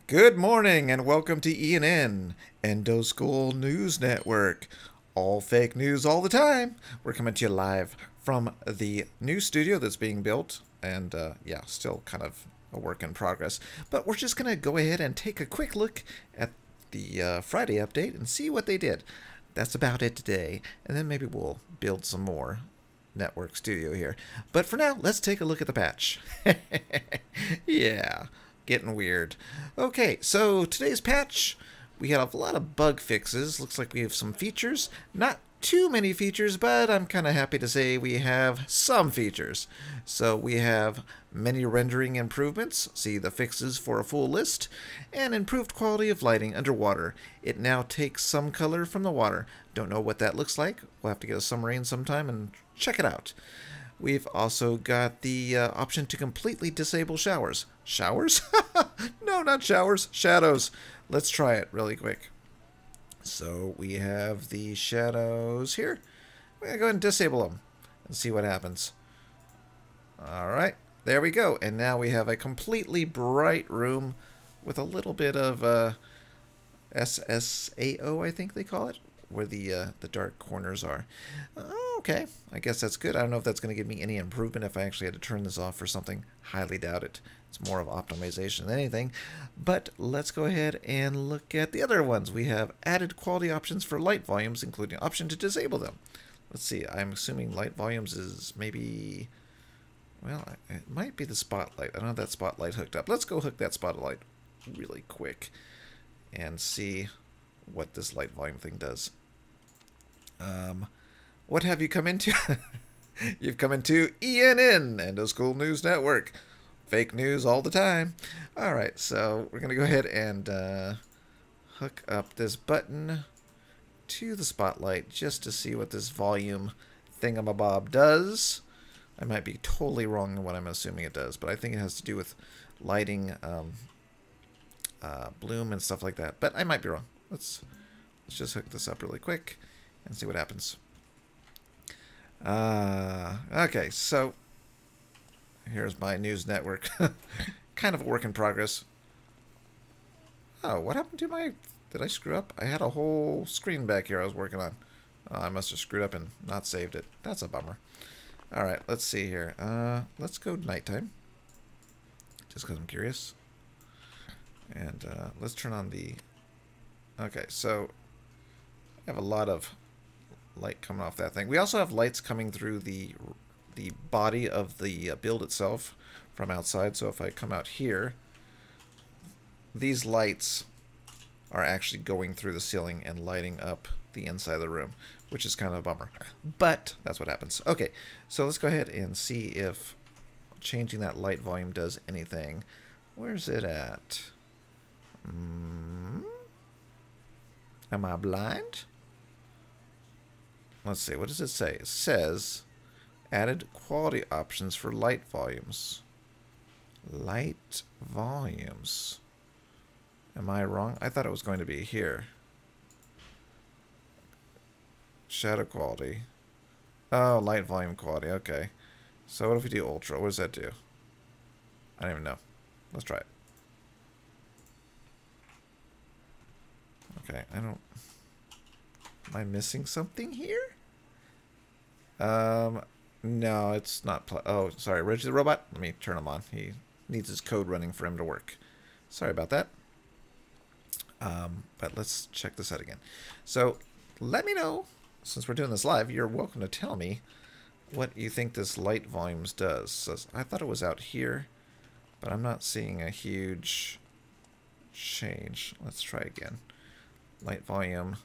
Good morning and welcome to ENN, EndoSkull News Network. All fake news all the time. We're coming to you live from the new studio that's being built, and yeah, still kind of a work in progress. But we're just going to go ahead and take a quick look at the Friday update and see what they did. That's about it today, and then maybe we'll build some more network studio here. But for now, let's take a look at the patch. Yeah, getting weird. Okay, so today's patch, we have a lot of bug fixes. Looks like we have some features. Not too many features, but I'm kind of happy to say we have some features. So we have many rendering improvements. See the fixes for a full list. And improved quality of lighting underwater. It now takes some color from the water. Don't know what that looks like. We'll have to get a submarine sometime and check it out. We've also got the option to completely disable showers. Showers? No, not showers. Shadows. Let's try it really quick. So we have the shadows here. We're going to go ahead and disable them and see what happens. Alright, there we go. And now we have a completely bright room with a little bit of SSAO, I think they call it, where the dark corners are. Okay, I guess that's good. I don't know if that's going to give me any improvement if I actually had to turn this off for something. Highly doubt it. It's more of optimization than anything. But let's go ahead and look at the other ones. We have added quality options for light volumes, including option to disable them. Let's see. I'm assuming light volumes is maybe... Well, it might be the spotlight. I don't have that spotlight hooked up. Let's go hook that spotlight really quick and see what this light volume thing does. What have you come into? You've come into ENN, EndoSkull News Network. Fake news all the time. Alright, so we're going to go ahead and hook up this button to the spotlight just to see what this volume thingamabob does. I might be totally wrong in what I'm assuming it does, but I think it has to do with lighting bloom and stuff like that. But I might be wrong. Let's just hook this up really quick and see what happens. Okay, so here's my news network. Kind of a work in progress. Oh, what happened to my... Did I screw up? I had a whole screen back here I was working on. Oh, I must have screwed up and not saved it. That's a bummer. Alright, let's see here. Let's go nighttime. Just because I'm curious. And let's turn on the... Okay, so I have a lot of light coming off that thing. We also have lights coming through the body of the build itself from outside. So if I come out here, these lights are actually going through the ceiling and lighting up the inside of the room, which is kind of a bummer. But that's what happens. Okay, so let's go ahead and see if changing that light volume does anything. Where's it at? Am I blind? Let's see, what does it say? It says added quality options for light volumes. Light volumes. Am I wrong? I thought it was going to be here. Shadow quality. Oh, light volume quality. Okay. So what if we do ultra? What does that do? I don't even know. Let's try it. Okay, I don't... Am I missing something here? No, it's not... Oh, sorry, Reggie the robot. Let me turn him on. He needs his code running for him to work. Sorry about that. But let's check this out again. So, let me know, since we're doing this live, you're welcome to tell me what you think this light volumes does. So I thought it was out here, but I'm not seeing a huge change. Let's try again. Light volume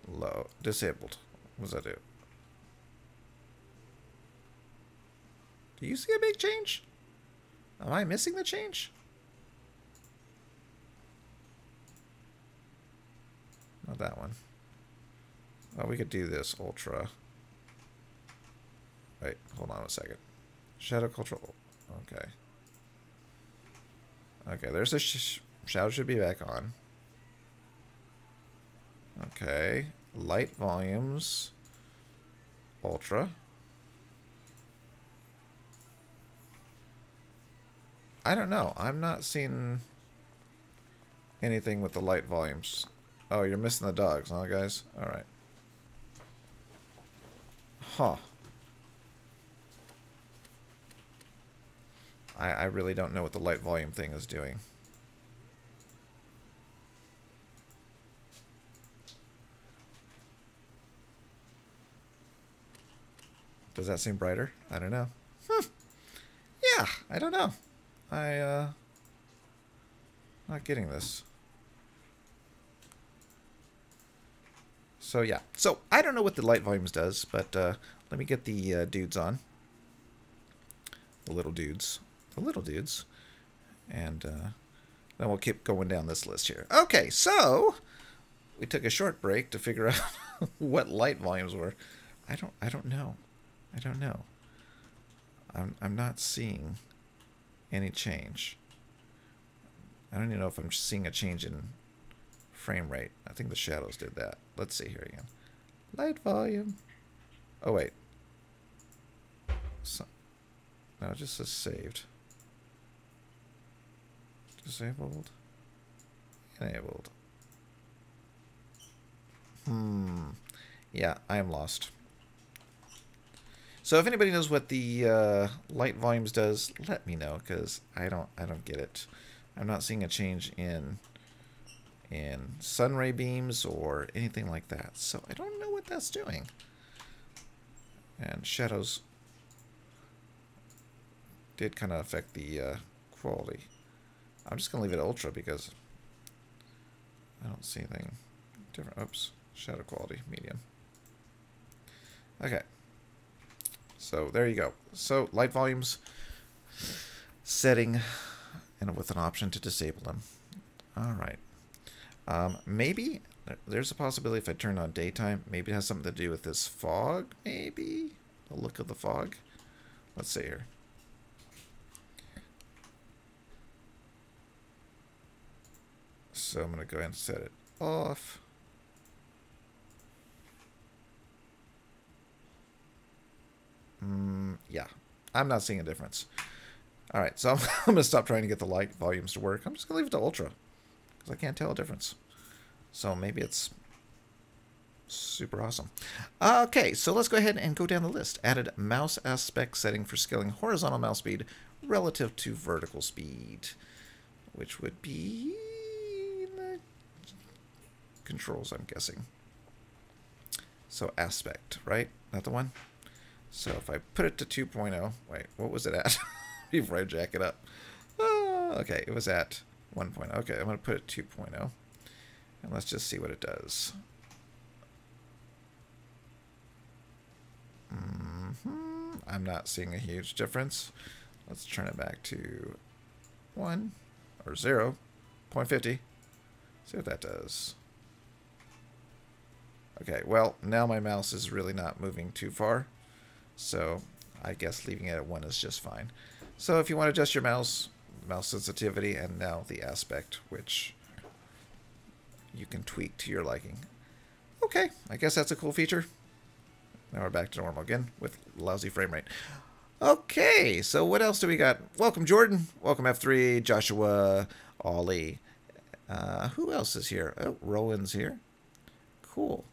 low. Disabled. What does that do? Do you see a big change? Am I missing the change? Not that one. Oh, we could do this ultra. Wait, hold on a second. Shadow control. Okay. Okay, there's a shadow should be back on. Okay, light volumes, ultra. I don't know. I'm not seeing anything with the light volumes. Oh, you're missing the dogs, huh, guys? Alright. Huh. I really don't know what the light volume thing is doing. Does that seem brighter? I don't know. Yeah, I don't know. Not getting this. So yeah. So I don't know what the light volumes does, but let me get the dudes on. The little dudes. The little dudes. And then we'll keep going down this list here. Okay, so we took a short break to figure out what light volumes were. I don't know. I don't know. I'm not seeing any change. I don't even know if I'm seeing a change in frame rate. I think the shadows did that. Let's see here again. Light volume. Oh, wait. So, no, it just says saved. Disabled. Enabled. Yeah, I am lost. So if anybody knows what the light volumes does, let me know, because I don't get it. I'm not seeing a change in sun ray beams or anything like that. So I don't know what that's doing. And shadows did kind of affect the quality. I'm just going to leave it ultra because I don't see anything different. Oops. Shadow quality, medium. Okay. So there you go. So light volumes setting and with an option to disable them. All right. Maybe there's a possibility if I turn on daytime, maybe it has something to do with this fog, maybe? The look of the fog. Let's see here. So I'm going to go ahead and set it off. Yeah, I'm not seeing a difference. All right, so I'm going to stop trying to get the light volumes to work. I'm just going to leave it to ultra because I can't tell a difference. So maybe it's super awesome. Okay, so let's go ahead and go down the list. Added mouse aspect setting for scaling horizontal mouse speed relative to vertical speed, which would be the controls, I'm guessing. So aspect, right? Not the one? So if I put it to 2.0, wait, what was it at? Before I jack it up. Okay, it was at 1.0. Okay, I'm going to put it 2.0. And let's just see what it does. I'm not seeing a huge difference. Let's turn it back to 1 or 0.50. See what that does. Okay, well, now my mouse is really not moving too far. So I guess leaving it at 1 is just fine. So if you want to adjust your mouse sensitivity, and now the aspect, which you can tweak to your liking. Okay, I guess that's a cool feature. Now we're back to normal again with lousy frame rate. Okay, so what else do we got? Welcome, Jordan. Welcome, F3, Joshua, Ollie. Who else is here? Oh, Rowan's here. Cool.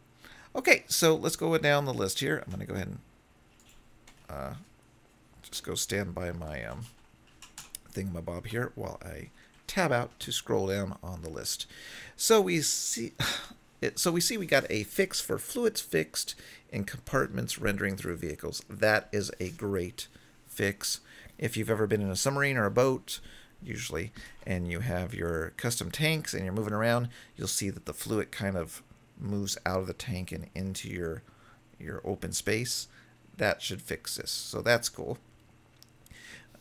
Okay, so let's go down the list here. I'm going to go ahead and just go stand by my thingamabob here while I tab out to scroll down on the list. So we see we got a fix for fluids fixed in compartments rendering through vehicles. That is a great fix. If you've ever been in a submarine or a boat, usually, and you have your custom tanks and you're moving around, you'll see that the fluid kind of moves out of the tank and into your open space. That should fix this. So that's cool.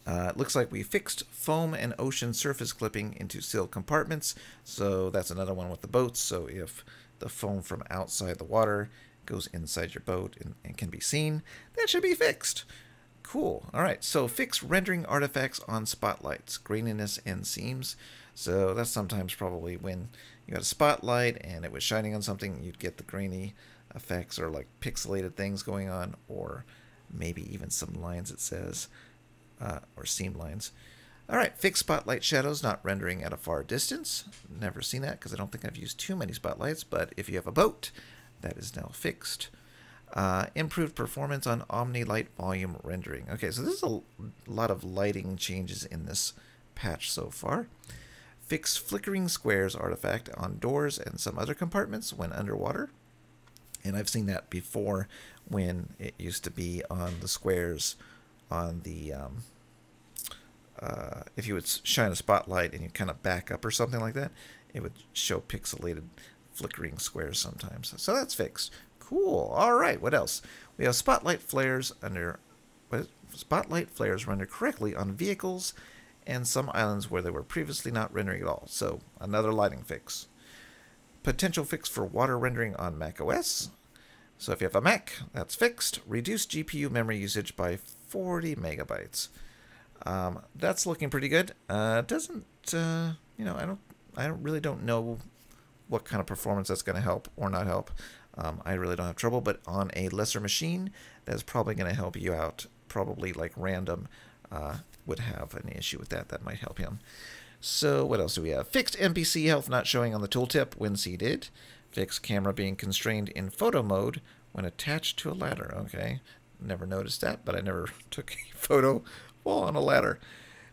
It looks like we fixed foam and ocean surface clipping into sealed compartments. So that's another one with the boats. So if the foam from outside the water goes inside your boat and can be seen, that should be fixed. Cool. All right. So fix rendering artifacts on spotlights, graininess and seams. So that's sometimes probably when you got a spotlight and it was shining on something, you'd get the grainy effects or like pixelated things going on, or maybe even some lines it says, or seam lines. All right, fix spotlight shadows not rendering at a far distance. Never seen that because I don't think I've used too many spotlights, but if you have a boat, that is now fixed. Improved performance on Omni Light volume rendering. Okay, so this is a lot of lighting changes in this patch so far. Fix flickering squares artifact on doors and some other compartments when underwater. And I've seen that before when it used to be on the squares on the... if you would shine a spotlight and you kind of back up or something like that, it would show pixelated flickering squares sometimes. So that's fixed. Cool. All right. What else? We have spotlight flares render correctly on vehicles and some islands where they were previously not rendering at all. So another lighting fix. Potential fix for water rendering on macOS. So if you have a Mac, that's fixed. Reduce GPU memory usage by 40 megabytes. That's looking pretty good. Doesn't you know? I really don't know what kind of performance that's going to help or not help. I really don't have trouble, but on a lesser machine, that's probably going to help you out. Probably like random would have an issue with that. That might help him. So what else do we have? Fixed NPC health not showing on the tooltip when seated. Fixed camera being constrained in photo mode when attached to a ladder. Okay, never noticed that, but I never took a photo while on a ladder.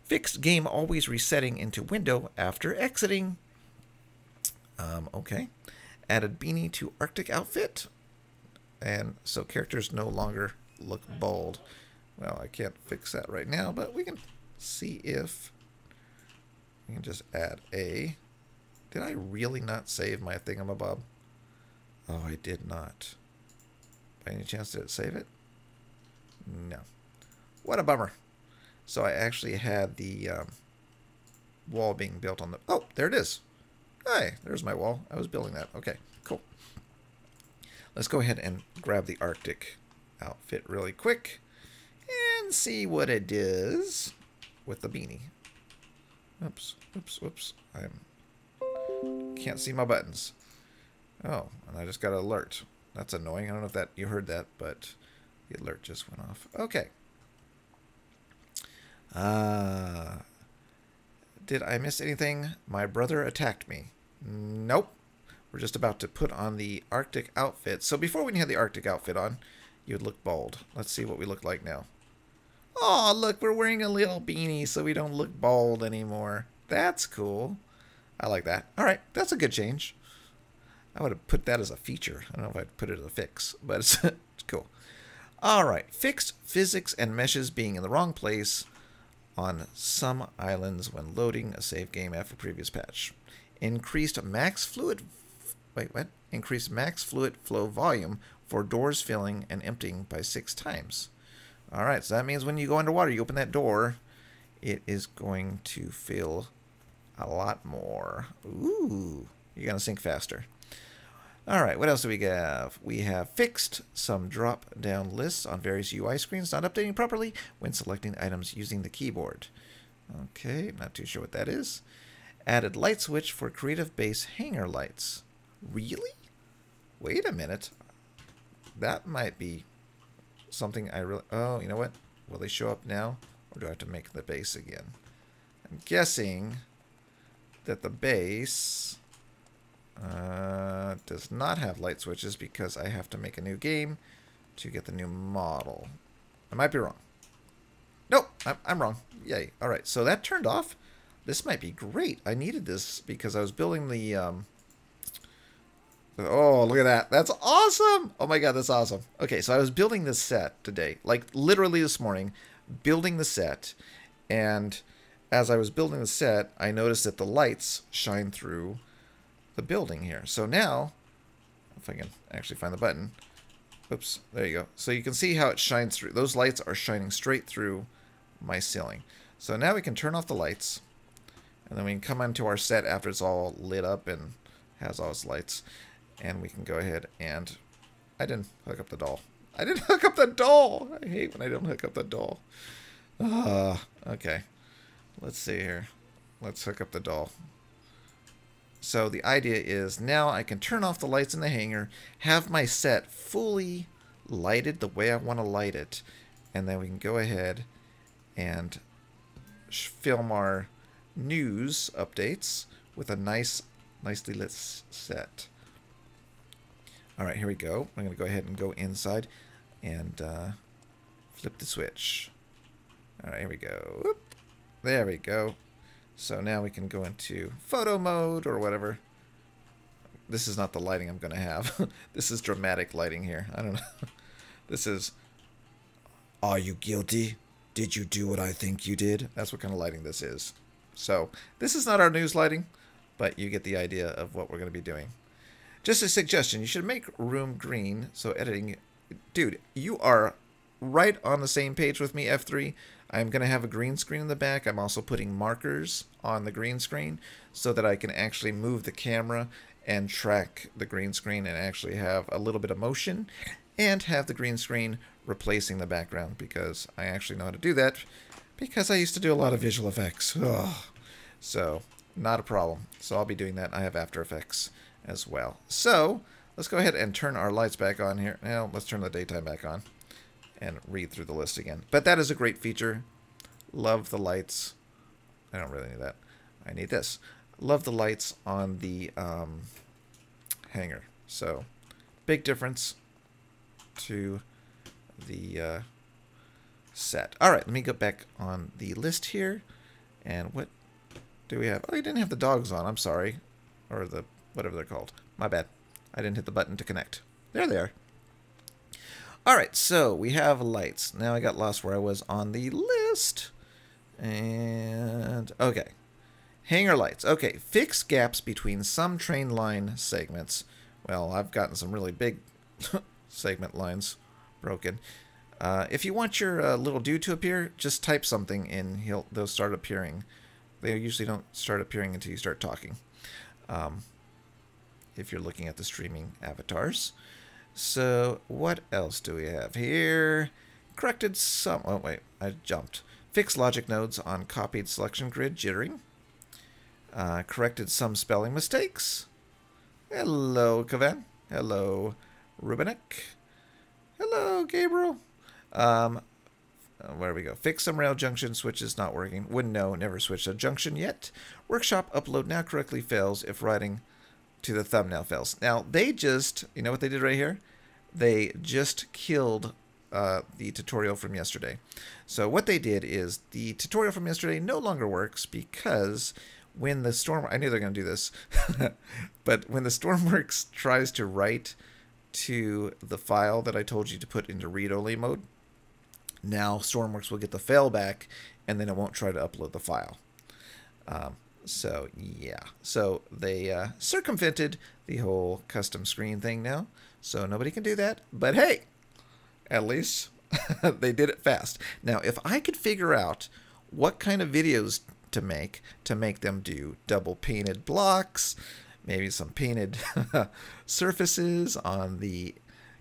Fixed game always resetting into window after exiting. Okay. Added beanie to Arctic outfit. And so characters no longer look bald. Well, I can't fix that right now, but we can see if we can just add a... Did I really not save my thingamabob? Oh, I did not. By any chance, did it save it? No. What a bummer. So I actually had the wall being built on the... Oh, there it is. Hey, there's my wall. I was building that. Okay, cool. Let's go ahead and grab the Arctic outfit really quick and see what it does with the beanie. Oops, oops, whoops. I can't see my buttons. Oh, and I just got an alert. That's annoying. I don't know if that you heard that, but the alert just went off. Okay. Did I miss anything? My brother attacked me. Nope. We're just about to put on the Arctic outfit. So before we had the Arctic outfit on, you would look bald. Let's see what we look like now. Oh, look, we're wearing a little beanie so we don't look bald anymore. That's cool. I like that. All right, that's a good change. I would have put that as a feature. I don't know if I'd put it as a fix, but it's cool. All right, fixed physics and meshes being in the wrong place on some islands when loading a save game after previous patch. Increased max fluid Increased max fluid flow volume for doors filling and emptying by 6 times. All right, so that means when you go underwater, you open that door, it is going to fill a lot more. Ooh, you're going to sink faster. All right, what else do we have? We have fixed some drop-down lists on various UI screens not updating properly when selecting items using the keyboard. Okay, not too sure what that is. Added light switch for creative base hanger lights. Really? Wait a minute. That might be something I really... Oh, you know what? Will they show up now? Or do I have to make the base again? I'm guessing that the base... does not have light switches because I have to make a new game to get the new model. I might be wrong. Nope, I'm wrong. Yay. All right, so that turned off. This might be great. I needed this because I was building the... Oh, look at that. That's awesome. Oh my god, that's awesome. Okay, so I was building this set today. Like, literally this morning, building the set. And as I was building the set, I noticed that the lights shine through the building here. So now, if I can actually find the button. Oops, there you go. So you can see how it shines through. Those lights are shining straight through my ceiling. So now we can turn off the lights. And then we can come into our set after it's all lit up and has all its lights. And we can go ahead and... I didn't hook up the doll. I didn't hook up the doll! I hate when I don't hook up the doll. Okay. Let's see here. Let's hook up the doll. So the idea is now I can turn off the lights in the hangar, have my set fully lighted the way I want to light it, and then we can go ahead and film our news updates with a nicely lit set. All right, here we go. I'm going to go ahead and go inside and flip the switch. All right, here we go. Whoop. There we go. So now we can go into photo mode or whatever. This is not the lighting I'm going to have. This is dramatic lighting here. I don't know. This is, are you guilty? Did you do what I think you did? That's what kind of lighting this is. So this is not our news lighting, but you get the idea of what we're going to be doing. Just a suggestion, you should make room green. So editing, dude, you are right on the same page with me, F3. I'm going to have a green screen in the back. I'm also putting markers on the green screen so that I can actually move the camera and track the green screen and actually have a little bit of motion and have the green screen replacing the background, because I actually know how to do that because I used to do a lot of visual effects. Ugh. So not a problem. So I'll be doing that. I have After Effects as well. So let's go ahead and turn our lights back on here. Now let's turn the daytime back on and read through the list again. But that is a great feature. Love the lights. I don't really need that. I need this. Love the lights on the hanger. So big difference to the set. All right, let me go back on the list here. And what do we have? Oh, you didn't have the dogs on. I'm sorry. Or the whatever they're called. My bad. I didn't hit the button to connect. There they are. All right, so we have lights. Now I got lost where I was on the list. And okay. Hanger lights. Okay, fix gaps between some train line segments. Well, I've gotten some really big segment lines broken. If you want your little dude to appear, just type something and they'll start appearing. They usually don't start appearing until you start talking. If you're looking at the streaming avatars. So what else do we have here? Corrected some... Oh, wait. I jumped. Fix logic nodes on copied selection grid jittering. Corrected some spelling mistakes. Hello, Kavan. Hello, Rubinek. Hello, Gabriel. Where we go? Fix some rail junction switches not working. Wouldn't know. Never switched a junction yet. Workshop upload now correctly fails if writing to the thumbnail fails. Now, they just... You know what they did right here? They just killed the tutorial from yesterday. So what they did is the tutorial from yesterday no longer works because when the Storm... I knew they were going to do this. But when the Stormworks tries to write to the file that I told you to put into read-only mode, now Stormworks will get the fail back, and then it won't try to upload the file. So, yeah. So, they circumvented the whole custom screen thing now. So, nobody can do that. But, hey! At least they did it fast. Now, if I could figure out what kind of videos to make them do double painted blocks, maybe some painted surfaces on the,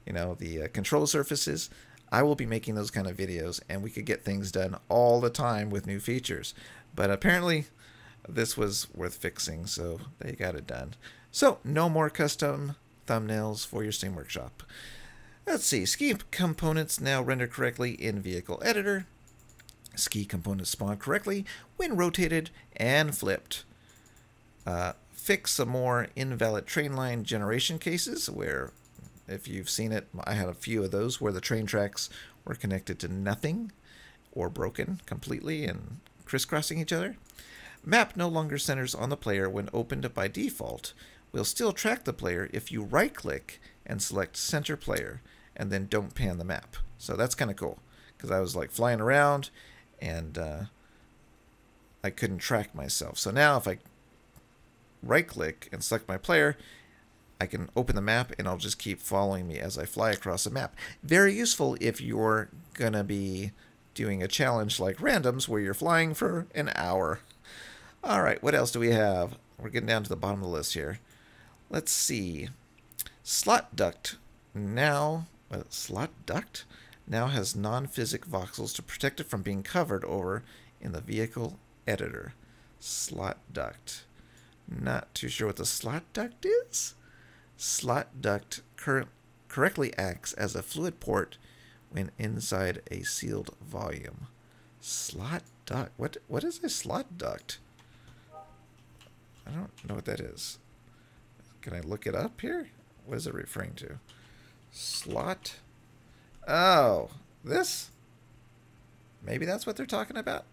the control surfaces, I will be making those kind of videos, and we could get things done all the time with new features. But apparently, this was worth fixing, so they got it done. So, no more custom thumbnails for your Steam Workshop. Let's see. Ski components now render correctly in Vehicle Editor. Ski components spawn correctly when rotated and flipped. Fix some more invalid train line generation cases where, if you've seen it, I had a few of those where the train tracks were connected to nothing or broken completely and crisscrossing each other. Map no longer centers on the player when opened by default. Will still track the player if you right-click and select Center Player and then don't pan the map. So that's kind of cool because I was like flying around and I couldn't track myself. So now if I right-click and select my player, I can open the map and it'll just keep following me as I fly across the map. Very useful if you're going to be doing a challenge like Randoms where you're flying for an hour. All right, what else do we have? We're getting down to the bottom of the list here. Let's see. Slot duct now has non-physic voxels to protect it from being covered over in the vehicle editor. Slot duct. Not too sure what the slot duct is. Slot duct correctly acts as a fluid port when inside a sealed volume. Slot duct. What is a slot duct? I don't know what that is. Can I look it up here? What is it referring to? Slot. Oh, this? Maybe that's what they're talking about.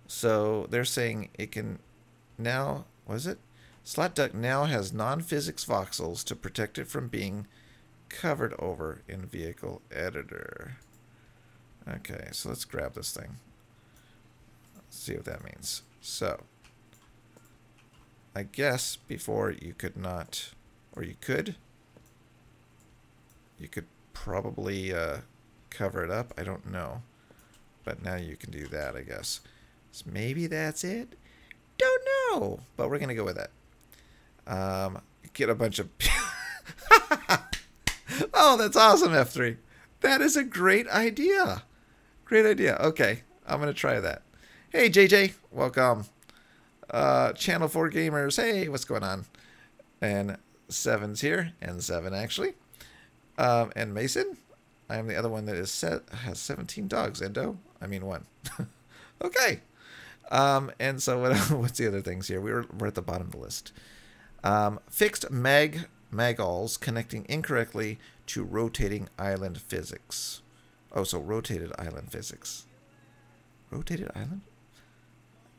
So they're saying it can now, what is it? Slot duct now has non-physics voxels to protect it from being covered over in vehicle editor. Okay, so let's grab this thing. Let's see what that means. So, I guess before you could not, or you could probably cover it up. I don't know. But now you can do that, I guess. So maybe that's it? Don't know. But we're going to go with that. Get a bunch of... Oh, that's awesome, F3. That is a great idea. Great idea. Okay, I'm going to try that. Hey, JJ. Welcome. Channel 4 Gamers. Hey, what's going on? And 7's here. And 7, actually. And Mason. I am the other one that is has 17 dogs, Endo. I mean, 1. Okay. And so what's the other things here? We're at the bottom of the list. Fixed magalls connecting incorrectly to rotating island physics. Oh, so rotated island physics. Rotated island?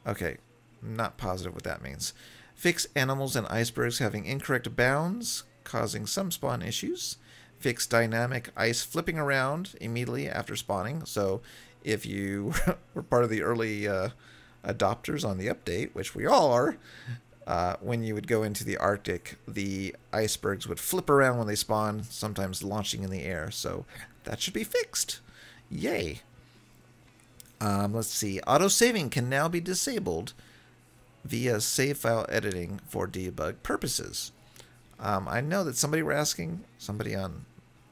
Okay, not positive what that means. Fix animals and icebergs having incorrect bounds, causing some spawn issues. Fix dynamic ice flipping around immediately after spawning. So if you were part of the early adopters on the update, which we all are, when you would go into the Arctic, the icebergs would flip around when they spawn, sometimes launching in the air. So that should be fixed. Yay. Let's see. Auto-saving can now be disabled via save file editing for debug purposes. I know that somebody were asking, somebody on,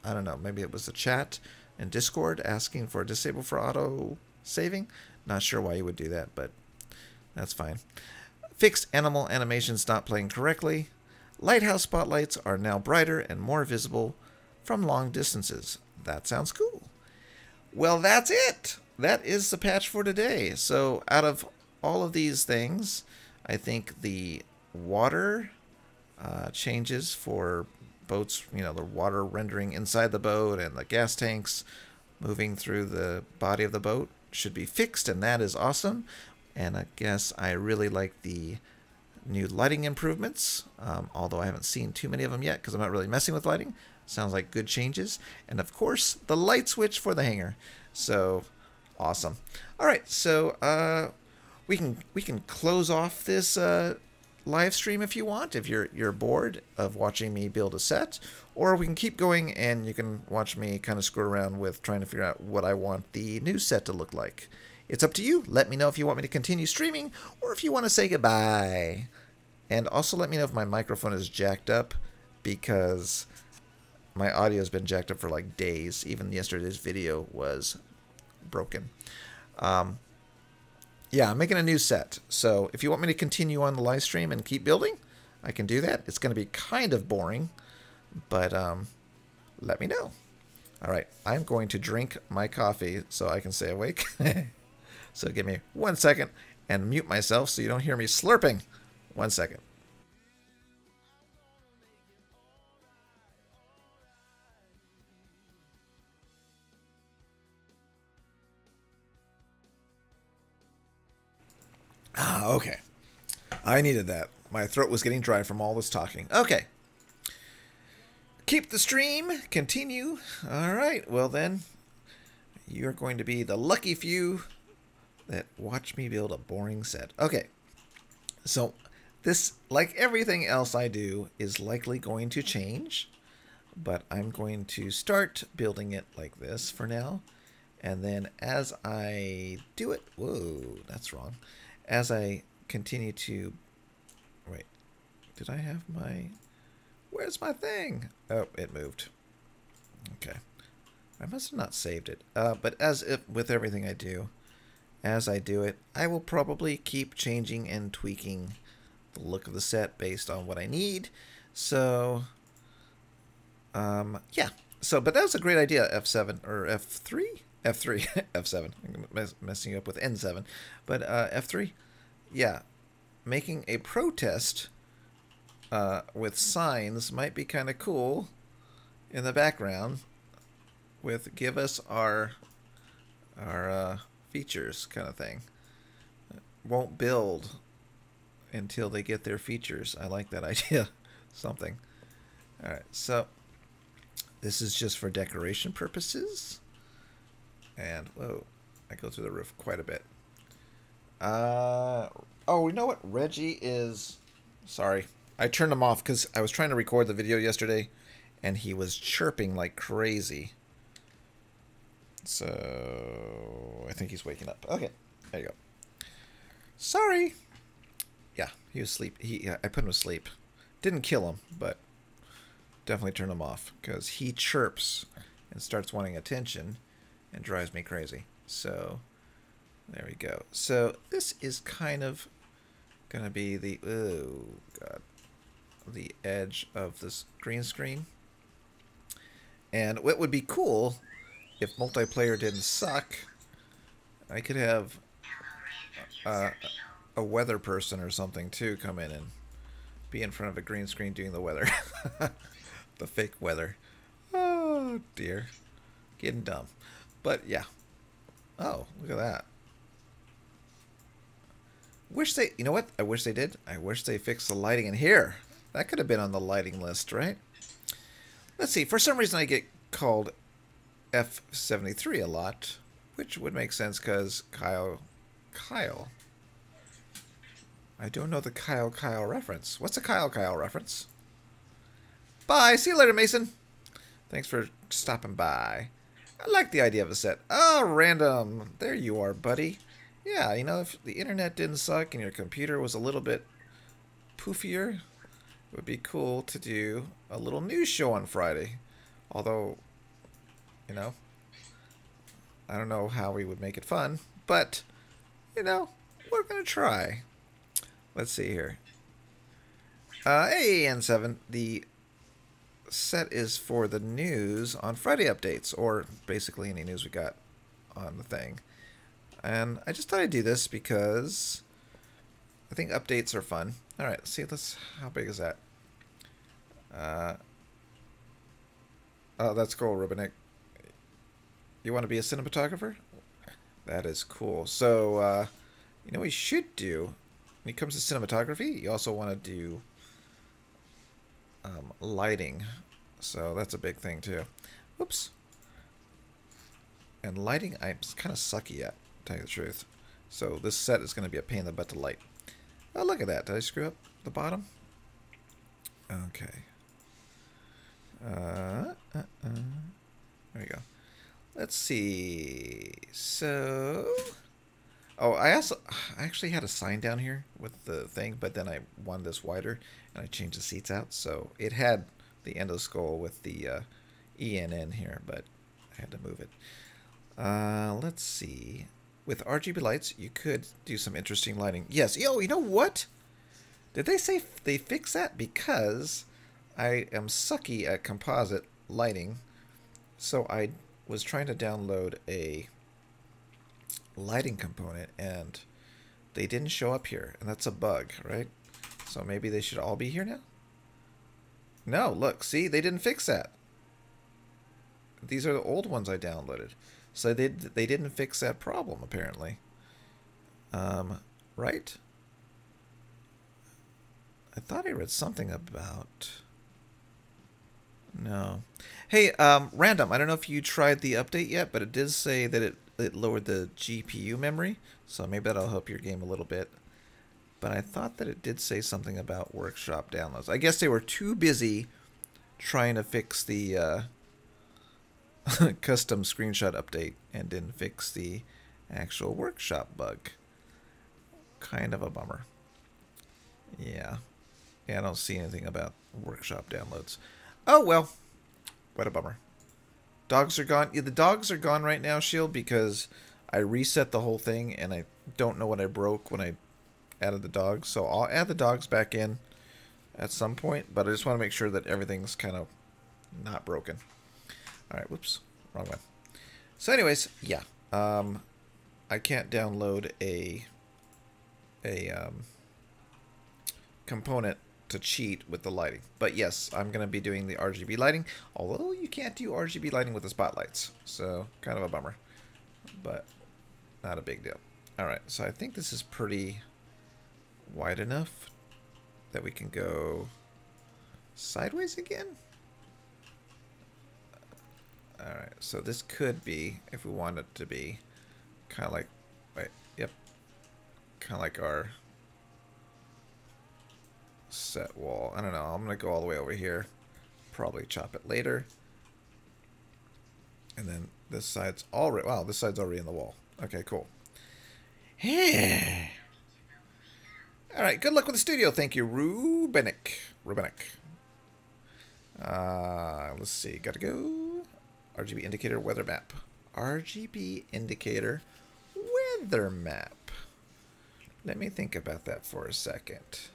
I don't know, maybe it was the chat in Discord asking for disable for auto-saving. Not sure why you would do that, but that's fine. Fixed animal animations not playing correctly. Lighthouse spotlights are now brighter and more visible from long distances. That sounds cool. Well, that's it. That is the patch for today. So out of all of these things, I think the water changes for boats, you know, the water rendering inside the boat and the gas tanks moving through the body of the boat should be fixed, and that is awesome. And I guess I really like the new lighting improvements, although I haven't seen too many of them yet because I'm not really messing with lighting. Sounds like good changes. And of course, the light switch for the hangar. So awesome. All right, so we can close off this live stream if you want, if you're bored of watching me build a set, or we can keep going and you can watch me kind of screw around with trying to figure out what I want the new set to look like. It's up to you. Let me know if you want me to continue streaming or if you want to say goodbye. And also let me know if my microphone is jacked up, because my audio has been jacked up for like days. Even yesterday's video was broken. Yeah, I'm making a new set. So if you want me to continue on the live stream and keep building, I can do that. It's going to be kind of boring, but let me know. All right, I'm going to drink my coffee so I can stay awake. So give me 1 second and mute myself so you don't hear me slurping. 1 second. Ah, okay. I needed that. My throat was getting dry from all this talking. Okay. Keep the stream. Continue. All right. Well, then, you're going to be the lucky few that watch me build a boring set. Okay. So, this, like everything else I do, is likely going to change. But I'm going to start building it like this for now. And then as I do it... Whoa, that's wrong. As I continue to... Wait. Did I have my... Where's my thing? Oh, it moved. Okay. I must have not saved it. But as if with everything I do, as I do it, I will probably keep changing and tweaking the look of the set based on what I need. So, yeah. So, but that was a great idea, F7 or F3? F3, F7. I'm messing you up with N7. But F3, yeah. Making a protest with signs might be kind of cool in the background with give us our features kind of thing. Won't build until they get their features. I like that idea. Something. Alright, so this is just for decoration purposes. And, whoa, I go through the roof quite a bit. Oh, you know what? Reggie is... Sorry. I turned him off because I was trying to record the video yesterday, and he was chirping like crazy. So, I think he's waking up. Okay, there you go. Sorry. Yeah, he was asleep. I put him to sleep. Didn't kill him, but definitely turned him off because he chirps and starts wanting attention and drives me crazy. So there we go. So this is kind of gonna be the the edge of this green screen. And what would be cool if multiplayer didn't suck, I could have a weather person or something too come in and be in front of a green screen doing the weather. The fake weather. Oh dear. Getting dumb. But yeah. Oh, look at that. Wish they, you know what? I wish they did. I wish they fixed the lighting in here. That could have been on the lighting list, right? Let's see. For some reason I get called F73 a lot, which would make sense because Kyle. I don't know the Kyle reference. What's a Kyle reference? Bye. See you later, Mason. Thanks for stopping by. I like the idea of a set. Oh, random. There you are, buddy. Yeah, you know, if the internet didn't suck and your computer was a little bit poofier, it would be cool to do a little news show on Friday. Although, you know, I don't know how we would make it fun, but, you know, we're going to try. Let's see here. Hey, N7, the set is for the news on Friday updates, or basically any news we got on the thing. And I just thought I'd do this because I think updates are fun. Alright, let's see, how big is that? Oh, that's cool, Rubinik. You want to be a cinematographer? That is cool. So, you know what you should do? When it comes to cinematography, you also want to do lighting. So that's a big thing too. Whoops. And lighting, I'm kind of sucky at, to tell you the truth. So this set is going to be a pain in the butt to light. Oh, look at that. Did I screw up the bottom? Okay. There we go. Let's see. So... Oh, I actually had a sign down here with the thing, but then I wanted this wider, and I changed the seats out. So it had the EndoSkull with the ENN here, but I had to move it. Let's see. With RGB lights, you could do some interesting lighting. Yes. Yo, you know what? Did they say they fix that? Because I am sucky at composite lighting, so I was trying to download a lighting component and they didn't show up here, and that's a bug, right? So maybe they should all be here now. No, look, see, they didn't fix that. These are the old ones I downloaded, so they didn't fix that problem apparently. Right? I thought I read something about... No. Hey, random, I don't know if you tried the update yet, but it did say that it lowered the GPU memory, so maybe that'll help your game a little bit. But I thought that it did say something about workshop downloads. I guess they were too busy trying to fix the custom screenshot update and didn't fix the actual workshop bug. Kind of a bummer. Yeah. Yeah, I don't see anything about workshop downloads. Oh, well. What a bummer. Dogs are gone. Yeah, the dogs are gone right now, Shield, because I reset the whole thing, and I don't know what I broke when I added the dogs. So I'll add the dogs back in at some point, but I just want to make sure that everything's kind of not broken. All right, whoops, wrong one. So anyways, yeah. I can't download a component to cheat with the lighting. But yes, I'm going to be doing the RGB lighting, although you can't do RGB lighting with the spotlights. So kind of a bummer, but not a big deal. Alright, so I think this is pretty wide enough that we can go sideways again. Alright, so this could be, if we want it to be, kind of like, wait, yep, kind of like our set wall. I don't know, I'm going to go all the way over here, probably chop it later. And then this side's already, wow, this side's already in the wall. Okay, cool. Alright, good luck with the studio. Thank you, Rubenik. Let's see, gotta go. RGB indicator weather map. RGB indicator weather map. Let me think about that for a second.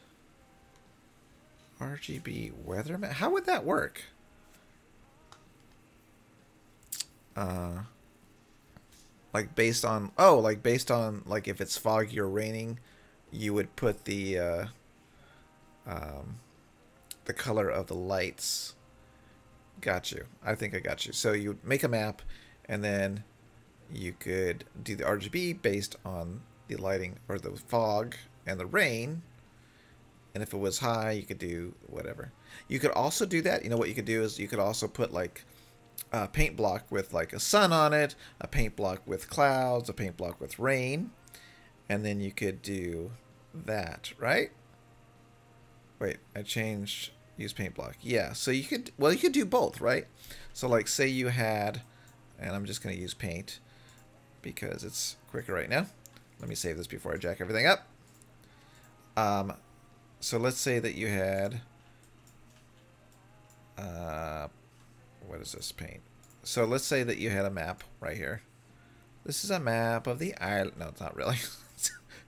RGB weather map. How would that work? Like based on, oh, like based on, like if it's foggy or raining, you would put the color of the lights. Got you. I think I got you. So you make a map, and then you could do the RGB based on the lighting or the fog and the rain. And if it was high, you could do whatever. You could also do that. You know what you could do is you could also put like a paint block with like a sun on it, a paint block with clouds, a paint block with rain, and then you could do that, right? Wait, I changed use paint block. Yeah, so you could, well, you could do both, right? So like say you had, and I'm just going to use paint because it's quicker right now. Let me save this before I jack everything up. So let's say that you had, what is this paint? So let's say that you had a map right here. This is a map of the island. No, it's not really.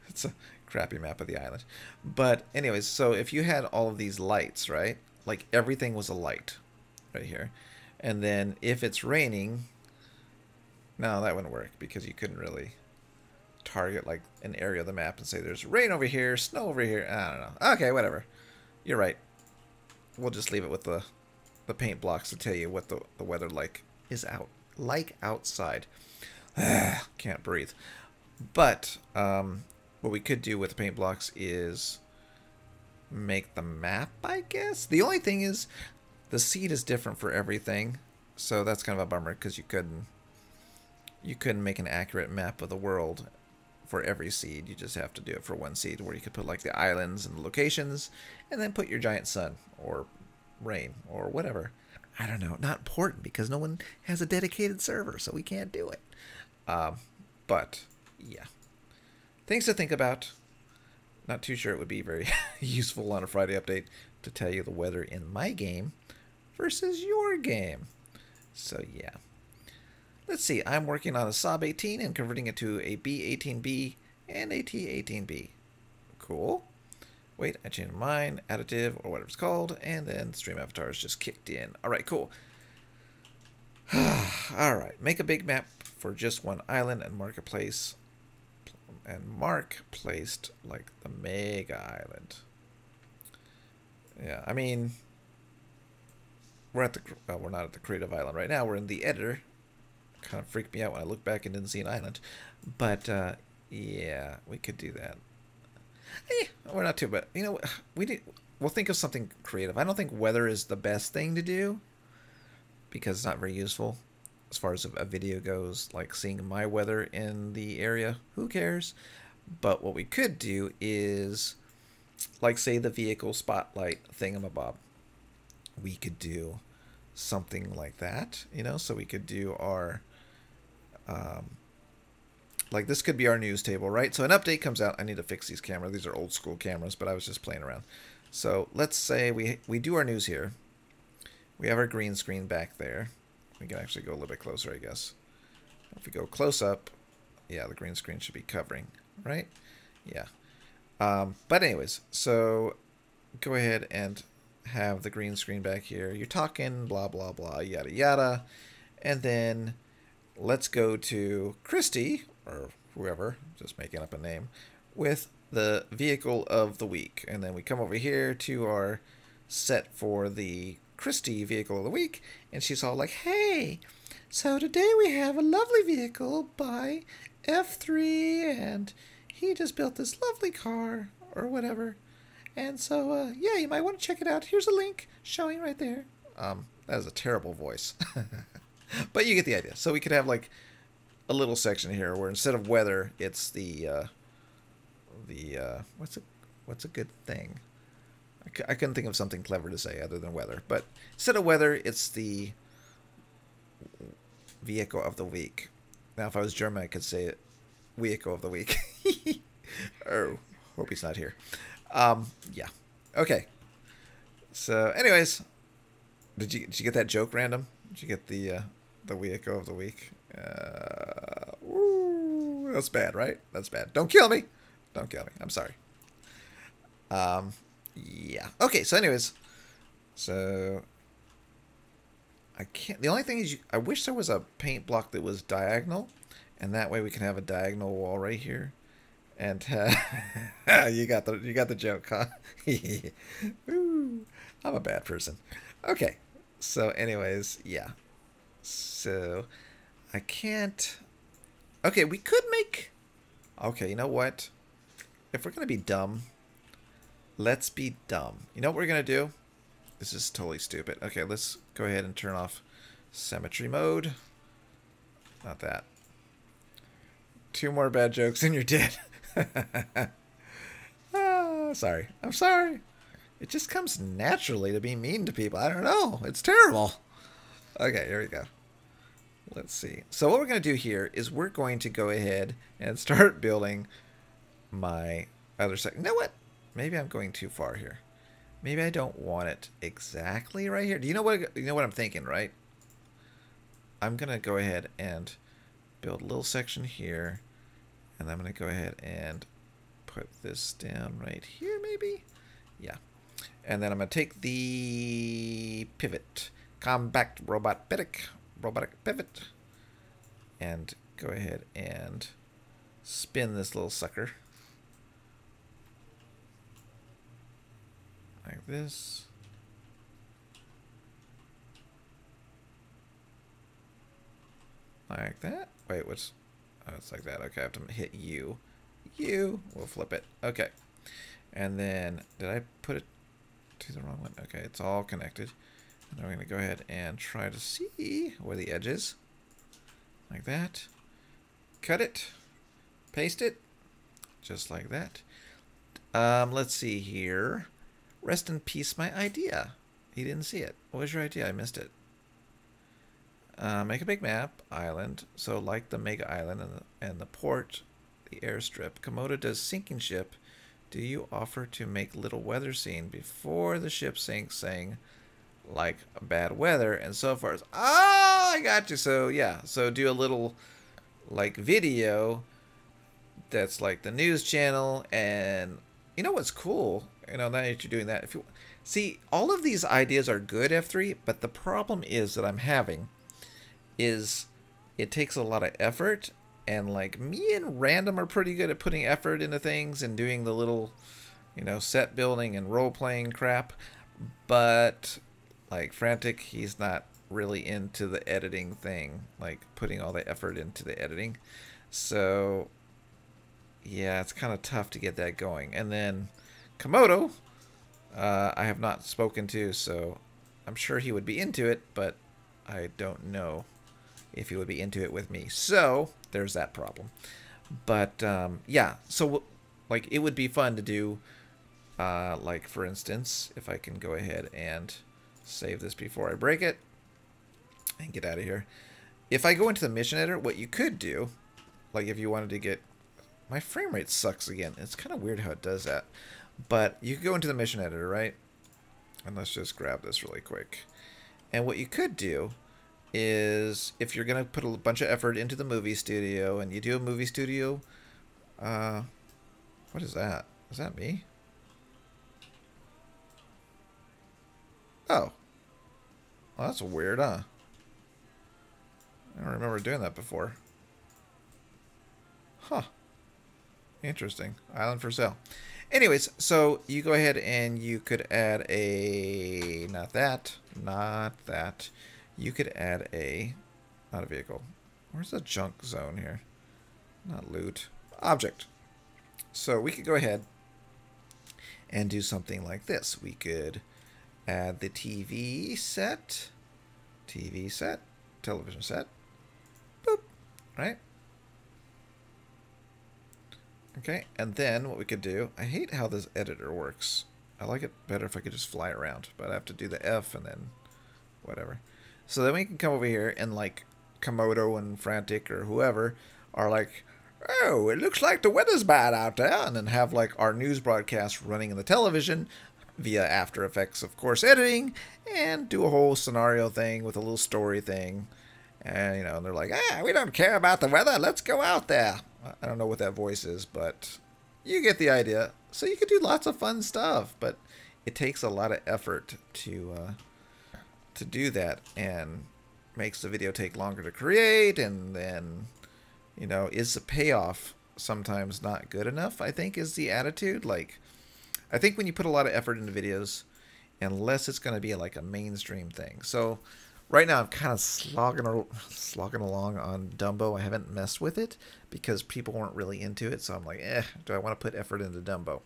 It's a crappy map of the island. But anyways, so if you had all of these lights, right? Like everything was a light right here. And then if it's raining, no, that wouldn't work because you couldn't really target like an area of the map and say there's rain over here, snow over here. I don't know. Okay, whatever. You're right. We'll just leave it with the paint blocks to tell you what the weather is outside. Can't breathe. But what we could do with the paint blocks is make the map, I guess. The only thing is the seed is different for everything, so that's kind of a bummer because you couldn't make an accurate map of the world for every seed. You just have to do it for one seed, where you could put like the islands and the locations, and then put your giant sun or rain or whatever. I don't know. Not important because no one has a dedicated server, so we can't do it. But yeah, things to think about. Not too sure it would be very useful on a Friday update to tell you the weather in my game versus your game. So yeah. Let's see. I'm working on a Saab 18 and converting it to a B18B and a T18B. Cool. Wait, I changed mine, additive, or whatever it's called, and then stream avatar is just kicked in. Alright, cool. Alright, make a big map for just one island and mark a place. And mark placed like the mega island. Yeah, I mean, we're not at the creative island right now. We're in the editor. Kind of freaked me out when I looked back and didn't see an island. But, yeah, we could do that. We're not too bad. You know, we'll think of something creative. I don't think weather is the best thing to do because it's not very useful as far as a video goes, like seeing my weather in the area. Who cares? But what we could do is, like, say the vehicle spotlight thingamabob. We could do something like that, you know? So we could do our, like this could be our news table, right? So an update comes out. I need to fix these cameras. These are old school cameras, but I was just playing around. So let's say we do our news here. We have our green screen back there. We can actually go a little bit closer, I guess. If we go close up, yeah, the green screen should be covering, right? Yeah. But anyways, so go ahead and have the green screen back here. You're talking blah, blah, blah, yada, yada. And then let's go to Christy, or whoever, just making up a name, with the vehicle of the week. And then we come over here to our set for the Christy vehicle of the week, and she's all like, hey, so today we have a lovely vehicle by F3, and he just built this lovely car, or whatever. And so, yeah, you might want to check it out. Here's a link showing right there. That is a terrible voice. But you get the idea. So we could have, like, a little section here where instead of weather, it's what's a good thing? I couldn't think of something clever to say other than weather. But instead of weather, it's the vehicle of the week. Now, if I was German, I could say it, vehicle of the week. Oh, hope he's not here. Yeah. Okay. So, anyways, did you get that joke, Random? Did you get the vehicle of the week? Ooh, that's bad, right? That's bad. Don't kill me. Don't kill me. I'm sorry. Yeah. Okay. So, anyways, so I can't. The only thing is, I wish there was a paint block that was diagonal, and that way we can have a diagonal wall right here. And you got the joke, huh? Ooh, I'm a bad person. Okay. So, anyways, yeah. So, I can't. Okay, we could make. Okay, you know what? If we're gonna be dumb, let's be dumb. You know what we're gonna do? This is totally stupid. Okay, let's go ahead and turn off symmetry mode. Not that. 2 more bad jokes and you're dead. Oh, sorry. I'm sorry. It just comes naturally to be mean to people. I don't know. It's terrible. Okay, here we go. Let's see. So what we're going to do here is we're going to go ahead and start building my other section. You know what? Maybe I'm going too far here. Maybe I don't want it exactly right here. Do you know what I'm thinking, right? I'm going to go ahead and build a little section here. And I'm going to go ahead and put this down right here, maybe? Yeah. And then I'm going to take the pivot, compact robotic pivot, and go ahead and spin this little sucker. Like this. Like that. Wait, what's... Oh, it's like that. Okay, I have to hit U. U. We'll flip it. Okay. And then, did I put it to the wrong one? Okay, it's all connected. And I'm going to go ahead and try to see where the edge is. Like that. Cut it. Paste it. Just like that. Let's see here. Rest in peace, my idea. He didn't see it. What was your idea? I missed it. Make a big map, island. So like the mega island and the port, the airstrip. Komodo does sinking ship. Do you offer to make little weather scene before the ship sinks, saying like bad weather and so forth? Oh, I got you. So yeah, so do a little like video that's like the news channel. And you know what's cool? You know, now that you're doing that, if you see, all of these ideas are good, F3, but the problem is that I'm having is it takes a lot of effort, and like me and Random are pretty good at putting effort into things and doing the little, you know, set building and role playing crap, but like Frantic, he's not really into the editing thing, like putting all the effort into the editing. So yeah, it's kind of tough to get that going. And then Komodo, I have not spoken to, so I'm sure he would be into it, but I don't know if he would be into it with me. So there's that problem. But yeah, so like it would be fun to do, like for instance, if I can go ahead and save this before I break it and get out of here. If I go into the mission editor, what you could do, like if you wanted to get, my frame rate sucks again. It's kind of weird how it does that. But you could go into the mission editor, right? And let's just grab this really quick. And what you could do is, if you're going to put a bunch of effort into the movie studio, and you do a movie studio, what is that? Is that me? Oh. Well, that's weird, huh? I don't remember doing that before. Huh. Interesting. Island for sale. Anyways, so you go ahead and you could add a... Not that. Not that. You could add a... Not a vehicle. Where's the junk zone here? Not loot. Object. So we could go ahead and do something like this. We could add the TV set. TV set. Television set. Boop. Right? Okay, and then what we could do... I hate how this editor works. I like it better if I could just fly around. But I have to do the F and then whatever. So then we can come over here and like Komodo and Frantic or whoever are like, oh, it looks like the weather's bad out there. And then have like our news broadcast running in the television via After Effects, of course, editing. And do a whole scenario thing with a little story thing. And, you know, they're like, we don't care about the weather. Let's go out there. I don't know what that voice is, but you get the idea. So you could do lots of fun stuff, but it takes a lot of effort to do that, and makes the video take longer to create, and then, you know, is the payoff sometimes not good enough, I think, is the attitude. Like, I think when you put a lot of effort into videos, unless it's going to be like a mainstream thing. So right now I'm kind of slogging along on Dumbo. I haven't messed with it because people weren't really into it. So I'm like, do I want to put effort into Dumbo?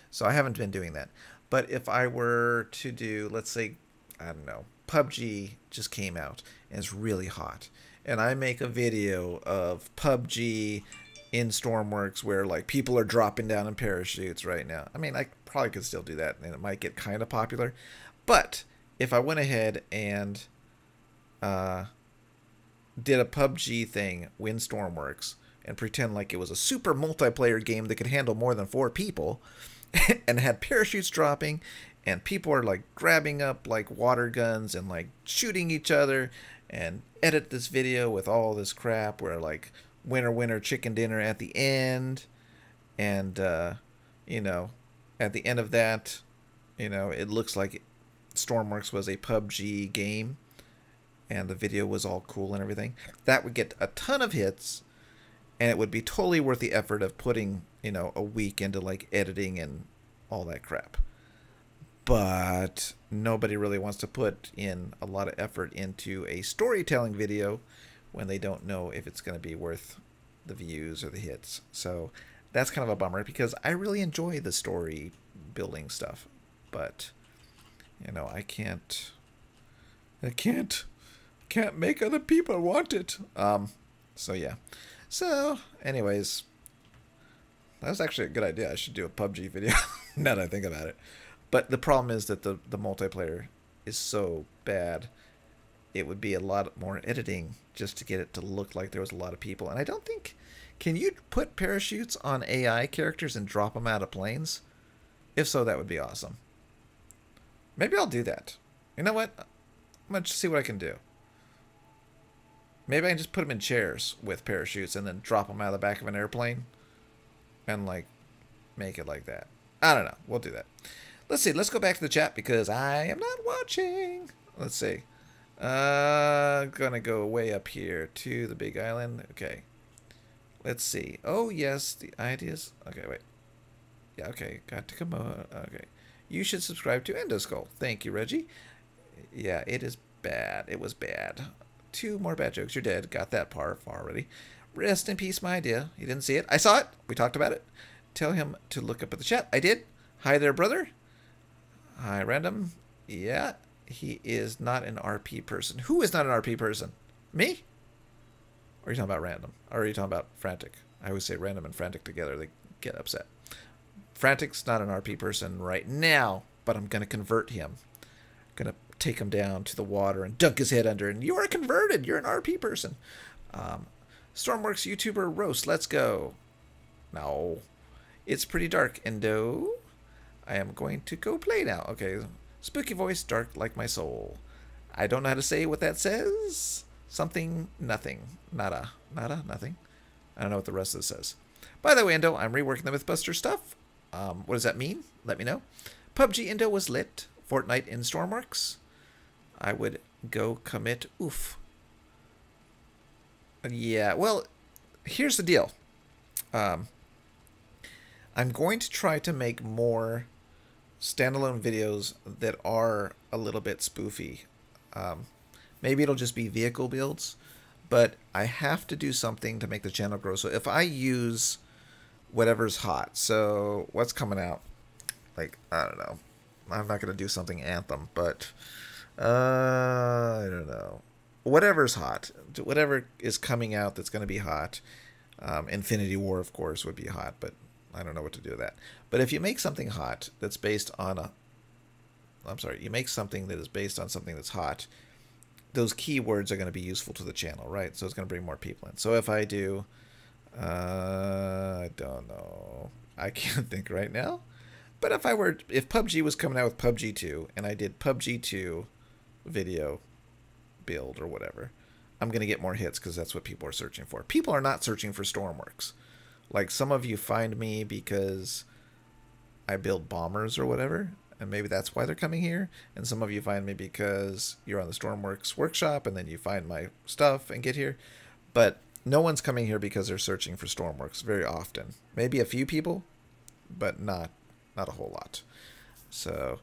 So I haven't been doing that. But if I were to do, let's say, I don't know, PUBG just came out and it's really hot, and I make a video of PUBG in Stormworks where like people are dropping down in parachutes right now. I mean, I probably could still do that and it might get kind of popular. But if I went ahead and did a PUBG thing in Stormworks and pretend like it was a super multiplayer game that could handle more than 4 people and had parachutes dropping and people are like grabbing up like water guns and like shooting each other, and edit this video with all this crap where like winner winner chicken dinner at the end, and you know, at the end of that, you know, it looks like Stormworks was a PUBG game and the video was all cool and everything. That would get a ton of hits, and it would be totally worth the effort of putting, you know, a week into like editing and all that crap. But nobody really wants to put in a lot of effort into a storytelling video when they don't know if it's going to be worth the views or the hits. So that's kind of a bummer because I really enjoy the story building stuff. But, you know, I can't make other people want it. So yeah. So anyways, that was actually a good idea. I should do a PUBG video now that I think about it. But the problem is that the multiplayer is so bad. It would be a lot more editing just to get it to look like there was a lot of people. And I don't think... Can you put parachutes on AI characters and drop them out of planes? If so, that would be awesome. Maybe I'll do that. You know what? I'm going to see what I can do. Maybe I can just put them in chairs with parachutes and then drop them out of the back of an airplane. And, like, make it like that. I don't know. We'll do that. Let's see. Let's go back to the chat because I am not watching. Let's see. Gonna go way up here to the big island. Okay. Let's see. Oh, yes. The ideas. Okay, wait. Yeah, okay. Got to come on. Okay. You should subscribe to EndoSkull. Thank you, Reggie. Yeah, it is bad. It was bad. 2 more bad jokes. You're dead. Got that part already. Rest in peace, my idea. You didn't see it. I saw it. We talked about it. Tell him to look up at the chat. I did. Hi there, brother. Hi, random. Yeah, he is not an RP person. Who is not an RP person? Me? Or are you talking about random? Or are you talking about frantic? I always say random and frantic together. They get upset. Frantic's not an RP person right now, but I'm going to convert him. I'm going to take him down to the water and dunk his head under. And you are converted. You're an RP person. Stormworks YouTuber roast. Let's go. No. It's pretty dark, Endo. I am going to go play now. Okay. Spooky voice, dark like my soul. I don't know how to say what that says. Something, nothing. Nada. Nada, nothing. I don't know what the rest of this says. By the way, Endo, I'm reworking the Mythbuster stuff. What does that mean? Let me know. PUBG Endo was lit. Fortnite in Stormworks. I would go commit. Oof. Yeah, well, here's the deal. Um, I'm going to try to make more standalone videos that are a little bit spoofy. Um, Maybe it'll just be vehicle builds, but I have to do something to make the channel grow. So if I use whatever's hot, so what's coming out? Like, I don't know. I'm not going to do something Anthem, but I don't know. Whatever's hot, whatever is coming out that's going to be hot. Infinity War, of course, would be hot, but I don't know what to do with that. But if you make something hot that's based on a, I'm sorry, you make something that is based on something that's hot, those keywords are going to be useful to the channel, right? So it's going to bring more people in. So if I do, I don't know, I can't think right now. But if PUBG was coming out with PUBG 2 and I did PUBG 2 video build or whatever, I'm going to get more hits because that's what people are searching for. People are not searching for Stormworks. Like, some of you find me because I build bombers or whatever, and maybe that's why they're coming here. And some of you find me because you're on the Stormworks workshop and then you find my stuff and get here. But no one's coming here because they're searching for Stormworks very often. Maybe a few people, but not a whole lot. So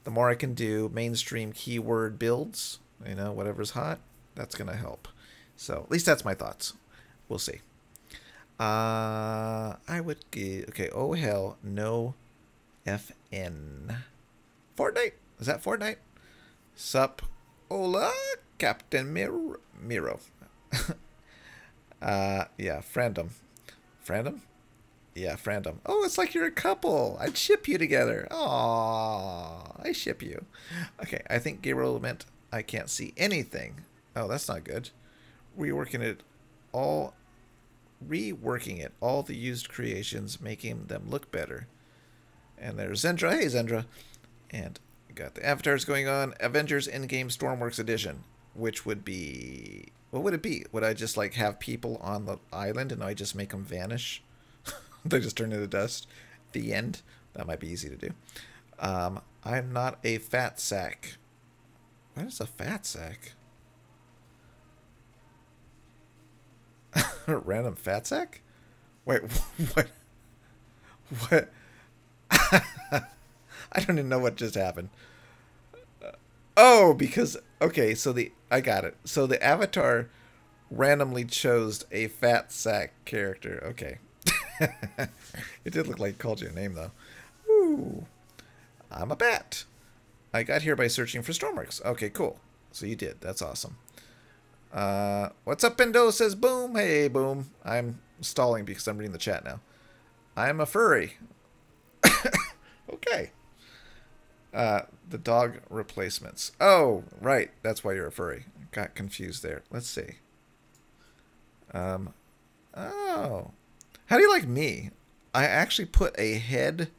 the more I can do mainstream keyword builds, you know, whatever's hot, that's going to help. So at least that's my thoughts. We'll see. I would give, okay, oh hell, no FN. Fortnite? Is that Fortnite? Sup? Hola, Captain Miro. Yeah, friendum. Friendum? Yeah, friendum. Oh, it's like you're a couple. I'd ship you together. Aww, I ship you. Okay, I think Gabriel meant I can't see anything. Oh, that's not good. Reworking it, all the used creations, making them look better. And there's Zendra. Hey, Zendra. And we got the avatars going on. Avengers Endgame Stormworks Edition, which would be, what would it be? Would I just like have people on the island and I just make them vanish? They just turn into dust. The end. That might be easy to do. I'm not a fat sack. What is a fat sack? Random fat sack? Wait, what? What? I don't even know what just happened. Oh, because, okay, so I got it. So the avatar randomly chose a fat sack character. Okay. It did look like it called you a name, though. Ooh. I'm a bat. I got here by searching for Stormworks. Okay, cool. So you did. That's awesome. What's up, Endo? Says Boom. Hey, Boom. I'm stalling because I'm reading the chat now. I'm a furry. Okay. The dog replacements. Oh, right. That's why you're a furry. Got confused there. Let's see. Oh. How do you like me? I actually put a head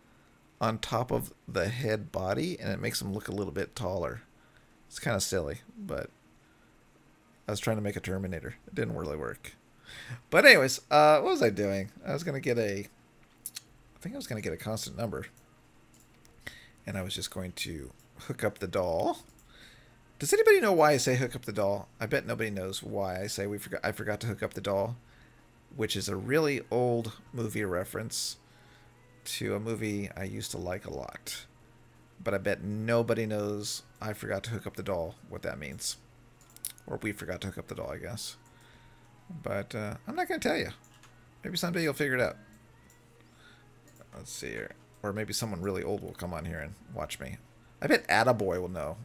on top of the head body, and it makes them look a little bit taller. It's kind of silly, but I was trying to make a Terminator. It didn't really work. But anyways, what was I doing? I was going to get I think I was going to get a constant number. And I was just going to hook up the doll. Does anybody know why I say hook up the doll? I bet nobody knows why I say I forgot to hook up the doll, which is a really old movie reference to a movie I used to like a lot. But I bet nobody knows I forgot to hook up the doll, what that means. Or we forgot to hook up the doll, I guess. But I'm not going to tell you. Maybe someday you'll figure it out. Let's see here. Or maybe someone really old will come on here and watch me. I bet Attaboy will know.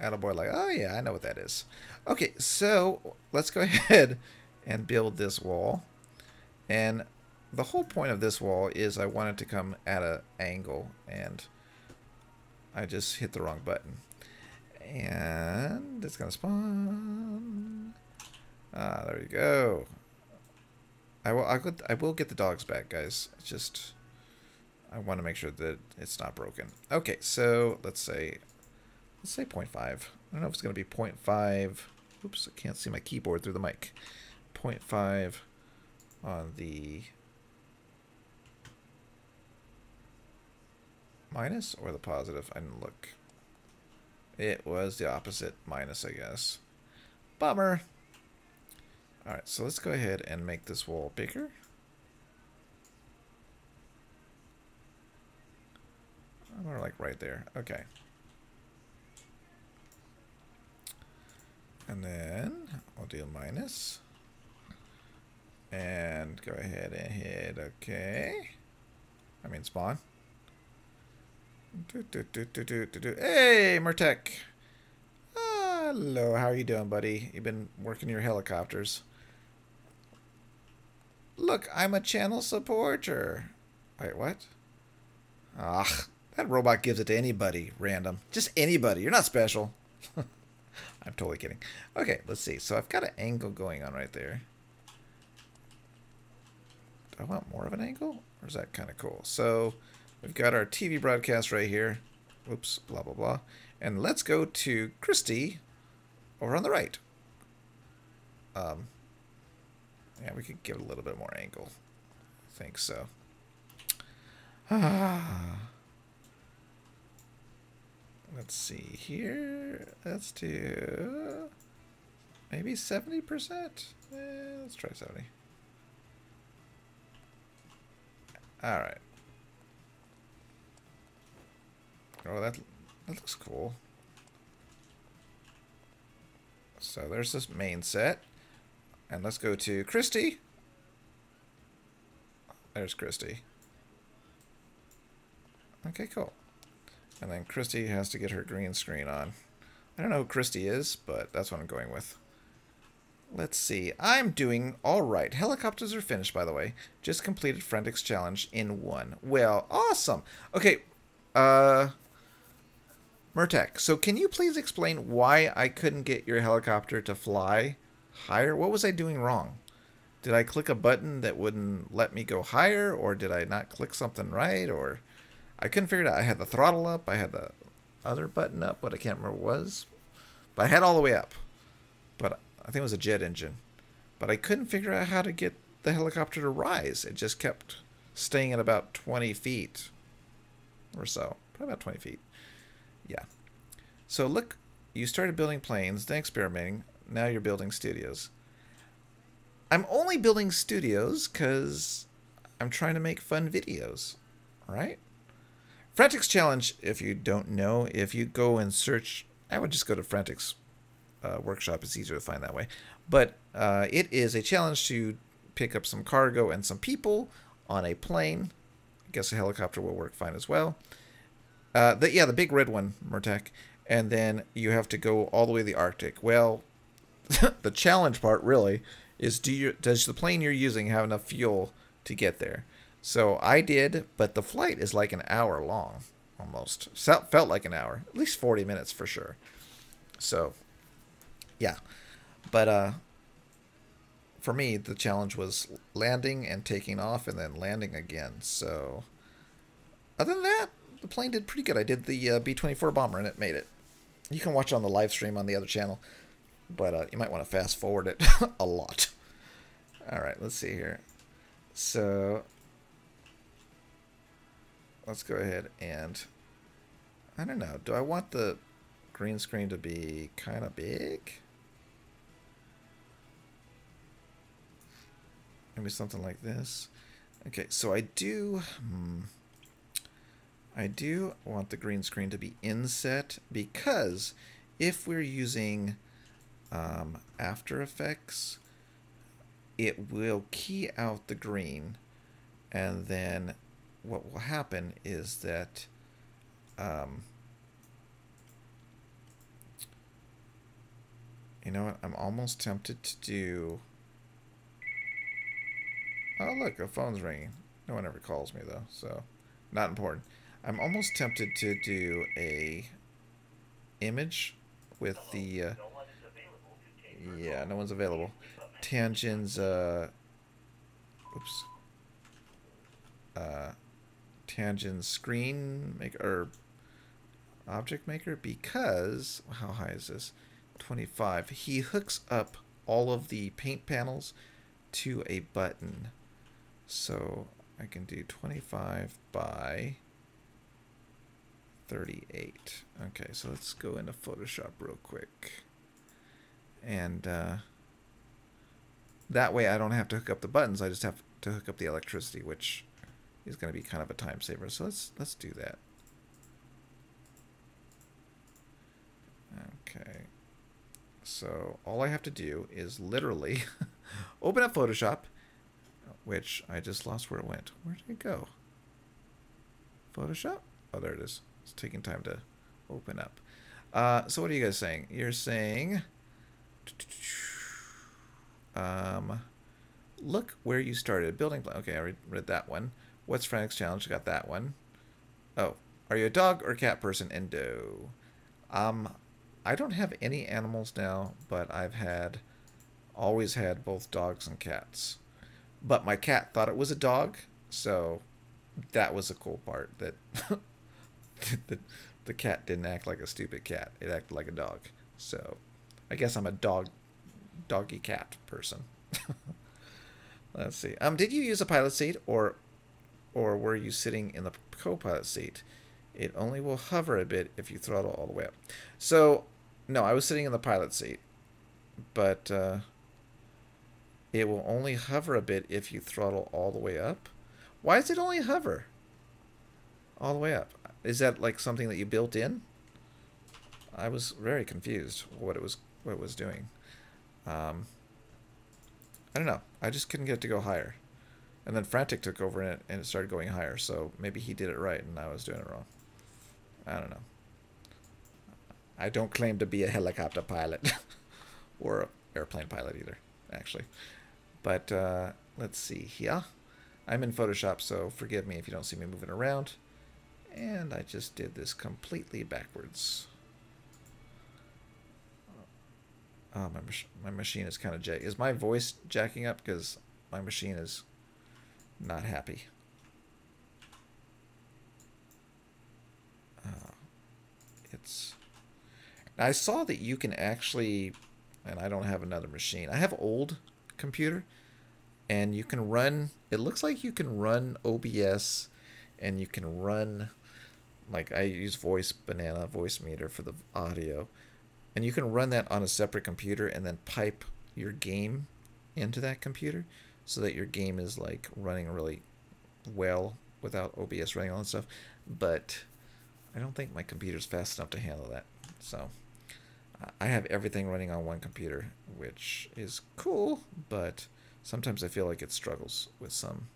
Attaboy like, oh yeah, I know what that is. Okay, so let's go ahead and build this wall. And the whole point of this wall is I want it to come at an angle. And I just hit the wrong button. And it's going to spawn. Ah, there you go. I will get the dogs back, guys. It's just, I want to make sure that it's not broken. Okay, so let's say 0.5. I don't know if it's going to be 0.5. Oops, I can't see my keyboard through the mic. 0.5 on the minus or the positive. I didn't look. It was the opposite, minus, I guess. Bummer. Alright, so let's go ahead and make this wall bigger. More like right there. Okay. And then we'll do minus. And go ahead and hit OK. I mean spawn. Hey, Murtek. Hello, how are you doing, buddy? You've been working your helicopters. Look, I'm a channel supporter. Wait, what? Ah, that robot gives it to anybody, random. Just anybody. You're not special. I'm totally kidding. Okay, let's see. So I've got an angle going on right there. Do I want more of an angle? Or is that kind of cool? So we've got our TV broadcast right here. Oops, blah, blah, blah. And let's go to Christy over on the right. Yeah, we could give it a little bit more angle. I think so. Let's see here. Let's do maybe 70%. Let's try 70. All right. Oh, that looks cool. So there's this main set. And let's go to Christy. There's Christy. Okay, cool. And then Christy has to get her green screen on. I don't know who Christy is, but that's what I'm going with. Let's see. I'm doing all right. Helicopters are finished, by the way. Just completed Forensics Challenge in 1. Well, awesome. Okay, Murtek, so can you please explain why I couldn't get your helicopter to fly higher? What was I doing wrong? Did I click a button that wouldn't let me go higher, or did I not click something right, or I couldn't figure it out. I had the throttle up, I had the other button up, what I can't remember what it was, but I had all the way up. But I think it was a jet engine. But I couldn't figure out how to get the helicopter to rise. It just kept staying at about 20 feet or so. Probably about 20 feet. Yeah. So look, you started building planes, then experimenting. Now you're building studios. I'm only building studios because I'm trying to make fun videos, right? Forensics Challenge, if you don't know, if you go and search, I would just go to Forensics Workshop. It's easier to find that way. But it is a challenge to pick up some cargo and some people on a plane. I guess a helicopter will work fine as well. The big red one, Murtek. And then you have to go all the way to the Arctic. Well, the challenge part really is does the plane you're using have enough fuel to get there? So I did, but the flight is like an hour long, almost. Felt like an hour, at least 40 minutes for sure. So, yeah. But for me, the challenge was landing and taking off and then landing again. So, other than that, the plane did pretty good. I did the B-24 bomber and it made it. You can watch it on the live stream on the other channel, but you might want to fast forward it a lot. All right, let's see here. So let's go ahead and, I don't know, do I want the green screen to be kind of big? Maybe something like this. Okay, so I do want the green screen to be inset, because if we're using After Effects, it will key out the green, and then what will happen is that you know what, I'm almost tempted to do, oh look, a phone's ringing. No one ever calls me though, so not important. I'm almost tempted to do a image with the yeah, no one's available. Tangent's Tangent's screen maker or object maker, because how high is this? 25. He hooks up all of the paint panels to a button. So I can do 25 by 38. Okay, so let's go into Photoshop real quick. And that way I don't have to hook up the buttons. I just have to hook up the electricity, which is going to be kind of a time saver. So let's do that. Okay. So all I have to do is literally open up Photoshop, which I just lost where it went. Where did it go? Photoshop? Oh, there it is. It's taking time to open up. So what are you guys saying? You're saying, look where you started. Building plan. Okay, I read that one. What's Frantic's challenge? Got that one. Oh, are you a dog or cat person? Endo. I don't have any animals now, but I've always had both dogs and cats. But my cat thought it was a dog, so that was a cool part, that the cat didn't act like a stupid cat. It acted like a dog. So I guess I'm a doggy cat person. Let's see. Did you use a pilot seat, or were you sitting in the co-pilot seat? It only will hover a bit if you throttle all the way up. So, no, I was sitting in the pilot seat, but it will only hover a bit if you throttle all the way up. Why does it only hover all the way up? Is that like something that you built in? I was very confused what it was doing. I don't know. I just couldn't get it to go higher. And then Frantic took over in it and it started going higher. So maybe he did it right and I was doing it wrong. I don't know. I don't claim to be a helicopter pilot or an airplane pilot either, actually. But let's see here. I'm in Photoshop, so forgive me if you don't see me moving around. And I just did this completely backwards. Oh, my machine is kind of jack. Is my voice jacking up? Because my machine is not happy. I saw that you can actually, and I don't have another machine. I have old computer, and you can run. It looks like you can run OBS, and you can run, like I use voice meter for the audio. And you can run that on a separate computer and then pipe your game into that computer so that your game is like running really well without OBS running all that stuff. But I don't think my computer's fast enough to handle that. So I have everything running on one computer, which is cool, but sometimes I feel like it struggles with some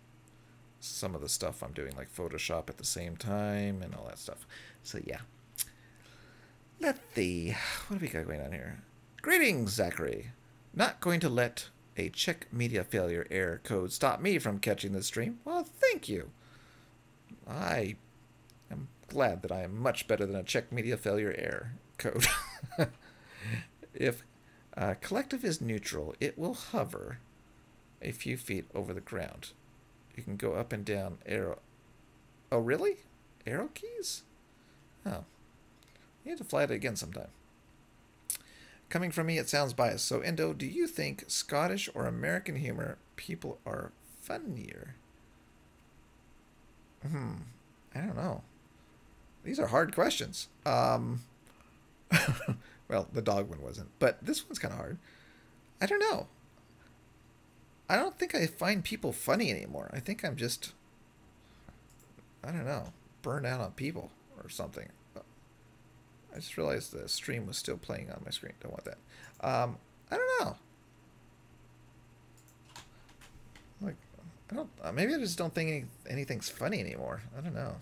of the stuff I'm doing, like Photoshop at the same time and all that stuff. So yeah. Let's see. What do we got going on here? Greetings, Zachary. Not going to let a check media failure error code stop me from catching this stream? Well, thank you. I am glad that I am much better than a check media failure error code. If collective is neutral, it will hover a few feet over the ground. You can go up and down arrow. Oh, really? Arrow keys? Oh. You have to fly it again sometime. Coming from me, it sounds biased. So, Endo, do you think Scottish or American humor people are funnier? I don't know. These are hard questions. Well, the dog one wasn't, but this one's kind of hard. I don't know. I don't think I find people funny anymore. I think I'm just, I don't know, burned out on people or something. I just realized the stream was still playing on my screen. Don't want that. I don't know. Like, I don't. Maybe I just don't think anything's funny anymore. I don't know.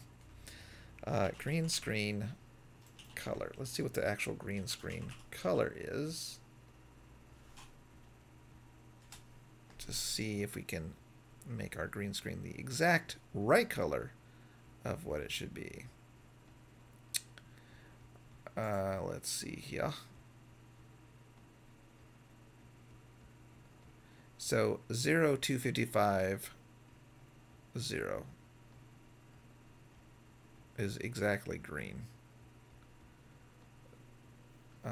Green screen color. Let's see what the actual green screen color is. Just see if we can make our green screen the exact right color of what it should be. Let's see here. So 0255 0 is exactly green. I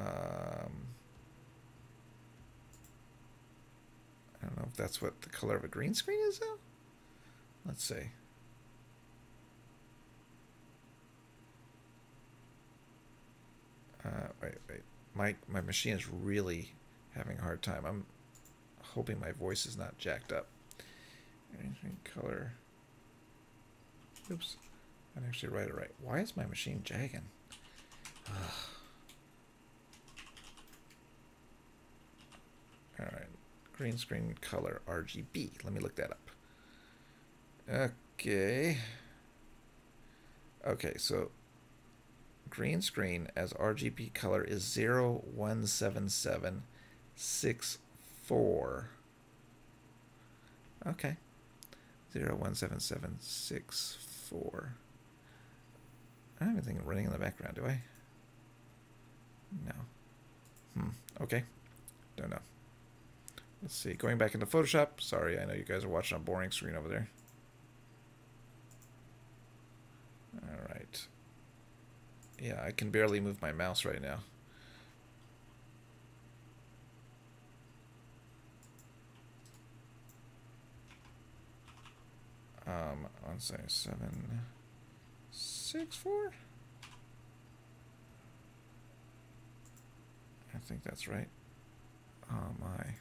don't know if that's what the color of a green screen is though. Let's see. Wait. My machine is really having a hard time. I'm hoping my voice is not jacked up. Green screen color. Oops. I didn't actually write it right. Why is my machine jagging? Alright. Green screen color RGB. Let me look that up. Okay. Okay, so green screen as RGB color is 017764. Okay. 017764. I don't have anything running in the background, do I? No. Okay. Don't know. Let's see. Going back into Photoshop. Sorry, I know you guys are watching a boring screen over there. Alright. Yeah, I can barely move my mouse right now. On say 764. I think that's right. Oh my.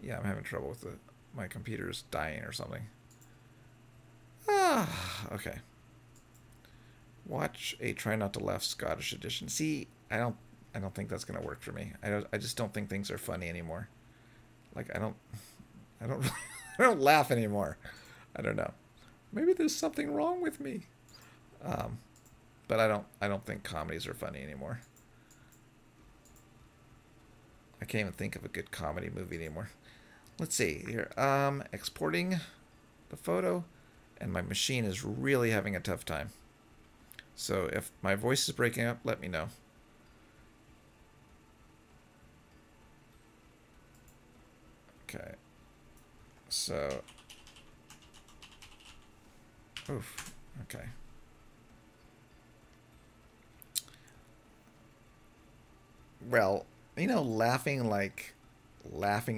Yeah, I'm having trouble with my computer's dying or something. Okay. Watch a Try Not to Laugh Scottish edition. See, I don't think that's gonna work for me. I just don't think things are funny anymore. Like I don't I don't laugh anymore. I don't know. Maybe there's something wrong with me. But I don't think comedies are funny anymore. I can't even think of a good comedy movie anymore. Let's see here. Exporting the photo, and my machine is really having a tough time. So if my voice is breaking up, let me know. Okay. So. Oof. Okay. Well, you know, laughing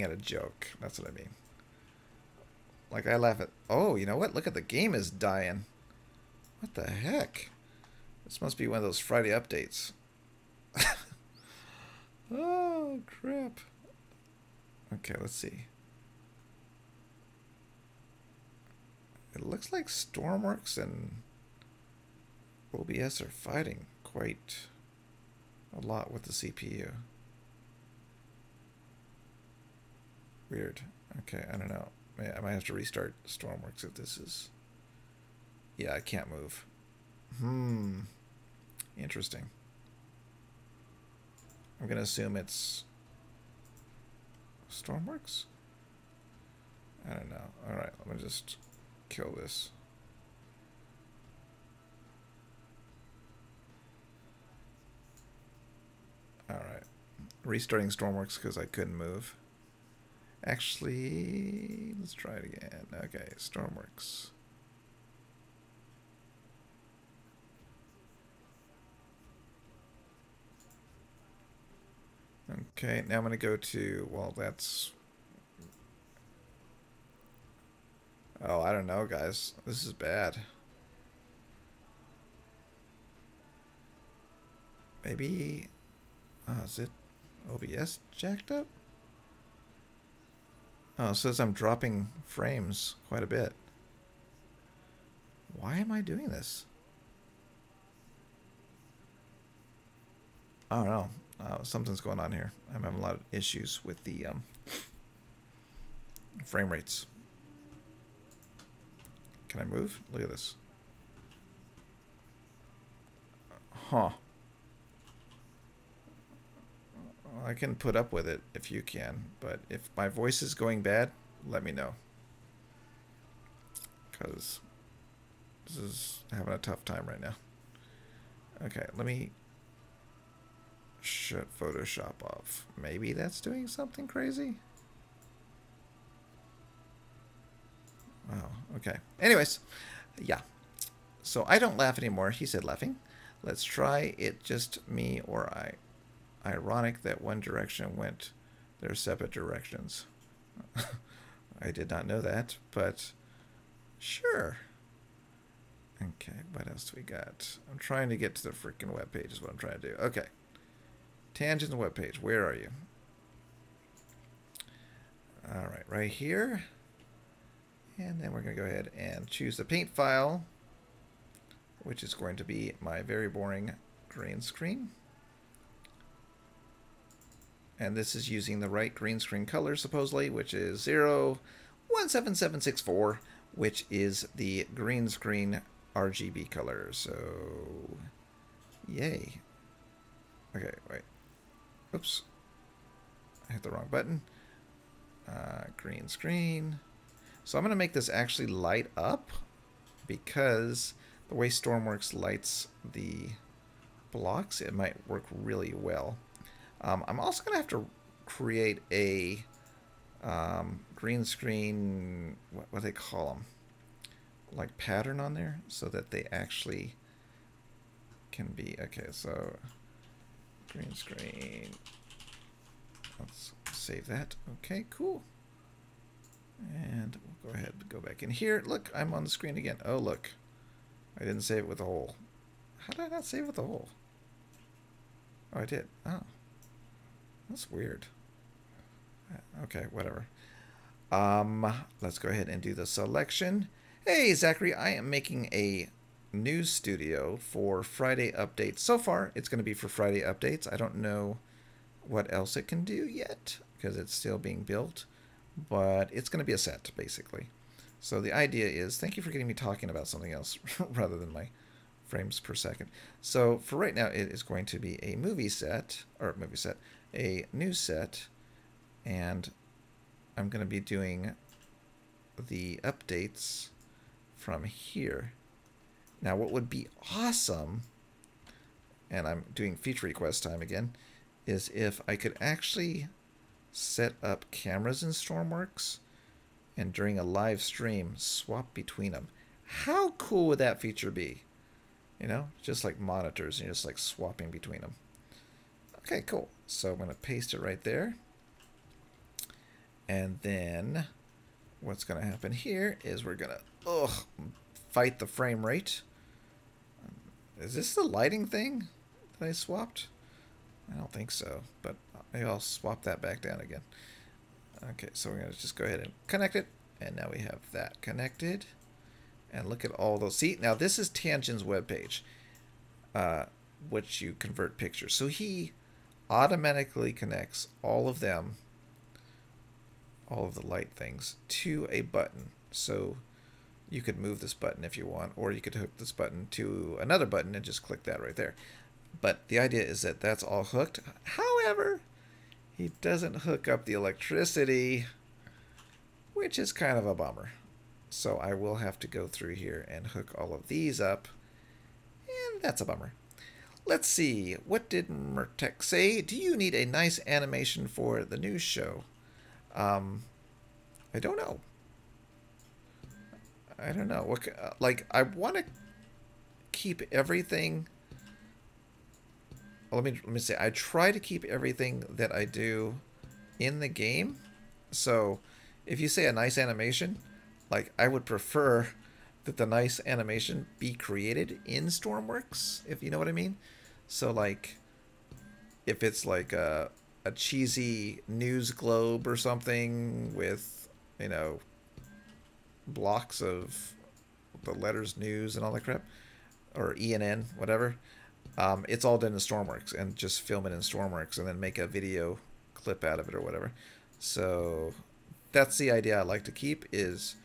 at a joke. That's what I mean. Like I laugh at. Oh, you know what? Look at the game is dying. What the heck? This must be one of those Friday updates. Oh, crap. Okay, let's see. It looks like Stormworks and OBS are fighting quite a lot with the CPU. Weird. Okay, I don't know. I might have to restart Stormworks if this is... Yeah, I can't move. Interesting. I'm going to assume it's Stormworks? I don't know. Alright, let me just kill this. Alright. Restarting Stormworks because I couldn't move. Actually, let's try it again. Okay, Stormworks. Okay, now I'm going to go to, well, that's... Oh, I don't know, guys. This is bad. Maybe... is it OBS jacked up? Oh, it says I'm dropping frames quite a bit. Why am I doing this? I don't know. Something's going on here. I'm having a lot of issues with the frame rates. Can I move? Look at this. Huh. I can put up with it if you can, but if my voice is going bad, let me know. Because this is having a tough time right now. Okay, let me shut Photoshop off. Maybe that's doing something crazy? Oh, okay. Anyways, yeah. So I don't laugh anymore. He said laughing. Let's try it just me or I. Ironic that one direction went their separate directions. I did not know that, but sure. Okay, what else do we got? I'm trying to get to the freaking webpage is what I'm trying to do. Okay. Tangent webpage, where are you? All right, right here. And then we're going to go ahead and choose the paint file, which is going to be my very boring green screen. And this is using the right green screen color, supposedly, which is 017764, which is the green screen RGB color. So, yay. Okay, wait. Oops. I hit the wrong button. Green screen. So I'm going to make this actually light up because the way Stormworks lights the blocks, it might work really well. I'm also going to have to create a green screen, what do they call them? Like pattern on there so that they actually can be, okay, so green screen. Let's save that. Okay, cool. And we'll go ahead and go back in here. Look, I'm on the screen again. Oh, look. I didn't save it with a hole. How did I not save it with a hole? Oh, I did. Oh. That's weird. Okay, whatever. Let's go ahead and do the selection. Hey, Zachary, I am making a news studio for Friday updates. So far, it's going to be for Friday updates. I don't know what else it can do yet because it's still being built, but it's going to be a set, basically. So the idea is, thank you for getting me talking about something else rather than my frames per second. So for right now, it is going to be a movie set, a news set, and I'm going to be doing the updates from here. Now, what would be awesome, and I'm doing feature request time again, is if I could actually set up cameras in Stormworks and during a live stream swap between them. How cool would that feature be? You know, just like monitors, and you're just like swapping between them. Okay, cool. So I'm going to paste it right there. And then what's going to happen here is we're going to fight the frame rate. Is this the lighting thing that I swapped? I don't think so, but maybe I'll swap that back down again. Okay, so we're going to just go ahead and connect it. And now we have that connected. And look at all those. See, now this is Tangen's webpage, which you convert pictures. So he automatically connects all of them, all of the light things, to a button. So you could move this button if you want, or you could hook this button to another button and just click that right there. But the idea is that that's all hooked. However, he doesn't hook up the electricity, which is kind of a bummer. So I will have to go through here and hook all of these up, and that's a bummer. Let's see, what did Murtek say? Do you need a nice animation for the news show? I don't know. I don't know. What, like, I want to keep everything. Well, let me say, I try to keep everything that I do in the game. So, if you say a nice animation, like, I would prefer that the nice animation be created in Stormworks, if you know what I mean. So, like, if it's like a cheesy news globe or something with, you know, blocks of the letters news and all that crap, or ENN, whatever, it's all done in Stormworks, and just film it in Stormworks and then make a video clip out of it or whatever. So that's the idea I like to keep, is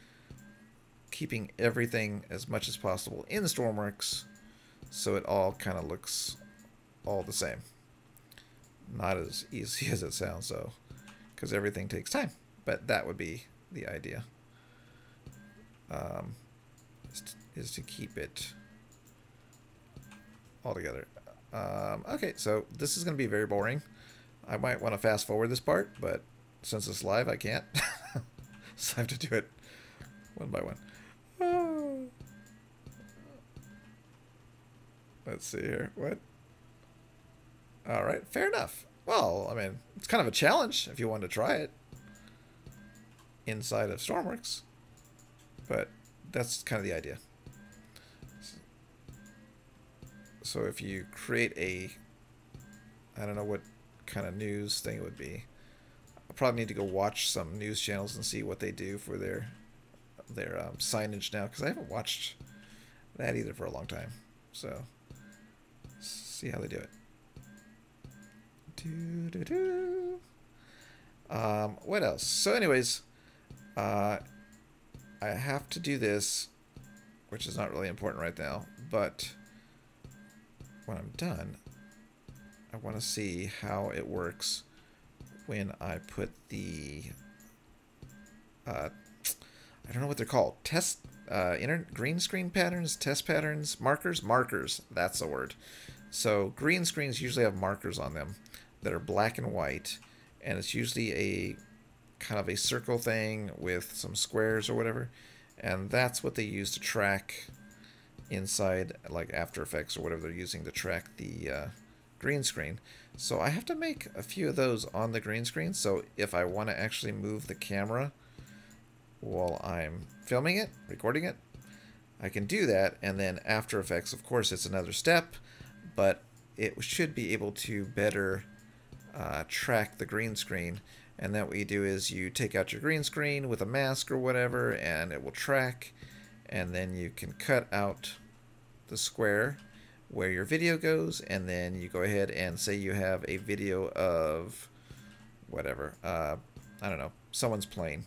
keeping everything as much as possible in Stormworks so it all kind of looks all the same. Not as easy as it sounds, though, because everything takes time, but that would be the idea, is to keep it all together. Okay, so this is going to be very boring. I might want to fast forward this part, but since it's live, I can't. So I have to do it one by one. Let's see here. What? All right, fair enough. Well, I mean, it's kind of a challenge if you want to try it inside of Stormworks, but that's kind of the idea. So if you create a, I don't know what kind of news thing it would be. I probably need to go watch some news channels and see what they do for their signage now, because I haven't watched that either for a long time. So see how they do it. What else? So anyways, I have to do this, which is not really important right now, but when I'm done, I want to see how it works when I put the I don't know what they're called, test green screen patterns, test patterns, markers, that's the word. So green screens usually have markers on them that are black and white, and it's usually a kind of a circle thing with some squares or whatever, and that's what they use to track inside like After Effects or whatever they're using to track the green screen. So I have to make a few of those on the green screen, so if I want to actually move the camera while I'm filming it, recording it, I can do that. And then After Effects, of course, it's another step, but it should be able to better track the green screen. And then what you do is you take out your green screen with a mask or whatever, and it will track, and then you can cut out the square where your video goes, and then you go ahead and say you have a video of whatever, I don't know, someone's playing.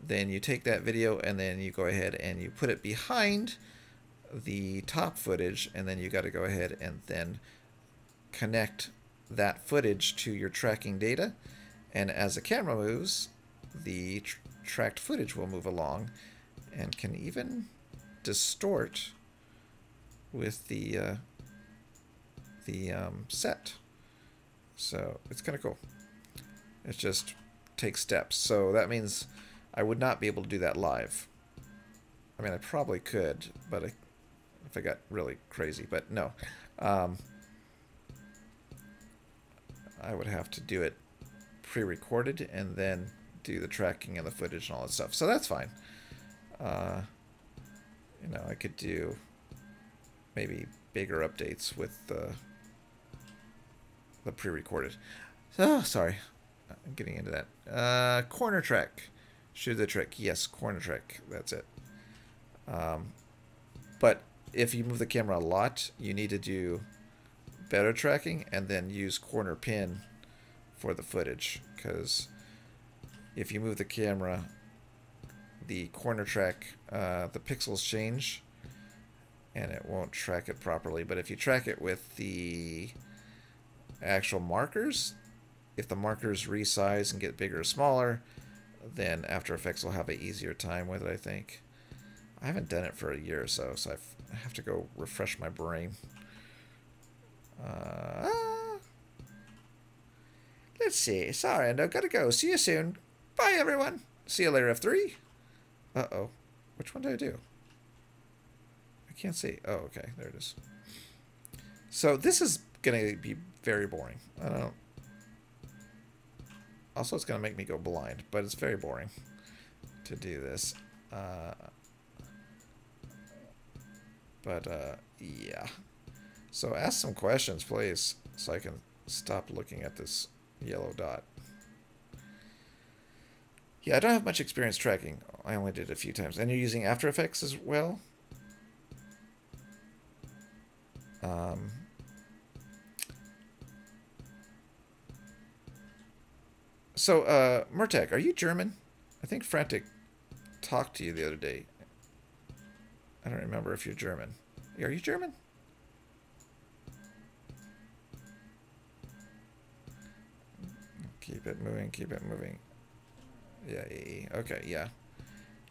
Then you take that video and then you go ahead and you put it behind the top footage, and then you got to go ahead and then connect that footage to your tracking data, and as the camera moves, the tracked footage will move along and can even distort with the set. So it's kind of cool. It just takes steps. So that means I would not be able to do that live. I mean, I probably could, but if I got really crazy, but no. I would have to do it pre-recorded and then do the tracking and the footage and all that stuff. So that's fine. You know, I could do maybe bigger updates with the pre-recorded. Oh, sorry. I'm getting into that. Corner track. Shoot the trick. Yes, corner track. That's it. But if you move the camera a lot, you need to do better tracking and then use corner pin for the footage, because if you move the camera, the corner track, the pixels change and it won't track it properly. But if you track it with the actual markers, if the markers resize and get bigger or smaller, then After Effects will have an easier time with it, I think. I haven't done it for a year or so, so I have to go refresh my brain. Let's see. Sorry, Endo. Gotta go. See you soon. Bye, everyone. See you later, F3. Uh-oh. Which one did I do? I can't see. Oh, okay. There it is. So this is going to be very boring. I don't know. Also, it's going to make me go blind, but it's very boring to do this. Yeah. So ask some questions, please, so I can stop looking at this yellow dot. Yeah, I don't have much experience tracking. I only did it a few times. And you're using After Effects as well? So, Murtek, are you German? I think Frantic talked to you the other day. I don't remember if you're German. Are you German? Keep it moving, keep it moving. Yeah, okay, yeah.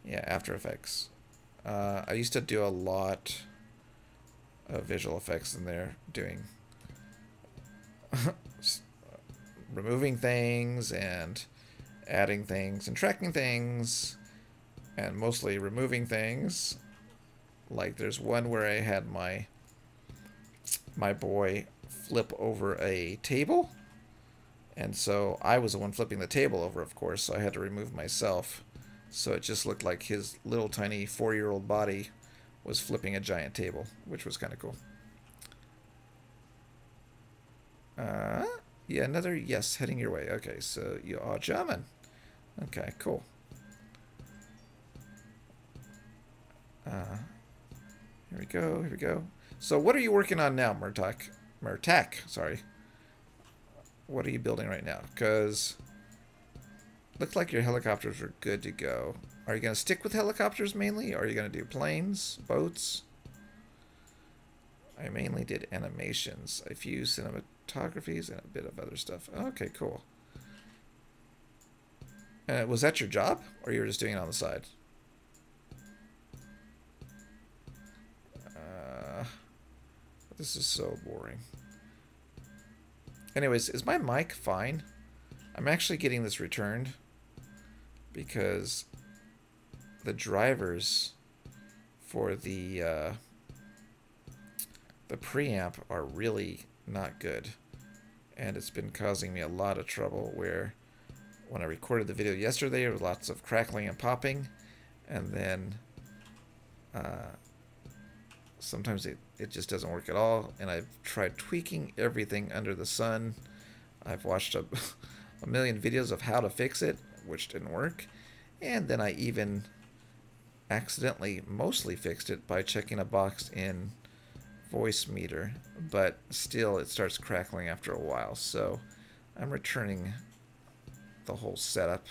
Yeah, After Effects. I used to do a lot of visual effects in there, doing removing things and adding things and tracking things, and mostly removing things. Like there's one where I had my boy flip over a table, and so I was the one flipping the table over, of course, so I had to remove myself, so it just looked like his little tiny 4-year-old body was flipping a giant table, which was kind of cool. Yeah, another yes heading your way. Okay, so you are German. Okay, cool. Here we go, here we go. So what are you working on now, Murtak? Murtak, sorry. What are you building right now? Because looks like your helicopters are good to go. Are you going to stick with helicopters mainly? Or are you going to do planes, boats? I mainly did animations. A few cinematographies and a bit of other stuff. Okay, cool. Was that your job? Or you were just doing it on the side? This is so boring. Anyways, is my mic fine? I'm actually getting this returned because the drivers for the preamp are really not good, and it's been causing me a lot of trouble where when I recorded the video yesterday there was lots of crackling and popping, and then sometimes it just doesn't work at all, and I've tried tweaking everything under the sun. I've watched a million videos of how to fix it, which didn't work, and then I even accidentally mostly fixed it by checking a box in voice meter, but still it starts crackling after a while, so I'm returning the whole setup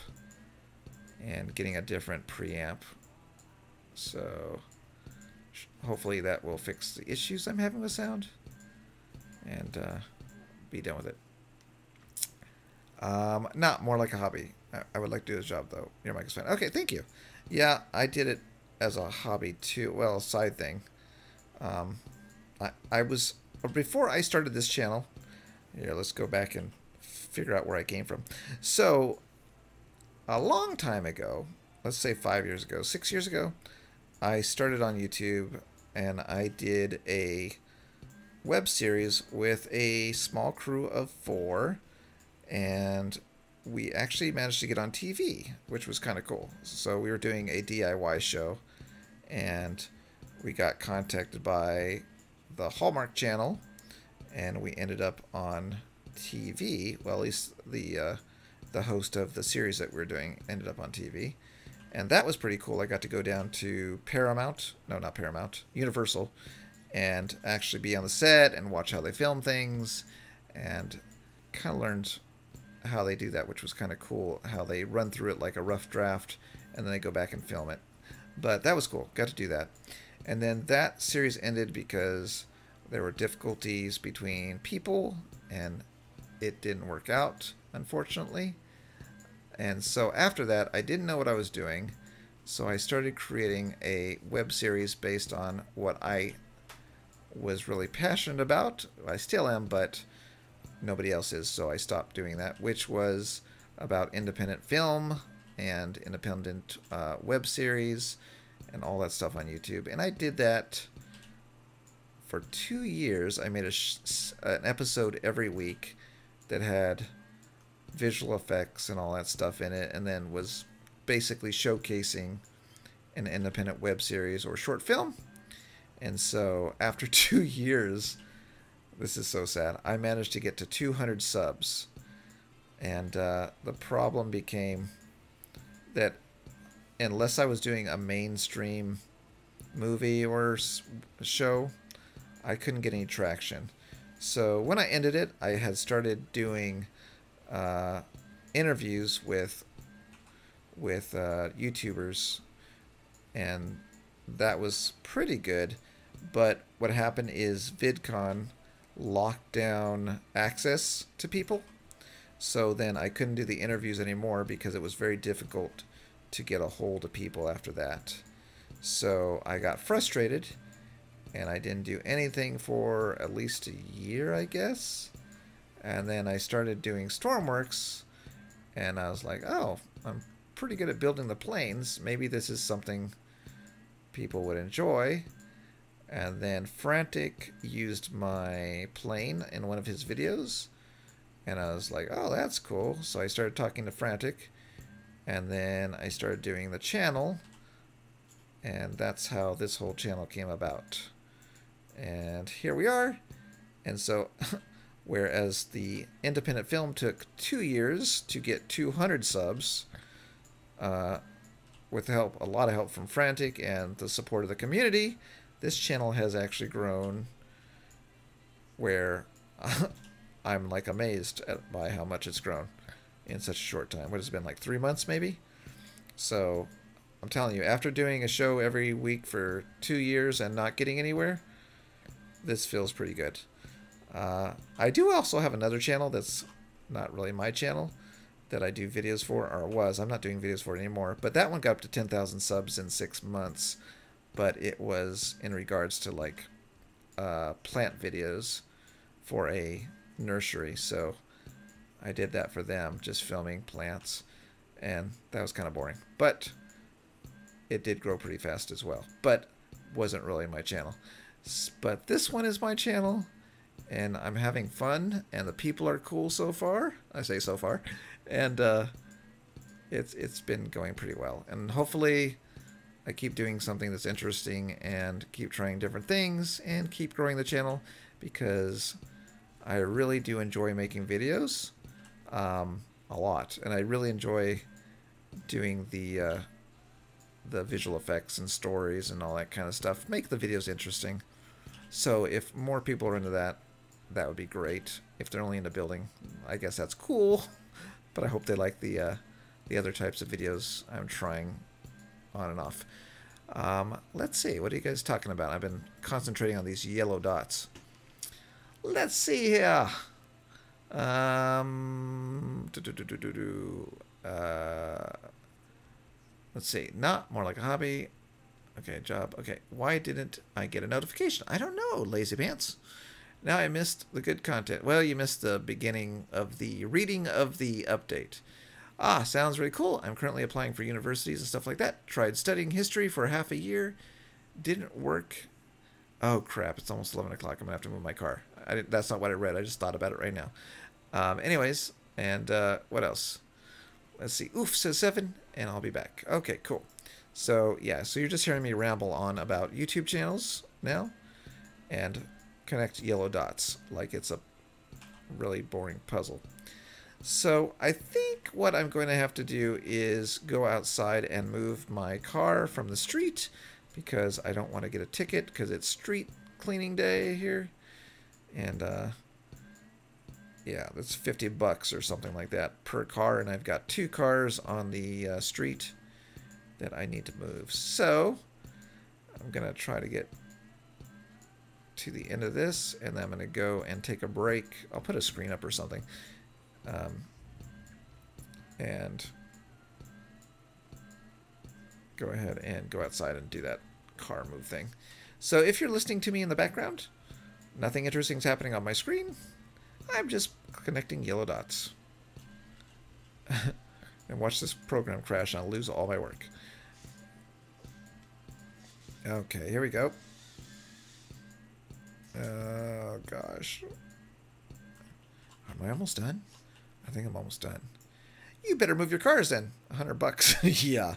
and getting a different preamp. So hopefully that will fix the issues I'm having with sound and be done with it. Not more like a hobby. I would like to do this job though. Your mic is fine. Okay, thank you. Yeah, I did it as a hobby too. Well, a side thing. I was, before I started this channel, here, let's go back and figure out where I came from. So, a long time ago, let's say 5 years ago, 6 years ago, I started on YouTube and I did a web series with a small crew of 4, and we actually managed to get on TV, which was kind of cool. So we were doing a DIY show, and we got contacted by the Hallmark Channel, and we ended up on TV. Well, at least the host of the series that we were doing ended up on TV, and that was pretty cool. I got to go down to Paramount, no, not Paramount, Universal, and actually be on the set and watch how they film things, and kind of learned how they do that, which was kind of cool, how they run through it like a rough draft and then they go back and film it. But that was cool. Got to do that. And then that series ended because there were difficulties between people and it didn't work out, unfortunately. And so after that, I didn't know what I was doing, so I started creating a web series based on what I was really passionate about. I still am, but nobody else is, so I stopped doing that, which was about independent film and independent web series and all that stuff on YouTube. And I did that for 2 years. I made an episode every week that had visual effects and all that stuff in it, and then was basically showcasing an independent web series or short film. And so after 2 years, this is so sad, I managed to get to 200 subs. And the problem became that unless I was doing a mainstream movie or show, I couldn't get any traction. So when I ended it, I had started doing interviews with YouTubers, and that was pretty good. But what happened is VidCon locked down access to people, so then I couldn't do the interviews anymore because it was very difficult to get a hold of people after that. So I got frustrated and I didn't do anything for at least a year, I guess. And then I started doing Stormworks, and I was like, oh, I'm pretty good at building the planes. Maybe this is something people would enjoy. And then Frantic used my plane in one of his videos, and I was like, oh, that's cool. So I started talking to Frantic, and then I started doing the channel, and that's how this whole channel came about. And here we are. And so whereas the independent film took 2 years to get 200 subs, with help, a lot of help from Frantic and the support of the community. This channel has actually grown where I'm like amazed by how much it's grown in such a short time. What has it been, like 3 months maybe? So I'm telling you, after doing a show every week for 2 years and not getting anywhere, this feels pretty good. I do also have another channel that's not really my channel that I do videos for, or was. I'm not doing videos for it anymore, but that one got up to 10,000 subs in 6 months, but it was in regards to like plant videos for a nursery, so I did that for them, just filming plants, and that was kind of boring, but it did grow pretty fast as well, but wasn't really my channel. But this one is my channel, and I'm having fun, and the people are cool so far. I say so far, and it's been going pretty well, and hopefully I keep doing something that's interesting and keep trying different things and keep growing the channel, because I really do enjoy making videos a lot, and I really enjoy doing the visual effects and stories and all that kind of stuff. Make the videos interesting. So if more people are into that, that would be great. If they're only into building, I guess that's cool. But I hope they like the other types of videos I'm trying on and off. Let's see. What are you guys talking about? I've been concentrating on these yellow dots. Let's see here. Let's see. Not more like a hobby. Okay, job. Okay, why didn't I get a notification? I don't know, lazy pants. Now I missed the good content. Well, you missed the beginning of the reading of the update. Ah, sounds really cool. I'm currently applying for universities and stuff like that. Tried studying history for half a year. Didn't work. Oh, crap. It's almost 11 o'clock. I'm going to have to move my car. That's not what I read. I just thought about it right now. Anyways, and what else? Let's see. Oof says 7, and I'll be back. Okay, cool. So, yeah, so you're just hearing me ramble on about YouTube channels now and connect yellow dots like it's a really boring puzzle. So I think what I'm going to have to do is go outside and move my car from the street, because I don't want to get a ticket because it's street cleaning day here. And yeah, that's $50 or something like that per car, and I've got 2 cars on the street that I need to move. So I'm gonna try to get to the end of this, and then I'm gonna go and take a break. I'll put a screen up or something, and go ahead and go outside and do that car move thing. So if you're listening to me in the background, nothing interesting is happening on my screen. I'm just connecting yellow dots. And watch this program crash, and I'll lose all my work. Okay, here we go. Oh, gosh. Am I almost done? I think I'm almost done. You better move your cars then. $100. Yeah.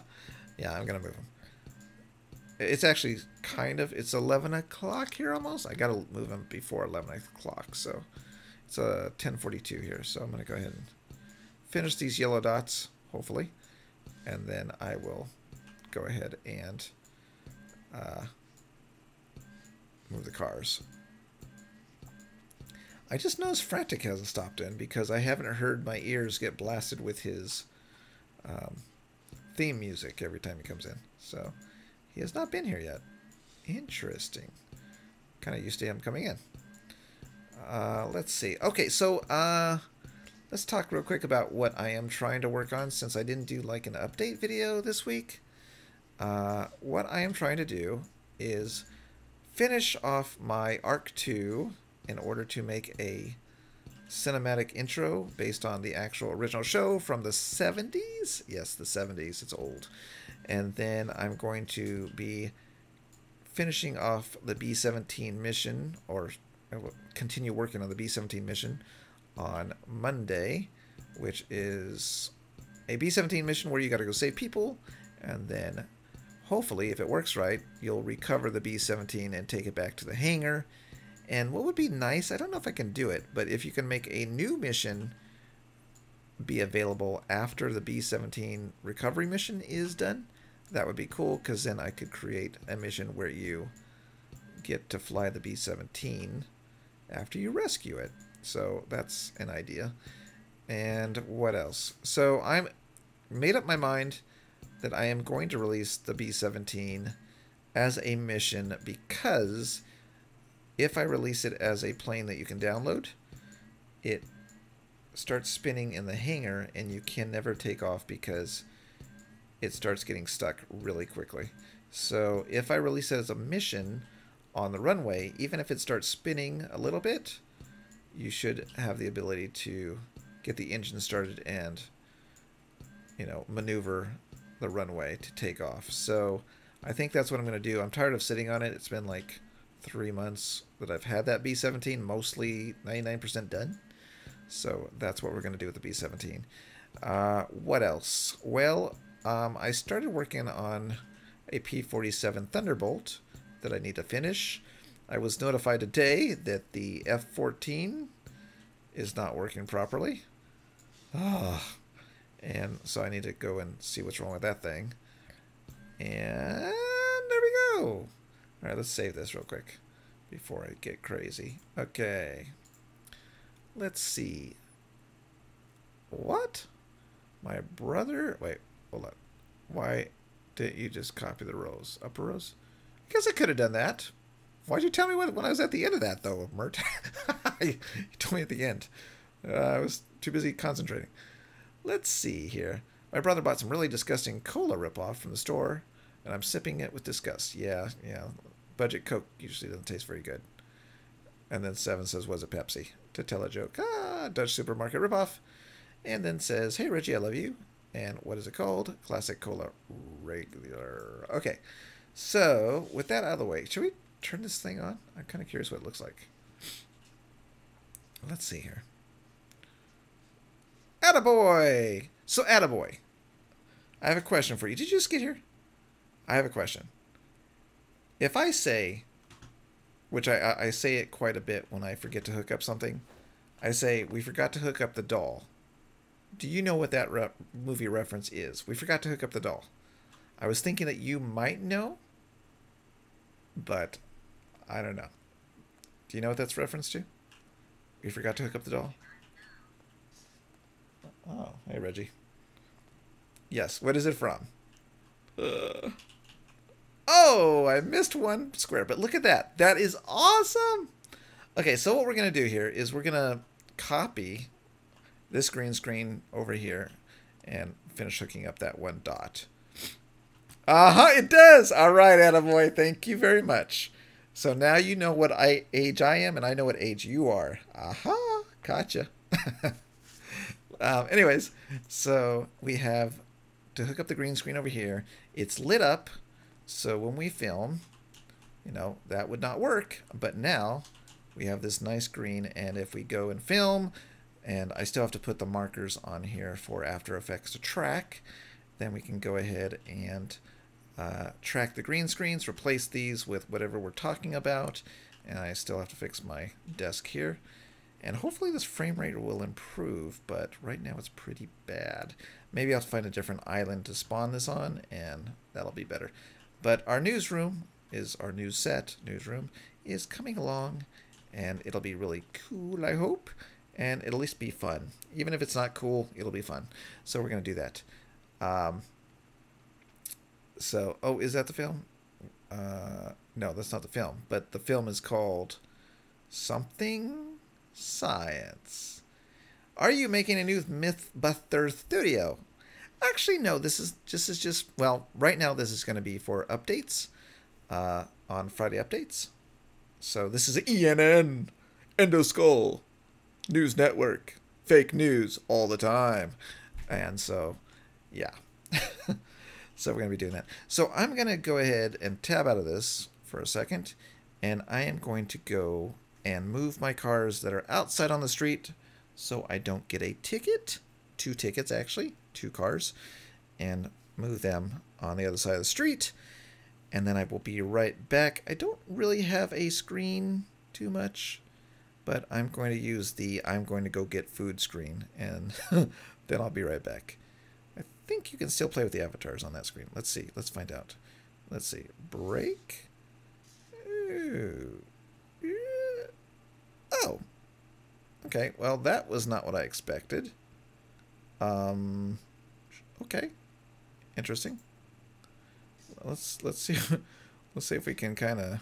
Yeah, I'm going to move them. It's actually kind of, it's 11 o'clock here almost. I got to move them before 11 o'clock, so it's 10:42 here. So I'm going to go ahead and finish these yellow dots, hopefully, and then I will go ahead and move the cars. I just noticed Frantic hasn't stopped in, because I haven't heard my ears get blasted with his theme music every time he comes in. So he has not been here yet. Interesting. Kind of used to him coming in. Let's see. Okay, so let's talk real quick about what I am trying to work on, since I didn't do like an update video this week. What I am trying to do is finish off my Arc 2 in order to make a cinematic intro based on the actual original show from the 70s. Yes, the 70s. It's old. And then I'm going to be finishing off the B-17 mission, or I will continue working on the B-17 mission on Monday, which is a B-17 mission where you got to go save people, and then hopefully, if it works right, you'll recover the B-17 and take it back to the hangar, And what would be nice, I don't know if I can do it, but if you can make a new mission be available after the B-17 recovery mission is done, that would be cool, because then I could create a mission where you get to fly the B-17 after you rescue it. So that's an idea. And what else? So I'm made up my mind that I am going to release the B-17 as a mission, because if I release it as a plane that you can download, it starts spinning in the hangar and you can never take off because it starts getting stuck really quickly. So if I release it as a mission on the runway, even if it starts spinning a little bit, you should have the ability to get the engine started and, you know, maneuver the runway to take off. So I think that's what I'm going to do. I'm tired of sitting on it. It's been like 3 months that I've had that B-17, mostly 99% done. So that's what we're going to do with the B-17. What else? Well, I started working on a P-47 Thunderbolt that I need to finish. I was notified today that the F-14 is not working properly. And so I need to go and see what's wrong with that thing. And there we go. All right, let's save this real quick before I get crazy. Okay. Let's see. What? My brother... Wait, hold on. Why didn't you just copy the rows? Upper rows? I guess I could have done that. Why'd you tell me when I was at the end of that, though, Mert? You told me at the end. I was too busy concentrating. Let's see here. My brother bought some really disgusting cola ripoff from the store, and I'm sipping it with disgust. Yeah. Budget Coke usually doesn't taste very good. And then Seven says, was it Pepsi? To tell a joke. Dutch supermarket ripoff. And then says, hey, Reggie, I love you. And what is it called? Classic Cola Regular. Okay. So, with that out of the way, should we turn this thing on? I'm kind of curious what it looks like. Let's see here. Attaboy! So, Attaboy. I have a question for you. Did you just get here? I have a question. If I say, which I say it quite a bit when I forget to hook up something, I say, we forgot to hook up the doll. Do you know what that movie reference is? We forgot to hook up the doll. I was thinking that you might know, but I don't know. Do you know what that's reference to? We forgot to hook up the doll? Oh, hey, Reggie. Yes, what is it from? Oh, I missed one square, but look at that. That is awesome. Okay, so what we're going to do here is we're going to copy this green screen over here and finish hooking up that one dot. It does. All right, attaboy. Thank you very much. So now you know what age I am, and I know what age you are. Gotcha. Anyways, so we have to hook up the green screen over here. It's lit up, so when we film, you know, that would not work. But now we have this nice green, and if we go and film, and I still have to put the markers on here for After Effects to track, then we can go ahead and track the green screens, replace these with whatever we're talking about, and I still have to fix my desk here. And hopefully this frame rate will improve, but right now it's pretty bad. Maybe I'll find a different island to spawn this on, and that'll be better. But our newsroom is our news set. Newsroom is coming along, and it'll be really cool, I hope. And it'll at least be fun. Even if it's not cool, it'll be fun. So we're going to do that. Oh, is that the film? No, that's not the film. But the film is called something Science. Are you making a new Mythbuster studio? Actually, no. This is just well, right now this is going to be for updates on Friday updates. So this is ENN, EndoSkull, News Network, fake news all the time, and so yeah. So we're going to be doing that. So I'm going to go ahead and tab out of this for a second, and I am going to go and move my cars that are outside on the street so I don't get a ticket. 2 tickets, actually. 2 cars. And move them on the other side of the street. And then I will be right back. I don't really have a screen too much, but I'm going to use the I'm going to go get food screen, and then I'll be right back. I think you can still play with the avatars on that screen. Let's see. Let's find out. Let's see. Break. Ooh. Oh. Okay. Well, that was not what I expected. Okay. Interesting. Let's see. Let's see if we can kind of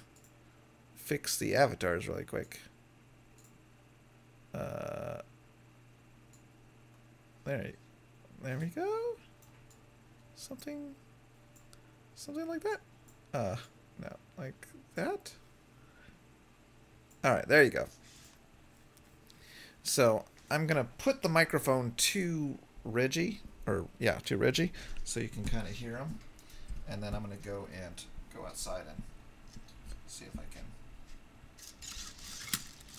fix the avatars really quick. There we go. Something like that. No, like that. All right, there you go. So I'm gonna put the microphone to Reggie, or yeah, to Reggie, so you can kind of hear him, and then I'm gonna go outside and see if I can.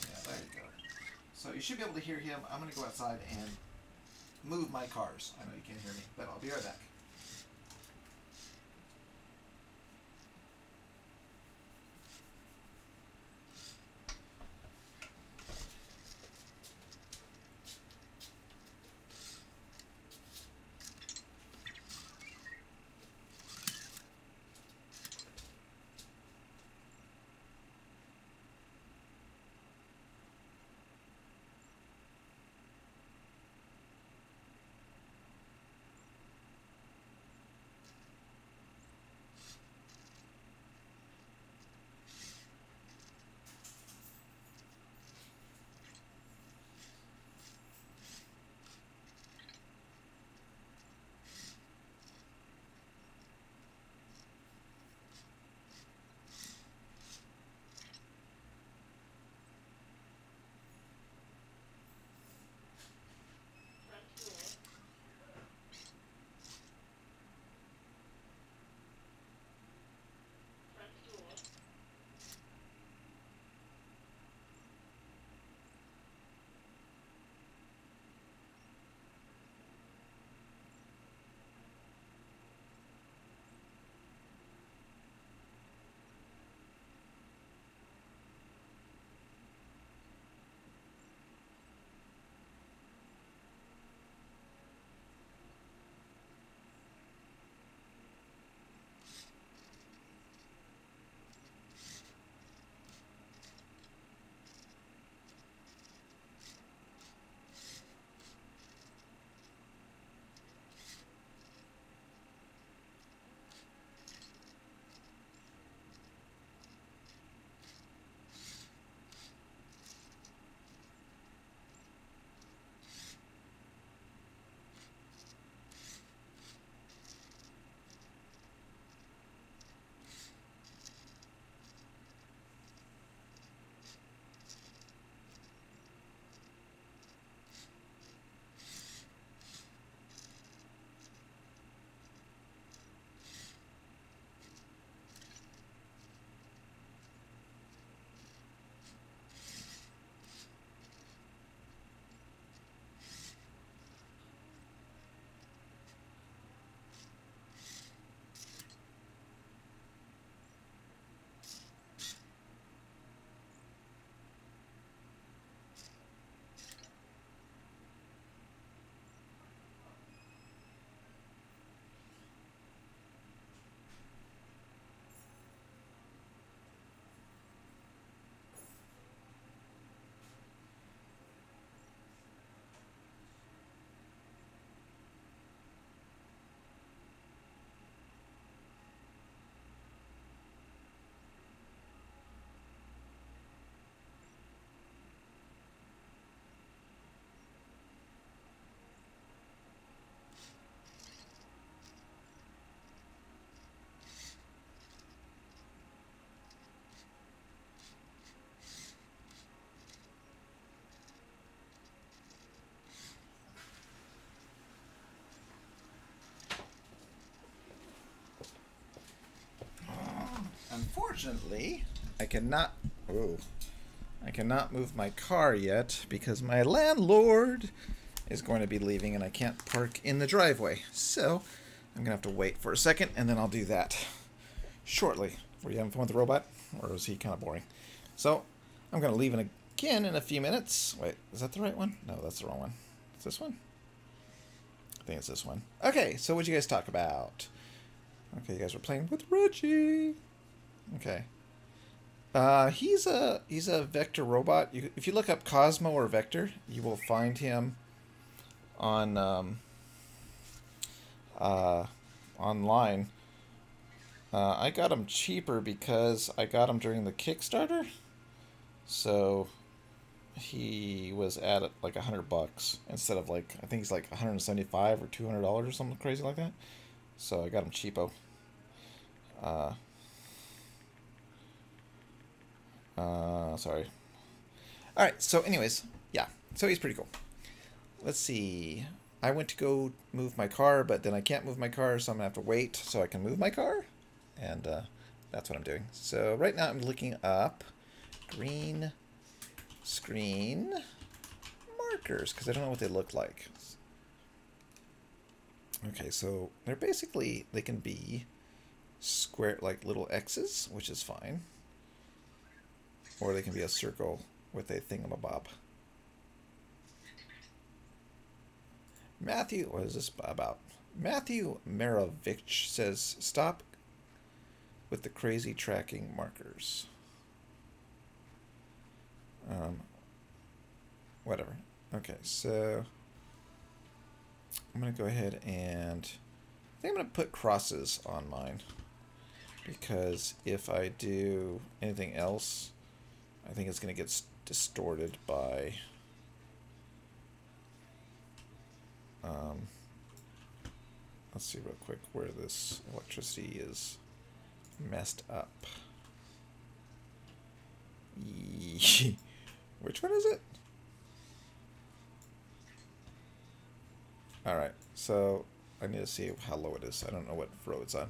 Yeah, there you go. So you should be able to hear him. I'm gonna go outside and move my cars. I know you can't hear me, but I'll be right back. Unfortunately, I cannot move my car yet because my landlord is going to be leaving and I can't park in the driveway. So I'm gonna have to wait for a second and then I'll do that shortly. Were you having fun with the robot, or was he kind of boring? So I'm going to leave it again in a few minutes. Wait, is that the right one? No, that's the wrong one. Is this one? I think it's this one. Okay, so what'd you guys talk about? Okay, you guys were playing with Reggie. Okay. He's a vector robot. If you look up Cosmo or Vector, you will find him on online. I got him cheaper because I got him during the Kickstarter. So he was at like $100 instead of like, I think he's like $175 or $200 or something crazy like that. So I got him cheapo. Sorry. Alright, so anyways, yeah. So he's pretty cool. Let's see. I went to go move my car, but then I can't move my car, so I'm going to have to wait so I can move my car. And that's what I'm doing. So right now I'm looking up green screen markers, because I don't know what they look like. Okay, so they're basically, they can be square, like little X's, which is fine. Or they can be a circle with a thingamabob. Matthew, what is this about? Matthew Maravich says, stop with the crazy tracking markers. Whatever. Okay, so I'm going to go ahead and I think I'm going to put crosses on mine, because if I do anything else, I think it's going to get distorted by let's see real quick where this electricity is messed up. Which one is it? Alright, so I need to see how low it is. I don't know what row it's on.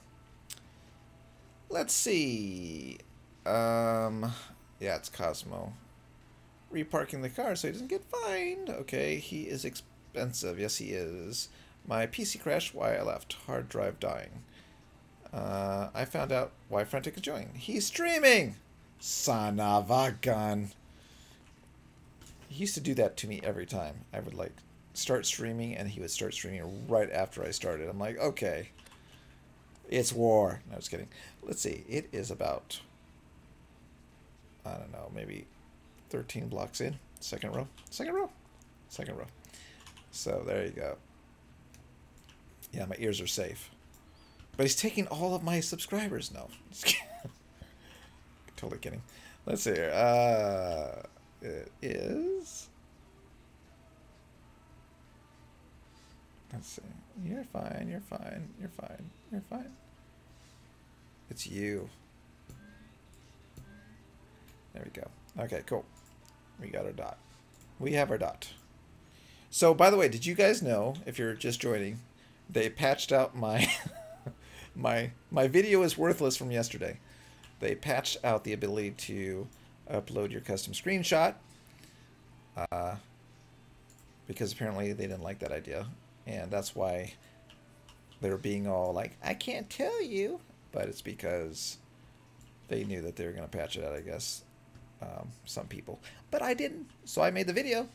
Let's see. Yeah, it's Cosmo. Reparking the car so he doesn't get fined. Okay, he is expensive. Yes, he is. My PC crashed while I left. Hard drive dying. I found out why Frantic is joining. He's streaming! Son of a gun. He used to do that to me every time. I would like start streaming and he would start streaming right after I started. I'm like, okay. It's war. No, just kidding. Let's see. It is about, I don't know, maybe 13 blocks in. Second row. Second row. Second row. So there you go. Yeah, my ears are safe. But he's taking all of my subscribers. No. Just kidding. Totally kidding. Let's see here. It is. Let's see. You're fine. You're fine. You're fine. You're fine. It's you. There we go. Okay, cool. We got our dot. We have our dot. So, by the way, did you guys know, if you're just joining, they patched out my my video is worthless from yesterday. They patched out the ability to upload your custom screenshot because apparently they didn't like that idea, and that's why they were being all like, I can't tell you, but it's because they knew that they were going to patch it out, I guess. Some people, but I didn't, so I made the video.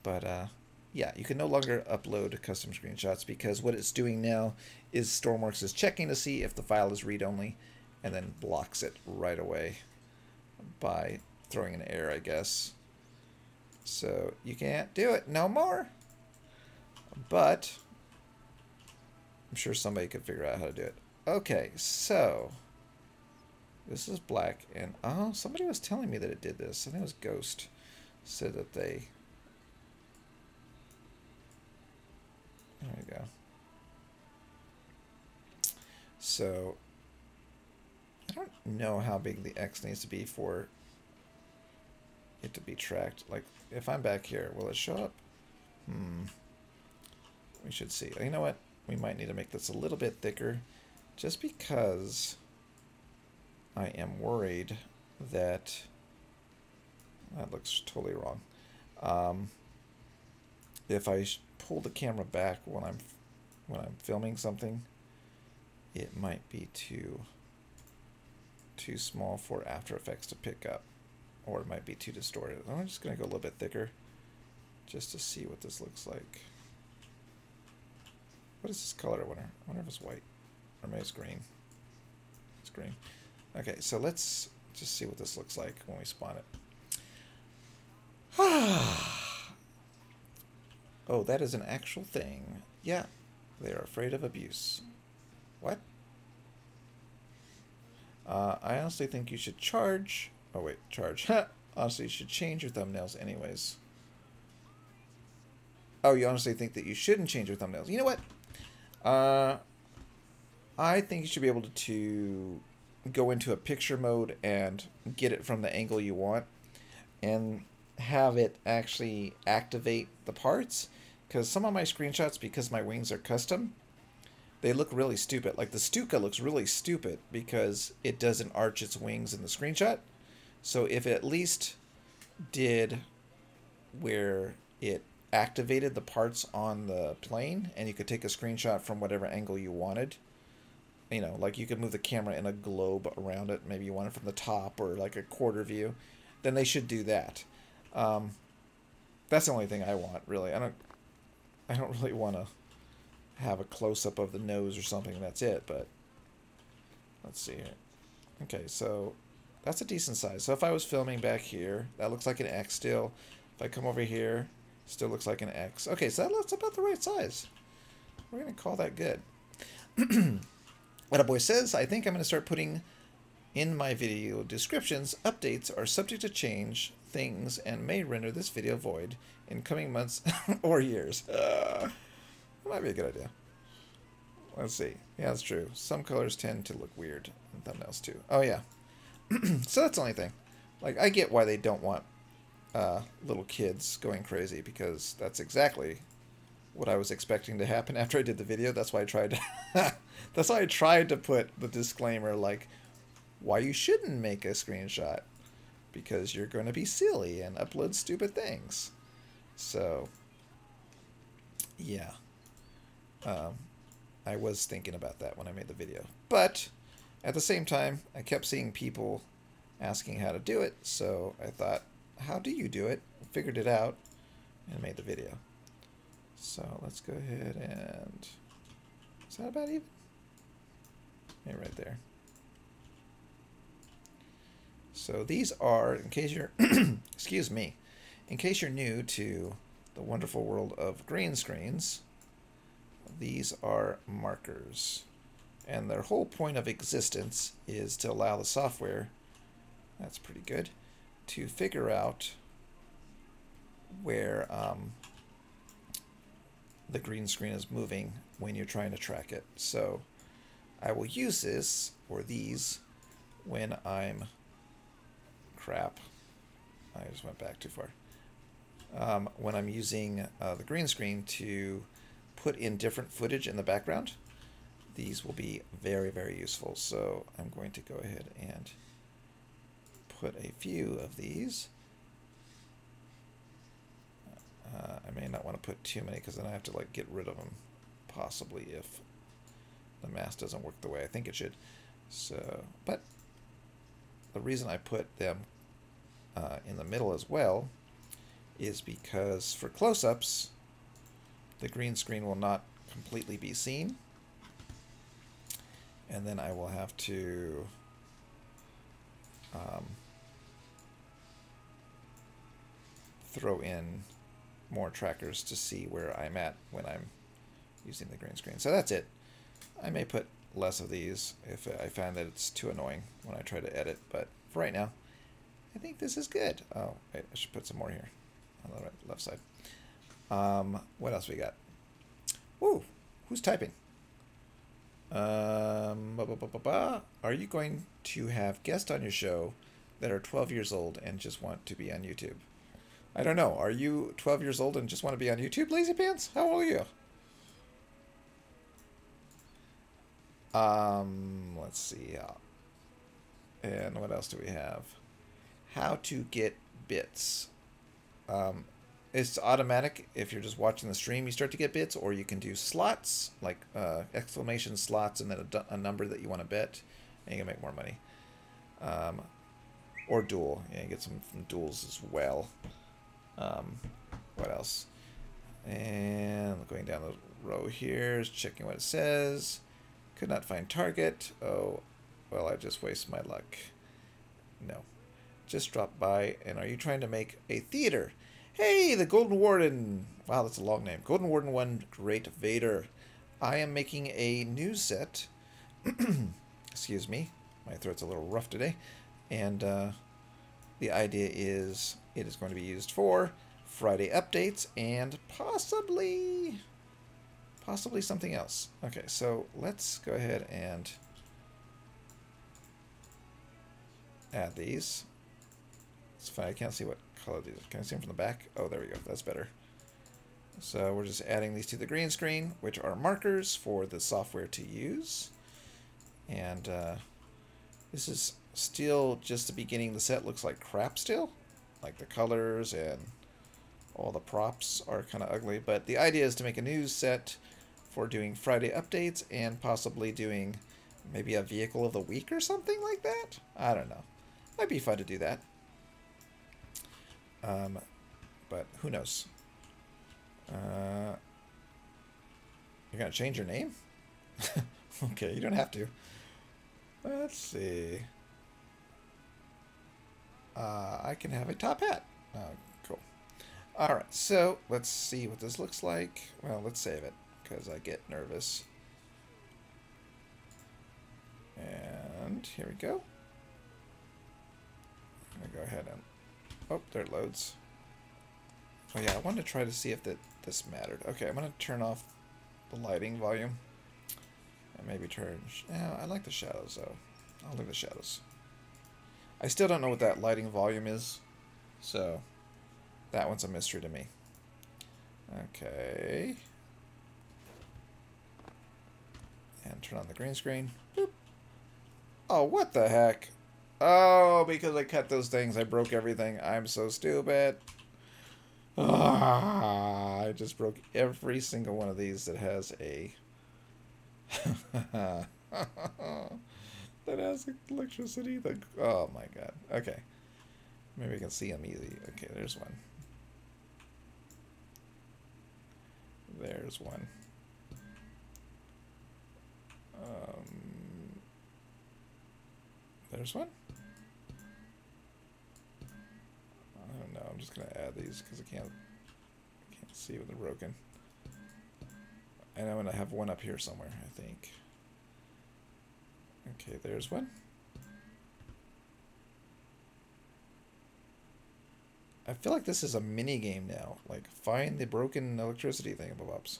But yeah, you can no longer upload custom screenshots because what it's doing now is Stormworks is checking to see if the file is read-only and then blocks it right away by throwing an error, I guess. So you can't do it no more. But I'm sure somebody could figure out how to do it. Okay, so this is black, and oh, somebody was telling me that it did this. I think it was Ghost said that they. There we go. So I don't know how big the X needs to be for it to be tracked. Like if I'm back here, will it show up? We should see. You know what? We might need to make this a little bit thicker just because I am worried that that looks totally wrong. If I pull the camera back when I'm filming something, it might be too small for After Effects to pick up. or it might be too distorted. I'm just going to go a little bit thicker just to see what this looks like. What is this color? I wonder if it's white. Or maybe it's green. It's green. Okay, so let's just see what this looks like when we spawn it. Oh, that is an actual thing. Yeah, they are afraid of abuse. What? I honestly think you should charge. Oh, wait, charge. Honestly, you should change your thumbnails anyways. Oh, you honestly think that you shouldn't change your thumbnails. You know what? I think you should be able to go into a picture mode and get it from the angle you want and have it actually activate the parts. Because some of my screenshots, because my wings are custom, they look really stupid. Like the Stuka looks really stupid because it doesn't arch its wings in the screenshot. So if it at least did where it activated the parts on the plane and you could take a screenshot from whatever angle you wanted, you know, like you could move the camera in a globe around it, maybe you want it from the top or like a quarter view, then they should do that. That's the only thing I want, really. I don't really want to have a close-up of the nose or something, that's it, but let's see here. Okay, so that's a decent size. So if I was filming back here, that looks like an X still. If I come over here, still looks like an X. Okay, so that looks about the right size. We're going to call that good. What a boy says, I think I'm going to start putting in my video descriptions, updates are subject to change, things, and may render this video void in coming months or years. That might be a good idea. Let's see. Yeah, that's true. Some colors tend to look weird in thumbnails too. Oh, yeah. So that's the only thing. Like, I get why they don't want little kids going crazy, because that's exactly what I was expecting to happen after I did the video. That's why I tried to that's why I tried to put the disclaimer, like, why you shouldn't make a screenshot, because you're going to be silly and upload stupid things. So yeah, I was thinking about that when I made the video, but at the same time I kept seeing people asking how to do it, so I thought, how do you do it? Figured it out and made the video. So let's go ahead and, is that about even? Yeah, right there. So these are, in case you're, excuse me, in case you're new to the wonderful world of green screens, these are markers. And their whole point of existence is to allow the software, that's pretty good, to figure out where the green screen is moving when you're trying to track it. So I will use this, or these, when I'm, crap, I just went back too far. When I'm using the green screen to put in different footage in the background, these will be very, very useful. So I'm going to go ahead and put a few of these. I may not want to put too many, because then I have to like get rid of them, possibly, if the mask doesn't work the way I think it should. So, but the reason I put them in the middle as well is because for close-ups, the green screen will not completely be seen, and then I will have to throw in more trackers to see where I'm at when I'm using the green screen. So that's it. I may put less of these if I find that it's too annoying when I try to edit, but for right now, I think this is good. Oh, wait, I should put some more here on the left side. What else we got? Woo! Who's typing? Are you going to have guests on your show that are 12 years old and just want to be on YouTube? I don't know. Are you 12 years old and just want to be on YouTube, Lazy Pants? How old are you? Let's see. And what else do we have? How to get bits. It's automatic. If you're just watching the stream, you start to get bits, or you can do slots, like exclamation slots, and then a number that you want to bet, and you can make more money. Or dual. Yeah, get some from duals as well. What else? And going down the row here is checking what it says. Could not find target. Oh, well, I just wasted my luck. No. Just dropped by. And are you trying to make a theater? Hey, the Golden Warden. Wow, that's a long name. Golden Warden 1, Great Vader. I am making a news set. Excuse me. My throat's a little rough today. And the idea is it is going to be used for Friday updates and possibly something else. Okay, so let's go ahead and add these. It's fine. I can't see what color these are. Can I see them from the back? Oh, there we go. That's better. So we're just adding these to the green screen, which are markers for the software to use. And this is still just the beginning. The set looks like crap still. Like the colors and all the props are kind of ugly. But the idea is to make a news set for doing Friday updates and possibly doing maybe a vehicle of the week or something like that. I don't know. Might be fun to do that. But who knows? You're going to change your name? Okay, you don't have to. Let's see. I can have a top hat. Oh, cool. Alright, so let's see what this looks like. Well, let's save it, because I get nervous. And here we go. I'm going to go ahead and... Oh, there it loads. Oh yeah, I wanted to try to see if this mattered. Okay, I'm going to turn off the lighting volume. And maybe turn... Yeah, I like the shadows, though. I'll leave the shadows. I still don't know what that lighting volume is. So, that one's a mystery to me. Okay. And turn on the green screen. Boop. Oh, what the heck? Oh, because I cut those things, I broke everything. I'm so stupid. Ah, I just broke every single one of these that has a... that has electricity. Oh my god. Okay. Maybe I can see them easy. Okay, there's one. There's one. There's one? I don't know. I'm just going to add these because I can't see when they're broken. And I'm going to have one up here somewhere, I think. Okay, there's one. I feel like this is a mini game now. Like, find the broken electricity thingamabobs.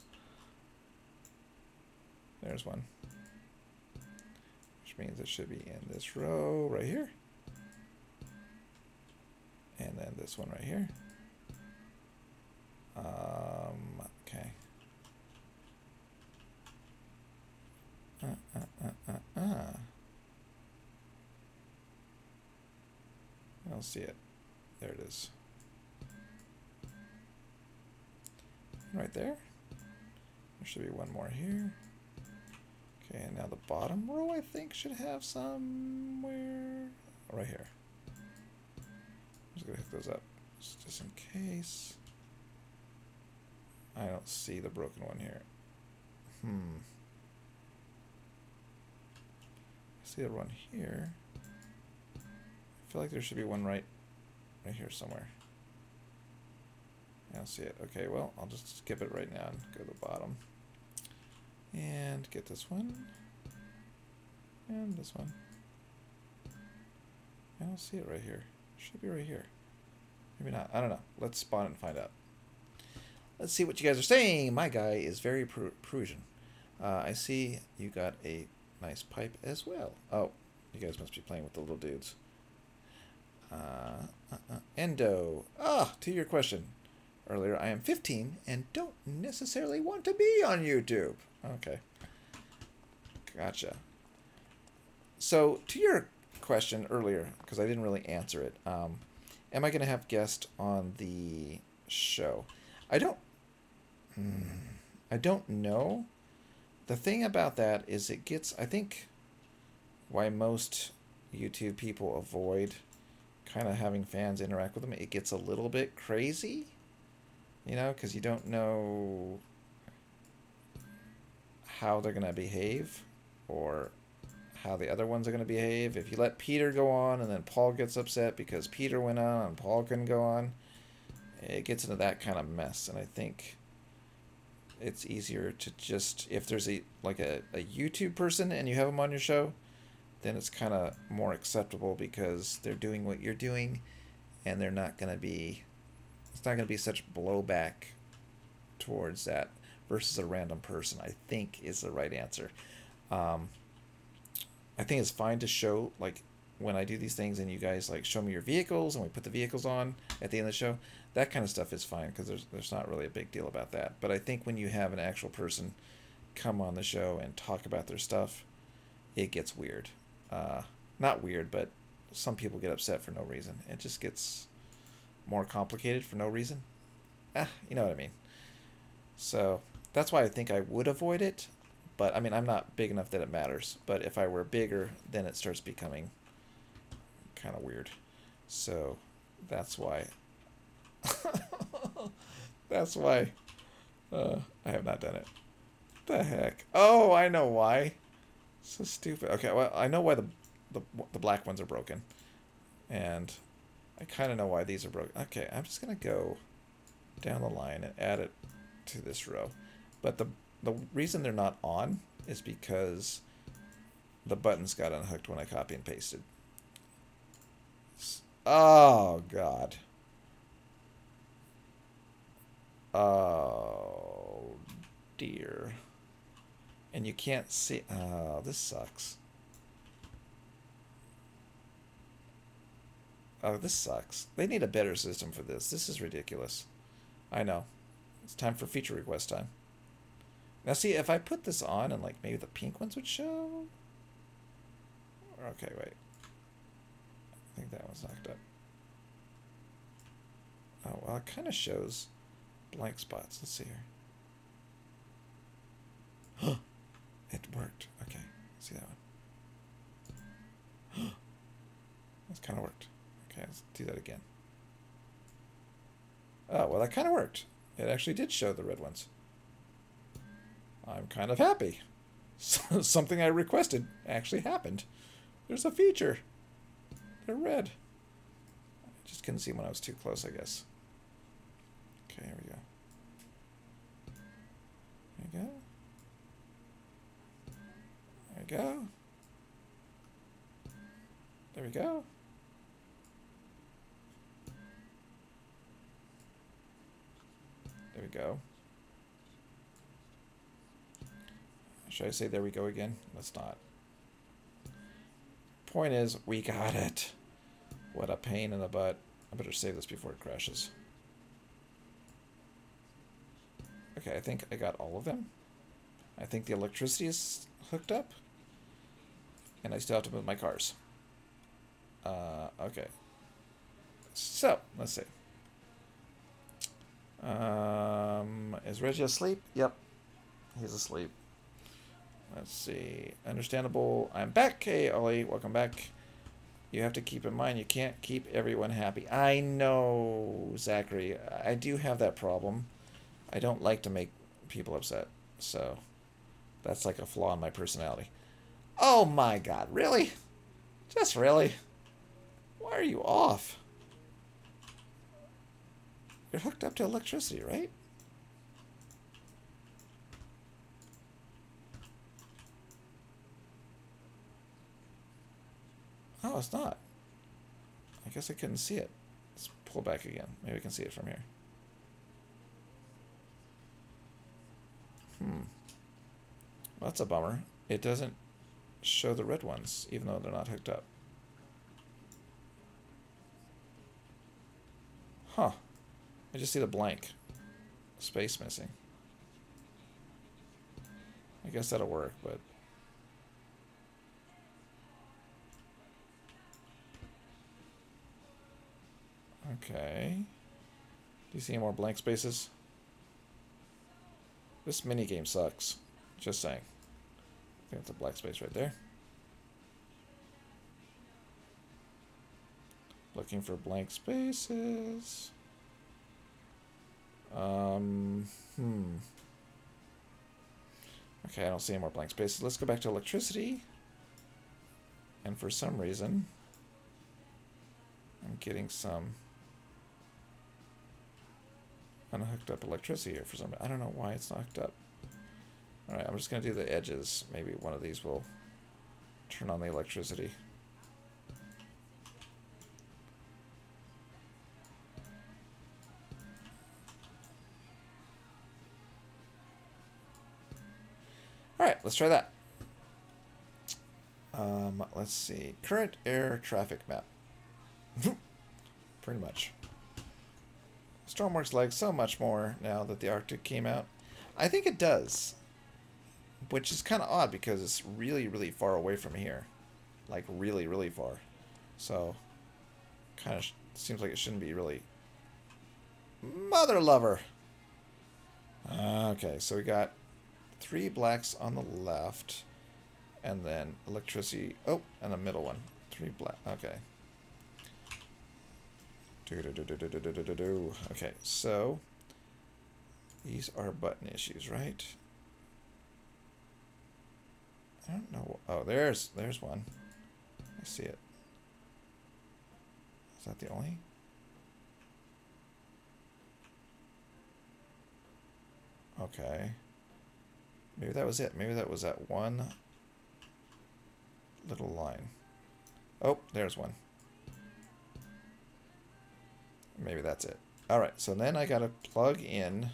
There's one. Which means it should be in this row right here. And then this one right here. Okay. I don't see it. There it is. Right there. There should be one more here. Okay, and now the bottom row I think should have somewhere right here. I'm just gonna hook those up just in case. I don't see the broken one here. I see the one here. I feel like there should be one right here somewhere. I don't see it. Okay, well, I'll just skip it right now and go to the bottom. And get this one. And this one. I don't see it right here. It should be right here. Maybe not. I don't know. Let's spawn it and find out. Let's see what you guys are saying. My guy is very Prussian. I see you got a nice pipe as well. Oh, you guys must be playing with the little dudes. Endo. To your question earlier, I am 15 and don't necessarily want to be on YouTube. Okay. Gotcha. So, to your question earlier, because I didn't really answer it, am I going to have guests on the show? I don't know. The thing about that is it gets, I think, why most YouTube people avoid kind of having fans interact with them, it gets a little bit crazy, you know, because you don't know how they're going to behave or how the other ones are going to behave. If you let Peter go on and then Paul gets upset because Peter went on and Paul couldn't go on, it gets into that kind of mess. And I think it's easier to just, if there's a YouTube person and you have them on your show, then it's kind of more acceptable because they're doing what you're doing, and they're not going to be, it's not going to be such blowback towards that versus a random person, I think is the right answer. I think it's fine to show, like, when I do these things and you guys, like, show me your vehicles and we put the vehicles on at the end of the show, that kind of stuff is fine because there's not really a big deal about that. But I think when you have an actual person come on the show and talk about their stuff, it gets weird. Not weird, but some people get upset for no reason. It just gets more complicated for no reason. You know what I mean. So that's why I think I would avoid it. But I mean, I'm not big enough that it matters. But if I were bigger, then it starts becoming kind of weird. So that's why. That's why I have not done it. The heck? Oh, I know why. So stupid. Okay, well, I know why the black ones are broken. And I kind of know why these are broken. Okay, I'm just going to go down the line and add it to this row. But the reason they're not on is because the buttons got unhooked when I copy and pasted. Oh, God. Oh, dear. And you can't see. Oh, this sucks. Oh, this sucks. They need a better system for this. This is ridiculous. I know. It's time for feature request time. Now, see, if I put this on and, like, maybe the pink ones would show. Okay, wait. I think that one's knocked up. Oh, well, it kind of shows blank spots. Let's see here. It worked. Okay, see that one. That's kind of worked. Okay, let's do that again. Oh, well, that kind of worked. It actually did show the red ones. I'm kind of happy. Something I requested actually happened. There's a feature. They're red. I just couldn't see them when I was too close, I guess. Okay, here we go. There we go. There we go. There we go. There we go. Should I say there we go again? Let's not. Point is, we got it. What a pain in the butt. I better save this before it crashes. Okay, I think I got all of them. I think the electricity is hooked up. And I still have to move my cars. Okay. So, let's see. Is Reggie asleep? Yep. He's asleep. Let's see. Understandable. I'm back. Hey, Ollie. Welcome back. You have to keep in mind you can't keep everyone happy. I know, Zachary. I do have that problem. I don't like to make people upset. So, that's like a flaw in my personality. Oh my God. Really? Just really? Why are you off? You're hooked up to electricity, right? Oh, it's not. I guess I couldn't see it. Let's pull back again. Maybe we can see it from here. Well, that's a bummer. It doesn't show the red ones, even though they're not hooked up. Huh. I just see the blank space missing. I guess that'll work, but... Okay. Do you see any more blank spaces? This minigame sucks. Just saying. I think it's a black space right there. Looking for blank spaces. Okay, I don't see any more blank spaces. Let's go back to electricity. And for some reason, I'm getting some unhooked up electricity here for some reason. I don't know why it's not hooked up. Alright, I'm just going to do the edges. Maybe one of these will turn on the electricity. Alright, let's try that. Let's see. Current air traffic map. Pretty much. Stormworks likes so much more now that the Arctic came out. I think it does. Which is kind of odd because it's really, really far away from here. Like, really, really far. So, kind of seems like it shouldn't be really... Mother lover! Okay, so we got 3 blacks on the left. And then electricity... Oh, and a middle one. 3 black... Okay. Okay, so... These are button issues, right? I don't know. Oh, there's one. I see it. Is that the only? Okay. Maybe that was it. Maybe that was that one little line. Oh, there's one. Maybe that's it. Alright, so then I gotta plug in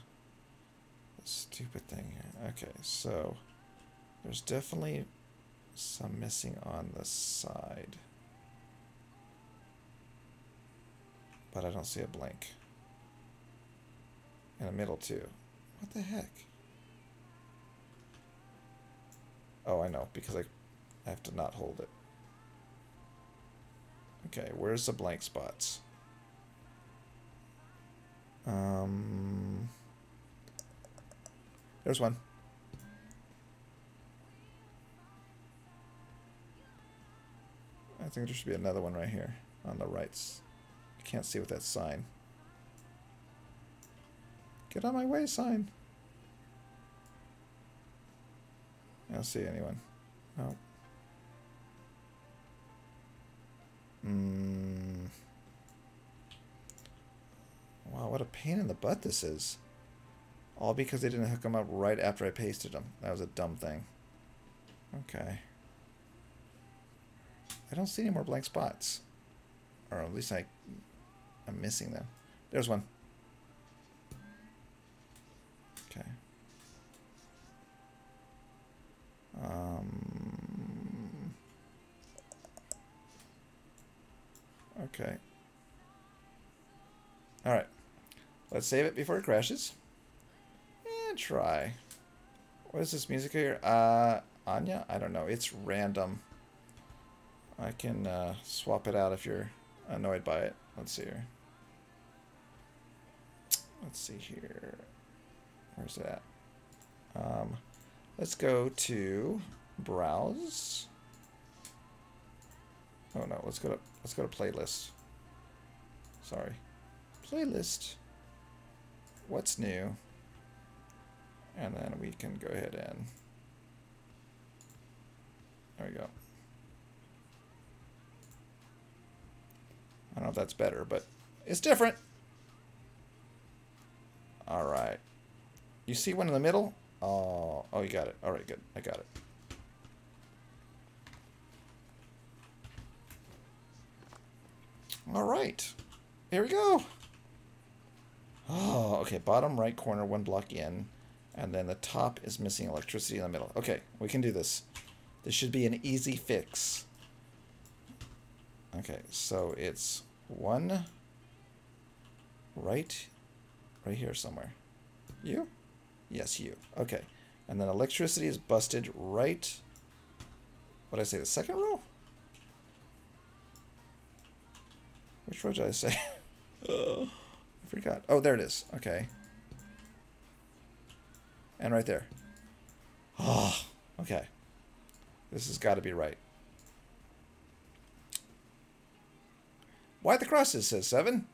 this stupid thing here. Okay, so there's definitely some missing on the side. But I don't see a blink. In the middle too. What the heck? Oh, I know, because I have to not hold it. Okay, where's the blank spots? There's one. I think there should be another one right here on the rights. I can't see with that sign. Get on my way, sign. I don't see anyone. No. Wow, what a pain in the butt this is. All because they didn't hook them up right after I pasted them. That was a dumb thing. Okay. I don't see any more blank spots. Or at least I'm missing them. There's one. Okay. Okay. Alright. Let's save it before it crashes. And try. What is this music here? Anya? I don't know. It's random. I can swap it out if you're annoyed by it. Let's see here. Let's see here. Where's that? Let's go to browse. Oh no, let's go to playlist. Sorry. Playlist. What's new? And then we can go ahead and there we go. I don't know if that's better, but it's different. All right. You see one in the middle? Oh, you got it. All right, good. I got it. All right. Here we go. Oh, okay. Bottom right corner, 1 block in. And then the top is missing electricity in the middle. Okay, we can do this. This should be an easy fix. Okay, so it's 1 right here somewhere. You? Yes, you. Okay. And then electricity is busted right... What did I say? The second row? Which row did I say? I forgot. Oh, there it is. Okay. And right there. Oh, okay. This has got to be right. Why the crosses, says 7.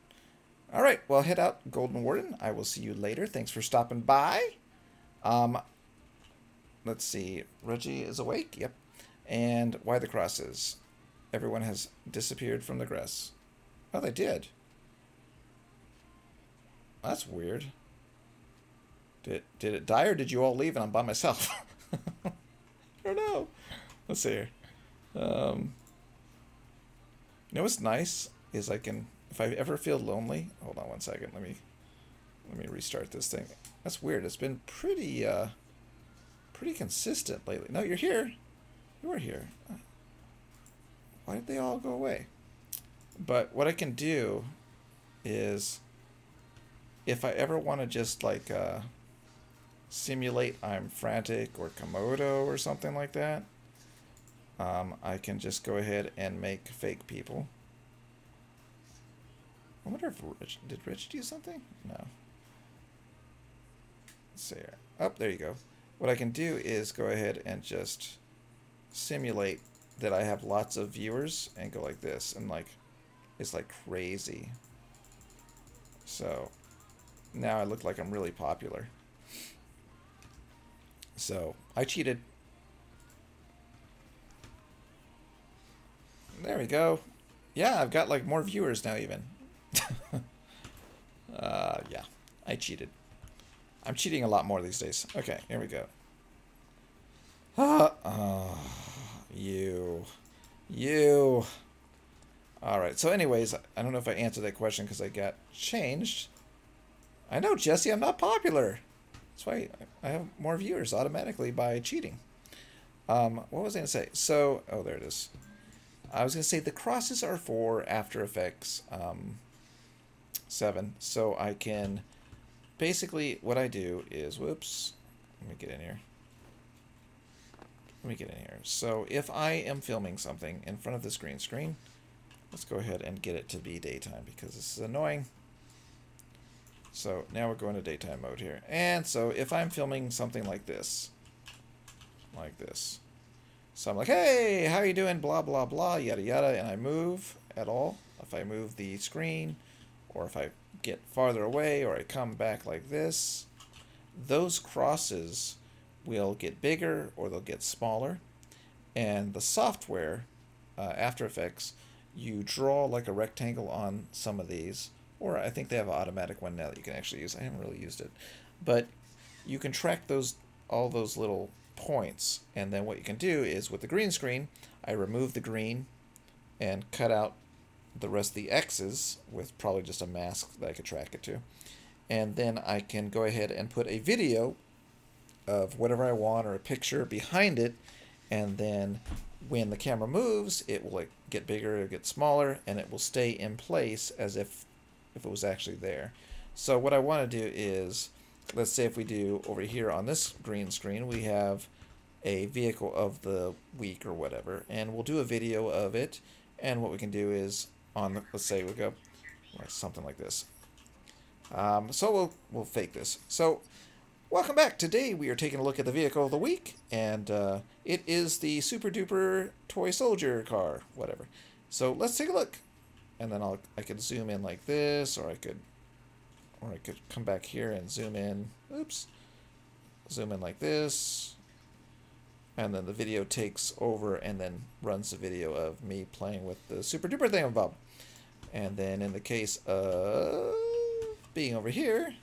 All right, well, head out, Golden Warden. I will see you later. Thanks for stopping by. Let's see. Reggie is awake. Yep. And why the crosses? Everyone has disappeared from the grass. Oh, they did. That's weird. Did it die, or did you all leave and I'm by myself? I don't know. Let's see here. You know what's nice is I can, if I ever feel lonely. Hold on one second. Let me restart this thing. That's weird. It's been pretty consistent lately. No, you're here. You were here. Why did they all go away? But what I can do is, if I ever want to just like simulate I'm frantic or Komodo or something like that, I can just go ahead and make fake people. I wonder if did Rich do something? No. Let's see here. Oh, there you go. What I can do is go ahead and just simulate that I have lots of viewers and go like this, and like it's like crazy. So now I look like I'm really popular. So I cheated. There we go. Yeah, I've got like more viewers now even. Yeah, I cheated. I'm cheating a lot more these days. Okay, here we go. You. Alright, so anyways, I don't know if I answered that question because I got changed. I know, Jesse, I'm not popular. That's why I have more viewers automatically by cheating. What was I going to say? So, oh, there it is. I was going to say the crosses are for After Effects 7. So I can, basically what I do is, whoops, let me get in here. So if I am filming something in front of this green screen, let's go ahead and get it to be daytime because this is annoying. So now we're going to daytime mode here. And so if I'm filming something like this, so I'm like, hey, how you doing? Blah, blah, blah, yada, yada. And I move at all. If I move the screen, or if I get farther away, or I come back like this, those crosses will get bigger or they'll get smaller. And the software, After Effects, you draw like a rectangle on some of these, or I think they have an automatic one now that you can actually use. I haven't really used it, but you can track all those little points. And then what you can do is with the green screen, I remove the green and cut out the rest of the X's with probably just a mask that I could track it to. And then I can go ahead and put a video of whatever I want or a picture behind it, and then when the camera moves, it will like get bigger or get smaller, and it will stay in place as if it was actually there. So what I want to do is, let's say if we do over here on this green screen, we have a vehicle of the week or whatever, and we'll do a video of it. And what we can do is on, let's say we go something like this. So we'll fake this. So welcome back. Today we are taking a look at the vehicle of the week, and it is the super duper toy soldier car, whatever. So let's take a look, and then I could zoom in like this, or I could come back here and zoom in. Oops, zoom in like this, and then the video takes over and then runs the video of me playing with the super duper thingamabob. And then in the case of being over here,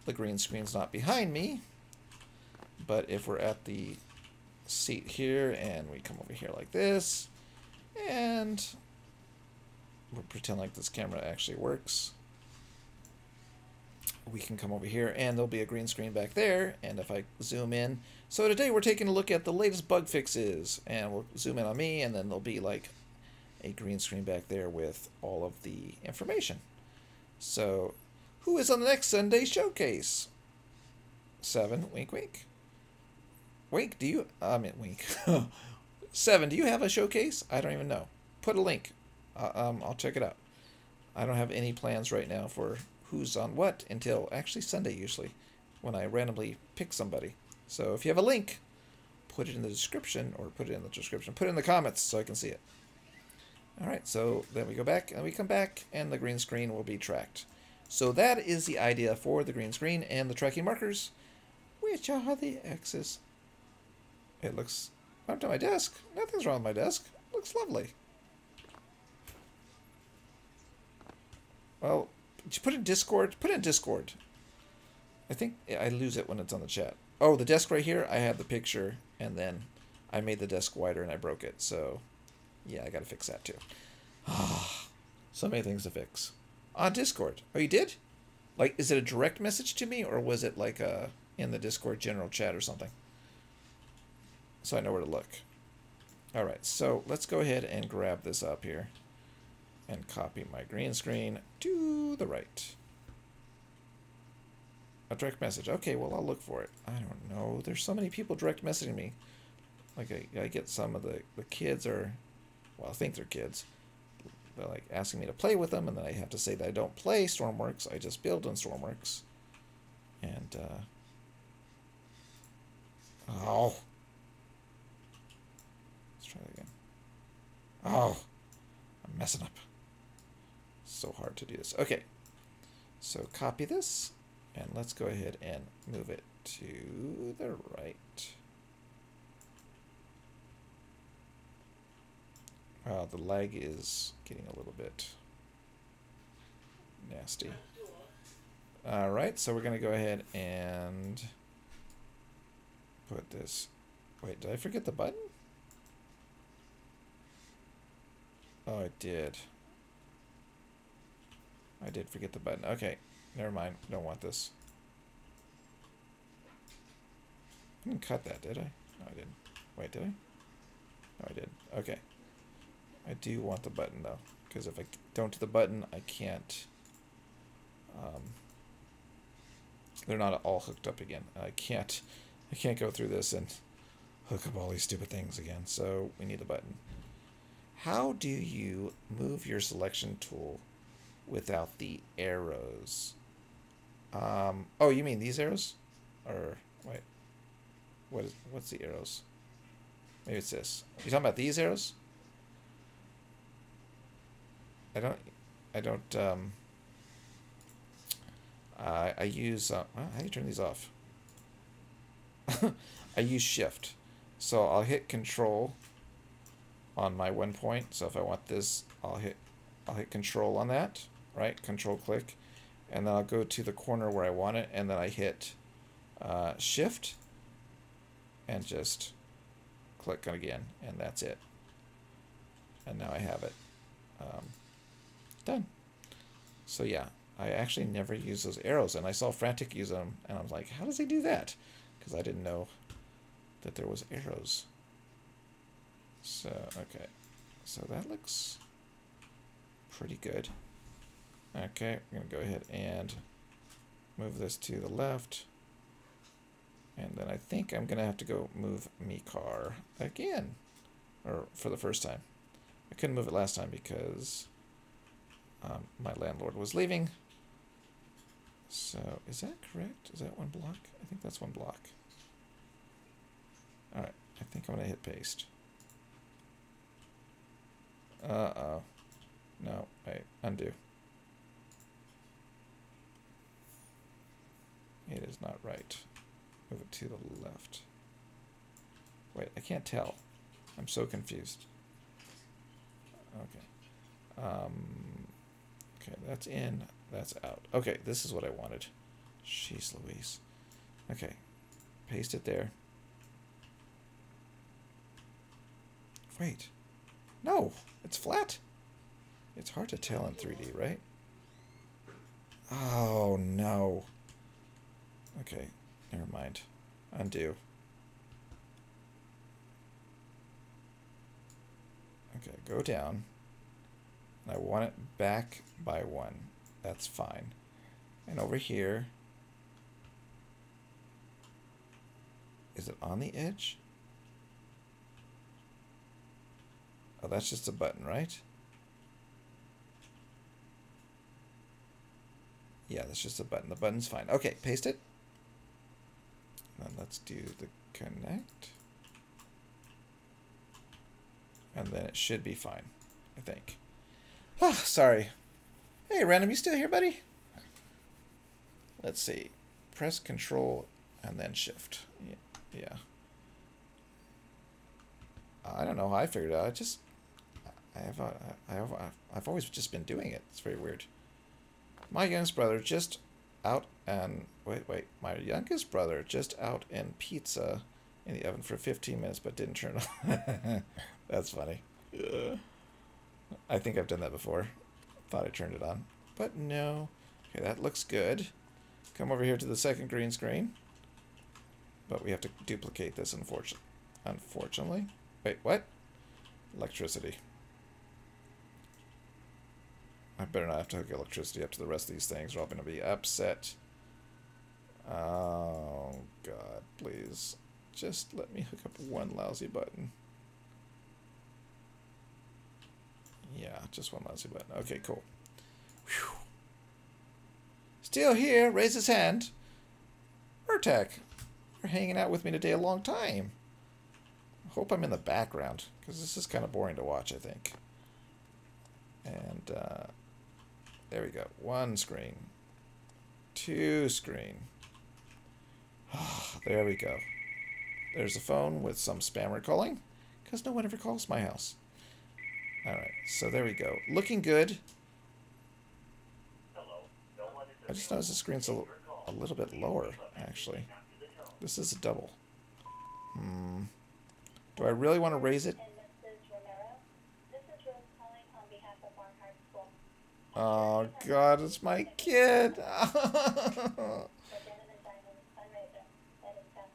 the green screen's not behind me, but if we're at the seat here and we come over here like this, and we'll pretend like this camera actually works, we can come over here and there'll be a green screen back there. And if I zoom in, so today we're taking a look at the latest bug fixes, and we'll zoom in on me, and then there'll be like a green screen back there with all of the information. So who is on the next Sunday showcase? 7, wink, wink. Wink, do you, wink. 7, do you have a showcase? I don't even know. Put a link. I'll check it out. I don't have any plans right now for who's on what until actually Sunday usually, when I randomly pick somebody. So if you have a link, put it in the description, or put it in the comments so I can see it. Alright, so then we go back, and we come back, and the green screen will be tracked. So that is the idea for the green screen and the tracking markers, which are the X's. It looks up to my desk. Nothing's wrong with my desk. It looks lovely. Well, did you put it in Discord? Put it in Discord. I think I lose it when it's on the chat. Oh, the desk right here, I have the picture, and then I made the desk wider and I broke it. So, yeah, I gotta fix that too. So many things to fix. On Discord. Oh, you did? Like, is it a direct message to me, or was it like in the Discord general chat or something? So I know where to look. Alright, so let's go ahead and grab this up here and copy my green screen to the right. A direct message. Okay, well, I'll look for it. I don't know. There's so many people direct messaging me. Like, I get some of the kids are, well, I think they're kids. They're like asking me to play with them, and then I have to say that I don't play Stormworks. I just build in Stormworks. And, oh. Let's try that again. Oh. I'm messing up. So hard to do this. Okay. So copy this, and let's go ahead and move it to the right. The lag is getting a little bit nasty. Alright, so we're going to go ahead and put this... Wait, did I forget the button? Oh, I did. I did forget the button. Okay, never mind. Don't want this. I didn't cut that, did I? No, I didn't. Wait, did I? No, I did. Okay. I do want the button, though, because if I don't do the button, I can't... they're not all hooked up again. I can't go through this and hook up all these stupid things again, so we need the button. How do you move your selection tool without the arrows? Oh, you mean these arrows? Or, wait. What's the arrows? Maybe it's this. You talking about these arrows? I use, well, how do you turn these off? I use shift. So I'll hit control on my 1 point. So if I want this, I'll hit control on that, right? Control click. And then I'll go to the corner where I want it, and then I hit shift and just click on again, and that's it. And now I have it. Done. So yeah, I actually never use those arrows, and I saw Frantic use them, and I was like, how does he do that? Because I didn't know that there was arrows. So, okay. So that looks pretty good. Okay, I'm going to go ahead and move this to the left. And then I think I'm going to have to go move me car again. Or for the first time. I couldn't move it last time because my landlord was leaving. So, is that correct? Is that one block? I think that's one block. Alright, I think I'm going to hit paste. Uh-oh. No, wait, undo. It is not right. Move it to the left. Wait, I can't tell. I'm so confused. Okay. Okay, that's in, that's out. Okay, this is what I wanted. Jeez Louise. Okay, paste it there. Wait. No, it's flat. It's hard to tell in 3D, right? Oh, no. Okay, never mind. Undo. Okay, go down. I want it back by 1. That's fine. And over here, is it on the edge? Oh, that's just a button, right? Yeah, that's just a button. The button's fine. Okay, paste it. And then let's do the connect. And then it should be fine. I think. Oh, sorry. Hey, Random, you still here, buddy? Let's see. Press Control and then Shift. Yeah. I don't know how I figured it out. I've always just been doing it. It's very weird. My youngest brother just out and wait. My youngest brother just out in pizza in the oven for 15 minutes, but didn't turn on. That's funny. I think I've done that before. Thought I turned it on, but no. Okay, that looks good. Come over here to the second green screen. But we have to duplicate this, unfortunately. Wait, what? Electricity. I better not have to hook electricity up to the rest of these things, or I'm going to be upset. Oh, God, please. Just let me hook up one lousy button. Yeah, just one lousy button. Okay, cool. Whew. Still here, raise his hand. Urtek, you're hanging out with me today a long time. I hope I'm in the background, because this is kind of boring to watch, I think. And, there we go. One screen. Two screen. There we go. There's a phone with some spammer calling, because no one ever calls my house. Alright, so there we go. Looking good. I just noticed the screen's a little bit lower, actually. This is a double. Do I really want to raise it? Oh, God, it's my kid.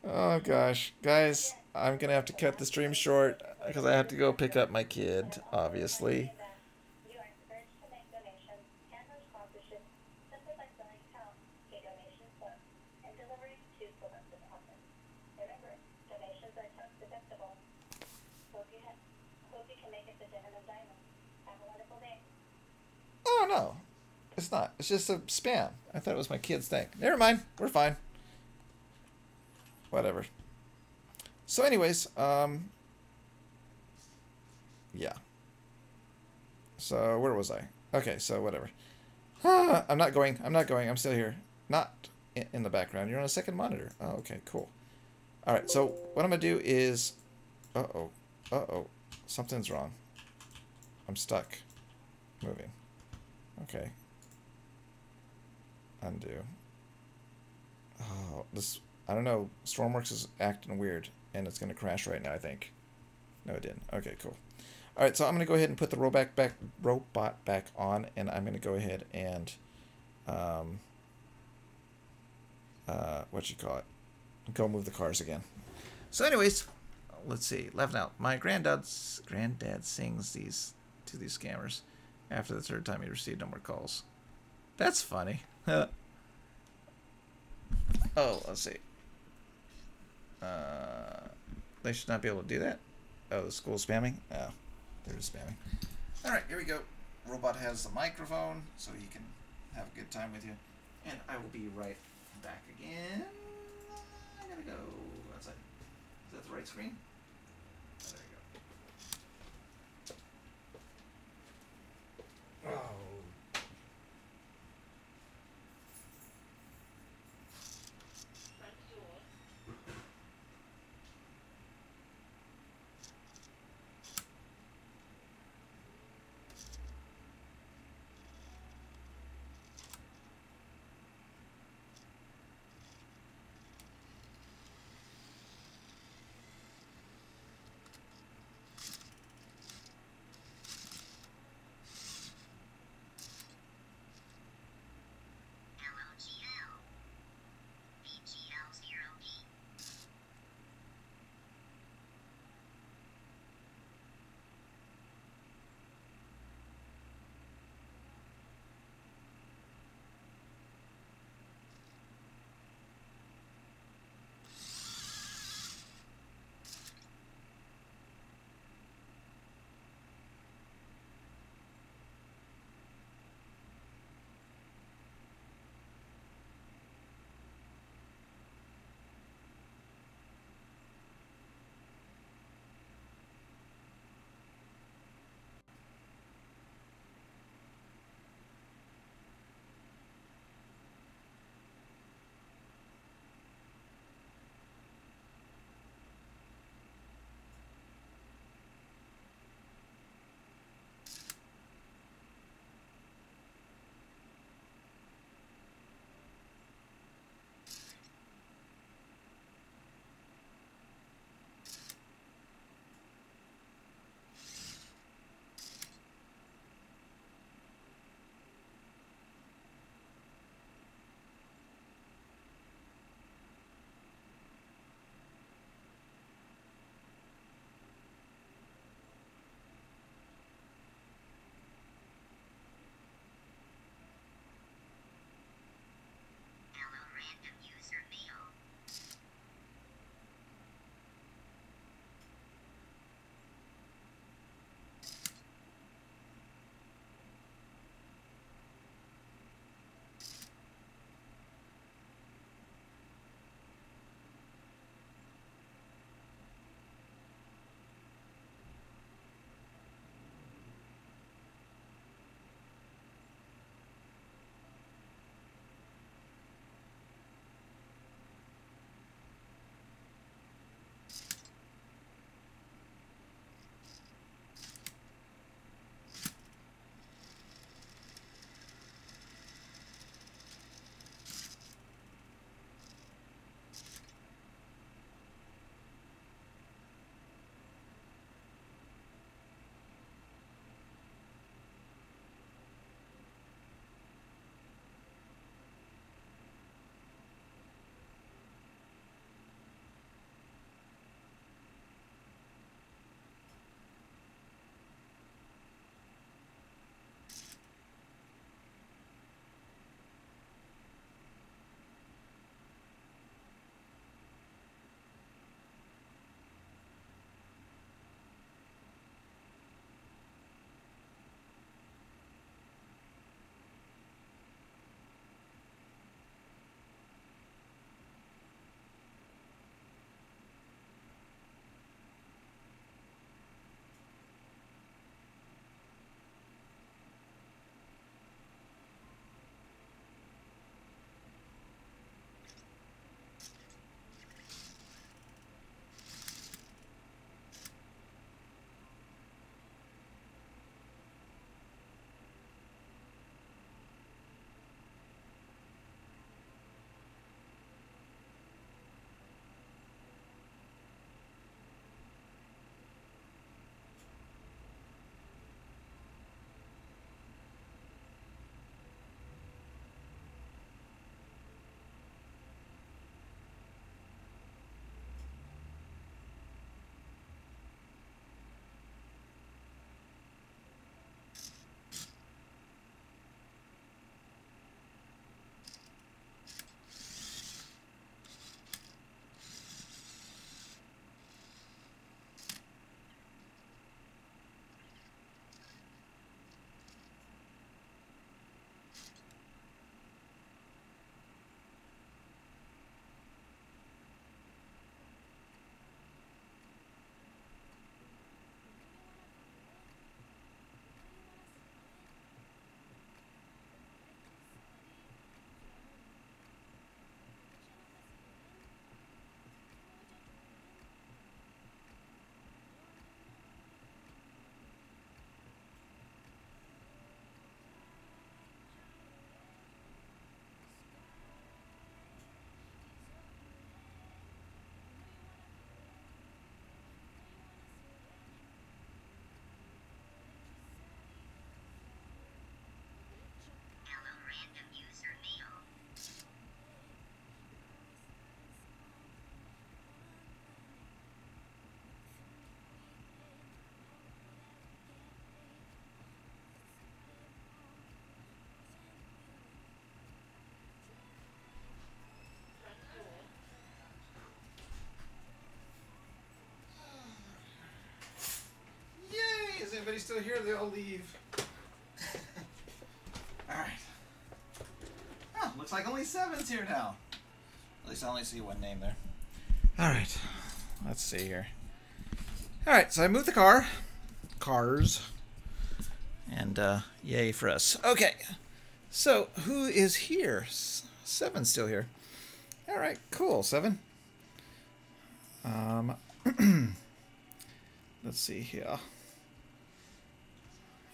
Oh, gosh. Guys, I'm going to have to cut the stream short because I have to go pick up my kid, obviously. Oh, no. It's not. It's just a spam. I thought it was my kid's thing. Never mind. We're fine. Whatever. So anyways, yeah. So where was I? Okay, so whatever. I'm not going. I'm still here. Not in the background. You're on a second monitor. Oh, okay, cool. All right, so what I'm going to do is... Uh-oh. Something's wrong. I'm stuck. Moving. Okay. Undo. Oh, this... I don't know. Stormworks is acting weird, and it's going to crash right now, I think. No, it didn't. Okay, cool. All right, so I'm going to go ahead and put the robot back on, and I'm going to go ahead and, go move the cars again. So anyways, let's see. Left out. My granddad sings these to these scammers after the third time he received no more calls. That's funny. Oh, let's see. They should not be able to do that. Oh, the school's spamming? Oh, they're just spamming. Alright, here we go. Robot has the microphone, so he can have a good time with you. And I will be right back again. I gotta go outside. Is that the right screen? Oh, there you go. Oh. anybody's still here, they all leave. Alright. Oh, looks like only 7's here now. At least I only see one name there. Alright. Let's see here. Alright, so I moved the cars. And, yay for us. Okay. So, who is here? 7's still here. Alright, cool, 7. Let's see here.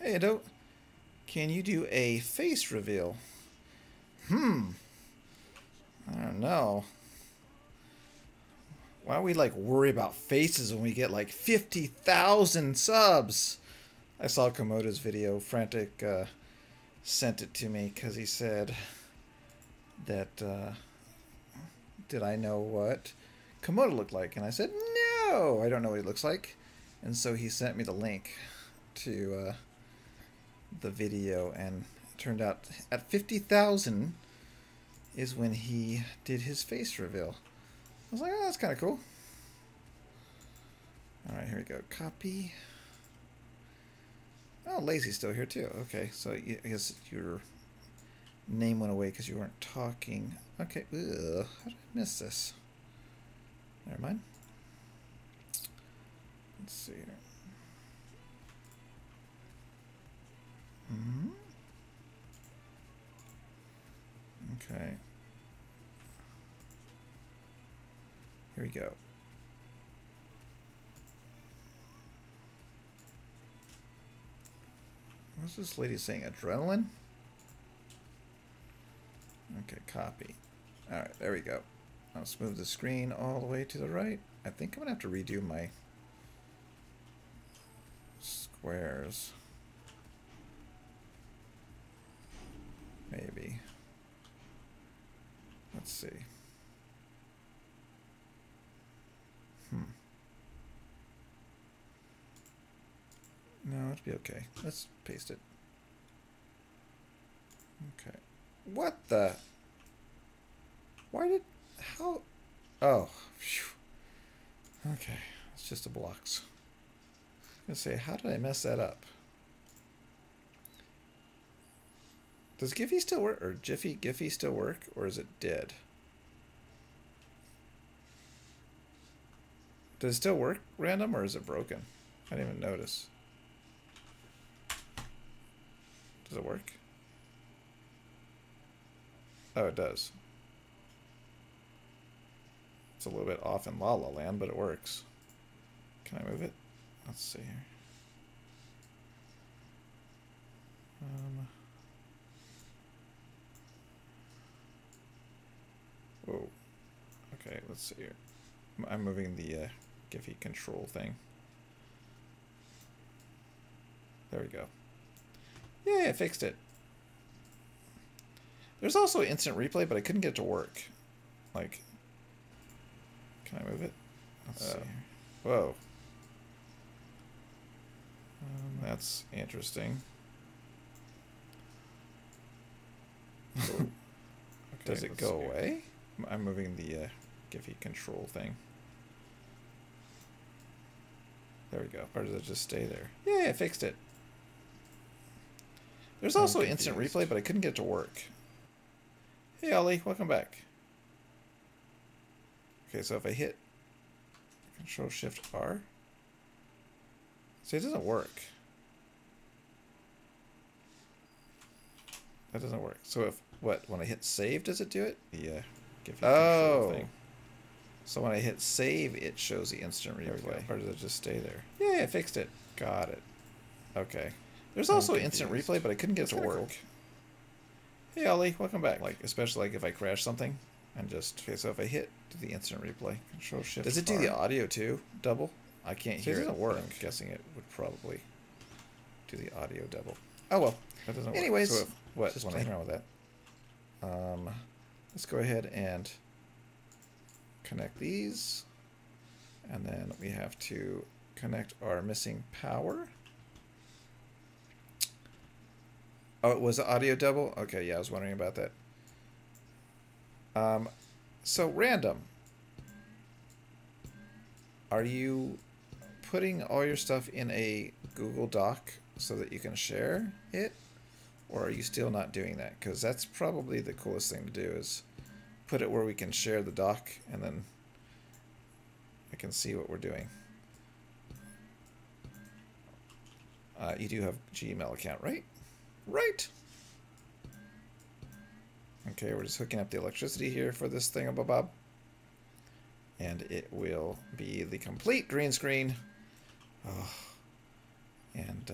Hey, Endo. Can you do a face reveal? I don't know. Why don't we, like, worry about faces when we get, like, 50,000 subs? I saw Komodo's video. Frantic sent it to me because he said that, did I know what Komodo looked like? And I said, no, I don't know what he looks like. And so he sent me the link to the video, and it turned out at 50,000 is when he did his face reveal. I was like, oh, that's kind of cool. All right, here we go. Copy. Oh, Lazy's still here too. Okay, so I guess your name went away because you weren't talking. Okay, ugh, how did I miss this? Never mind. Let's see here. Okay. Here we go. What's this lady saying? Adrenaline? Okay, copy. Alright, there we go. Let's move the screen all the way to the right. I think I'm going to have to redo my squares. Maybe. Let's see. No, it'll be okay. Let's paste it. Okay. What the? Why did... How? Oh. Phew. Okay. It's just a blocks. I was gonna say, how did I mess that up? Does Giphy still work? Or Giphy still work? Or is it dead? Does it still work random, or is it broken? I didn't even notice. Does it work? Oh, it does. It's a little bit off in La La Land, but it works. Can I move it? Let's see here. Whoa. Okay, let's see here. I'm moving the Giphy control thing. There we go. Yay, I fixed it. There's also instant replay, but I couldn't get it to work. Like, can I move it? Let's see. Whoa. That's interesting. Okay, does it go away? I'm moving the Giphy control thing. There we go. Or does it just stay there? Yeah, I fixed it. There's also instant replay, but I couldn't get it to work. Hey, Ollie, welcome back. Okay, so if I hit Control-Shift-R, see, it doesn't work. That doesn't work. So if, when I hit save, does it do it? Yeah. Control thing. So when I hit save, it shows the instant replay. Or does it just stay there? Yeah, I fixed it. Got it. Okay. There's also instant replay, but I couldn't get it to work. Cool. Hey, Ollie, welcome back. Like, especially like if I crash something, and just okay. So if I hit the instant replay, Control-Shift. Does it do the audio too? Double? I can't hear it. It doesn't work. I'm guessing it would probably do the audio double. Oh well. That doesn't work. Anyways, so if, just playing around with that. Let's go ahead and connect these, and then we have to connect our missing power. Oh, it was audio double? Okay, yeah, I was wondering about that. So, random. Are you putting all your stuff in a Google Doc so that you can share it? Or are you still not doing that? Because that's probably the coolest thing to do, is put it where we can share the doc, and then I can see what we're doing. You do have a Gmail account, right? Right! Okay, we're just hooking up the electricity here for this thingamabob. And it will be the complete green screen. Oh, and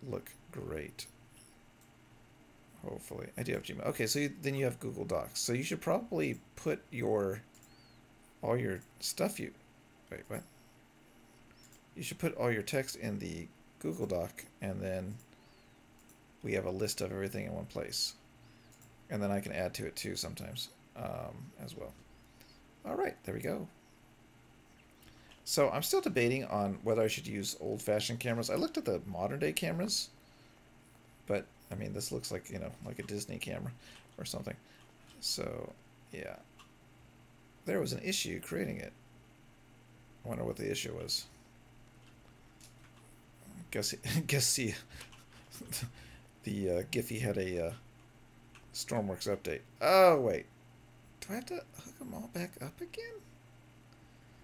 look great. Hopefully. I do have Gmail. Okay, so then you have Google Docs. So you should probably put all your stuff wait, what? You should put all your text in the Google Doc, and then we have a list of everything in one place. And then I can add to it too sometimes as well. All right, there we go. So I'm still debating on whether I should use old-fashioned cameras. I looked at the modern-day cameras, but I mean, this looks like, you know, like a Disney camera or something. So, yeah. There was an issue creating it. I wonder what the issue was. Guess the Giphy had a Stormworks update. Oh, wait. Do I have to hook them all back up again?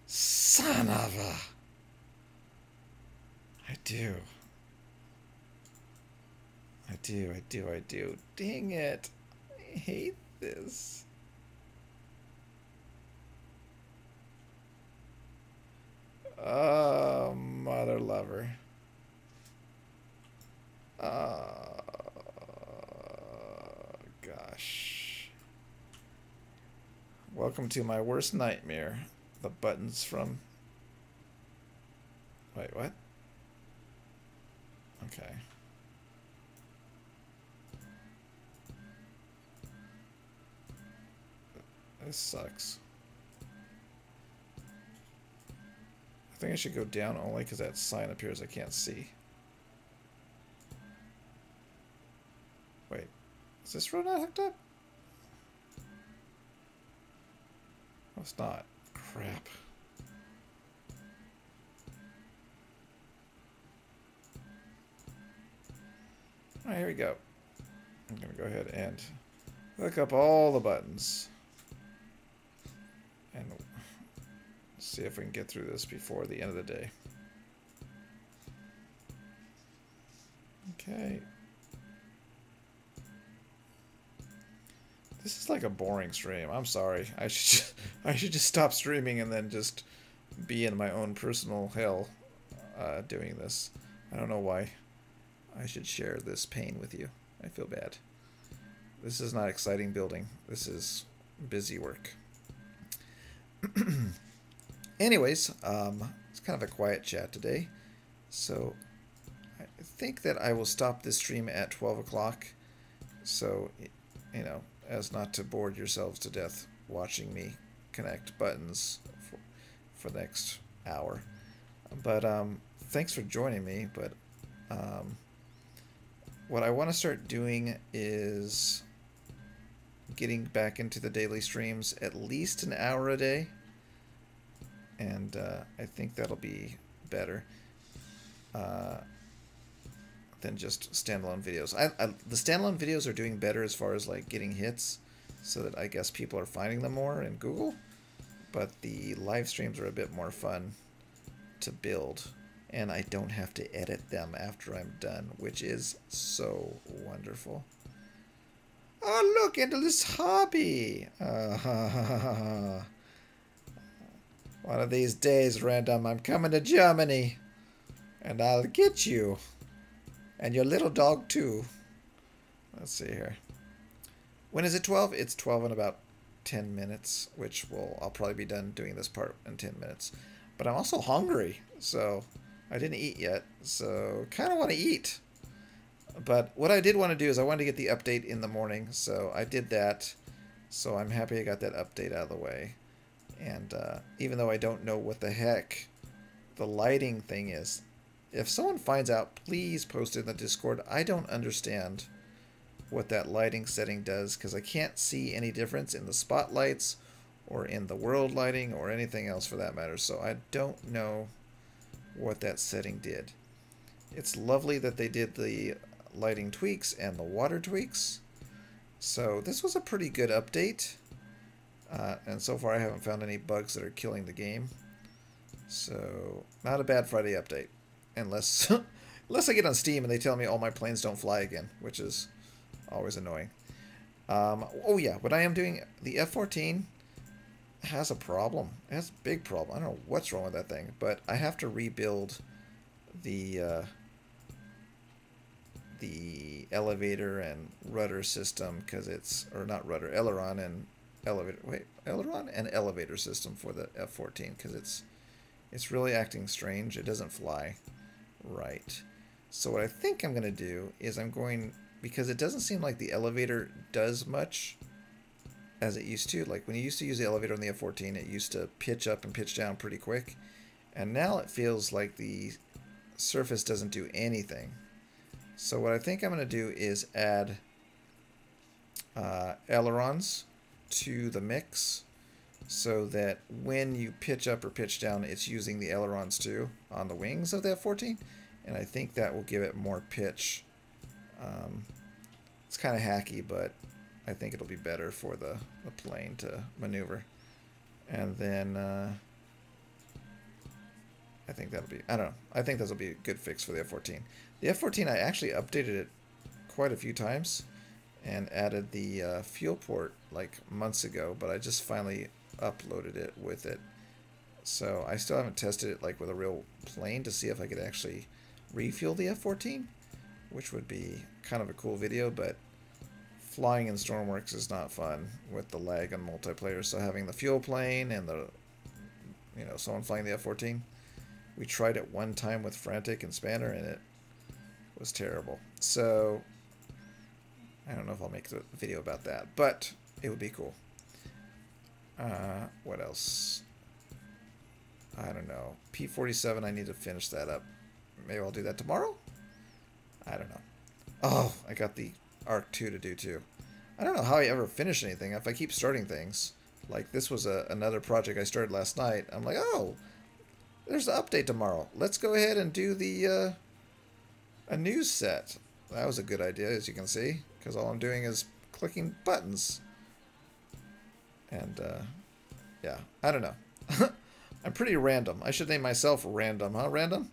Son of a... I do. I do. Dang it. I hate this. Oh, mother lover. Gosh. Welcome to my worst nightmare. The buttons from... Wait, what? Okay. This sucks. I think I should go down only because that sign appears I can't see. Wait, is this road not hooked up? Oh, it's not. Crap. Alright, here we go. I'm going to go ahead and hook up all the buttons. And see if we can get through this before the end of the day. Okay. This is like a boring stream. I'm sorry. I should just stop streaming and then just be in my own personal hell doing this. I don't know why I should share this pain with you. I feel bad. This is not exciting building. This is busy work. Anyways, it's kind of a quiet chat today. So I think that I will stop this stream at 12 o'clock. So, you know, as not to bore yourselves to death watching me connect buttons for the next hour. But thanks for joining me. But what I want to start doing is getting back into the daily streams at least an hour a day. And I think that'll be better than just standalone videos. The standalone videos are doing better as far as like getting hits, so that I guess people are finding them more in Google. But the live streams are a bit more fun to build, and I don't have to edit them after I'm done, which is so wonderful. Oh, look, Endless Hobby! One of these days, Random, I'm coming to Germany, and I'll get you. And your little dog, too. Let's see here. When is it 12? It's 12 in about 10 minutes, which I'll probably be done doing this part in 10 minutes. But I'm also hungry, so I didn't eat yet, so kind of want to eat. But what I did want to do is I wanted to get the update in the morning, so I did that. So I'm happy I got that update out of the way. And even though I don't know what the heck the lighting thing is, if someone finds out, please post it in the Discord. I don't understand what that lighting setting does, because I can't see any difference in the spotlights or in the world lighting or anything else for that matter. So I don't know what that setting did. It's lovely that they did the lighting tweaks and the water tweaks. So this was a pretty good update. And so far I haven't found any bugs that are killing the game. So, not a bad Friday update. Unless, unless I get on Steam and they tell me all my planes don't fly again, which is always annoying. Oh yeah, what I am doing, the F-14 has a problem. It has a big problem. I don't know what's wrong with that thing, but I have to rebuild the elevator and rudder system because it's, or not rudder, aileron and elevator, wait, aileron and elevator system for the F-14 because it's really acting strange. It doesn't fly right. So what I think I'm going to do is I'm going, because it doesn't seem like the elevator does much as it used to. Like when you used to use the elevator on the F-14, it used to pitch up and pitch down pretty quick. And now it feels like the surface doesn't do anything. So what I think I'm going to do is add ailerons to the mix so that when you pitch up or pitch down, it's using the ailerons too on the wings of the F-14. And I think that will give it more pitch. It's kind of hacky, but I think it'll be better for the plane to maneuver. And then I think that'll be, I don't know, I think this will be a good fix for the F-14. The F-14, I actually updated it quite a few times and added the fuel port like months ago, but I just finally uploaded it with it. So I still haven't tested it like with a real plane to see if I could actually refuel the F-14, which would be kind of a cool video, but flying in Stormworks is not fun with the lag and multiplayer. So having the fuel plane and the, you know, someone flying the F-14, we tried it one time with Frantic and Spanner and it was terrible. So I don't know if I'll make the video about that, but it would be cool. What else? I don't know. P-47, I need to finish that up. Maybe I'll do that tomorrow? I don't know. Oh, I got the Arc 2 to do too. I don't know how I ever finish anything if I keep starting things. Like this was another project I started last night. I'm like, oh, there's the update tomorrow. Let's go ahead and do the a news set. That was a good idea, as you can see, because all I'm doing is clicking buttons. And yeah, I don't know. I'm pretty random. I should name myself Random, huh? Random?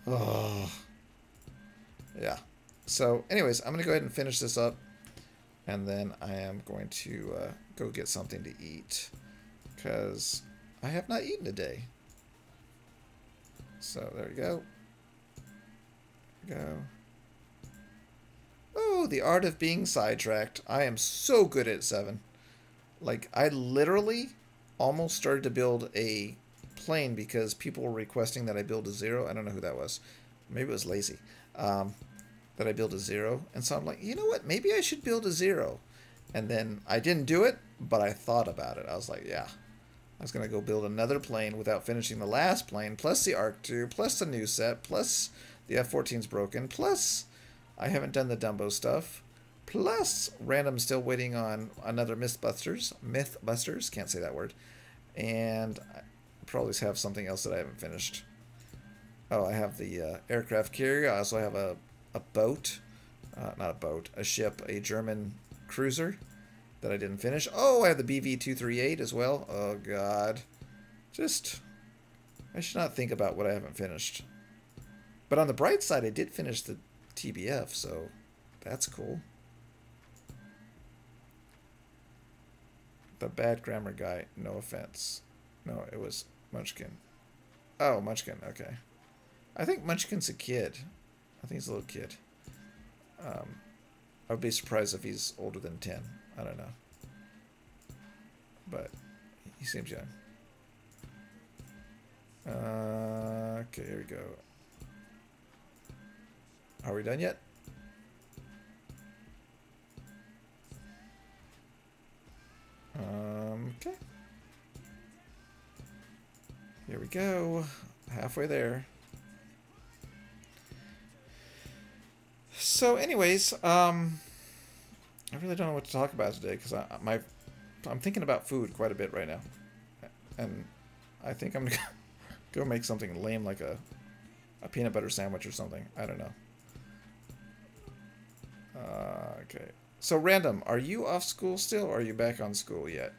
Oh, yeah. So, anyways, I'm going to go ahead and finish this up. And then I am going to go get something to eat. Because I have not eaten today. So, there we go. Oh, the art of being sidetracked. I am so good at 7. Like, I literally almost started to build a plane because people were requesting that I build a 0. I don't know who that was. Maybe it was Lazy. That I build a 0. And so I'm like, you know what? Maybe I should build a 0. And then I didn't do it, but I thought about it. I was like, yeah. I was going to go build another plane without finishing the last plane, plus the Arc 2, plus the new set, plus the F-14's broken, plus I haven't done the Dumbo stuff, plus Random's still waiting on another Mythbusters, can't say that word, and I probably have something else that I haven't finished. Oh, I have the aircraft carrier. I also have a boat, not a boat, a ship, a German cruiser that I didn't finish. Oh, I have the BV-238 as well. Oh, God. Just, I should not think about what I haven't finished. But on the bright side, I did finish the TBF, so that's cool. The bad grammar guy, no offense. No, it was Munchkin. Oh, Munchkin, okay. I think Munchkin's a kid. I think he's a little kid. I would be surprised if he's older than 10. I don't know. But he seems young. Okay, here we go. Are we done yet? Okay. Here we go. Halfway there. So anyways, I really don't know what to talk about today because I'm thinking about food quite a bit right now. And I think I'm going to go make something lame like a a peanut butter sandwich or something. I don't know. Okay. So, Random, are you off school still, or are you back on school yet?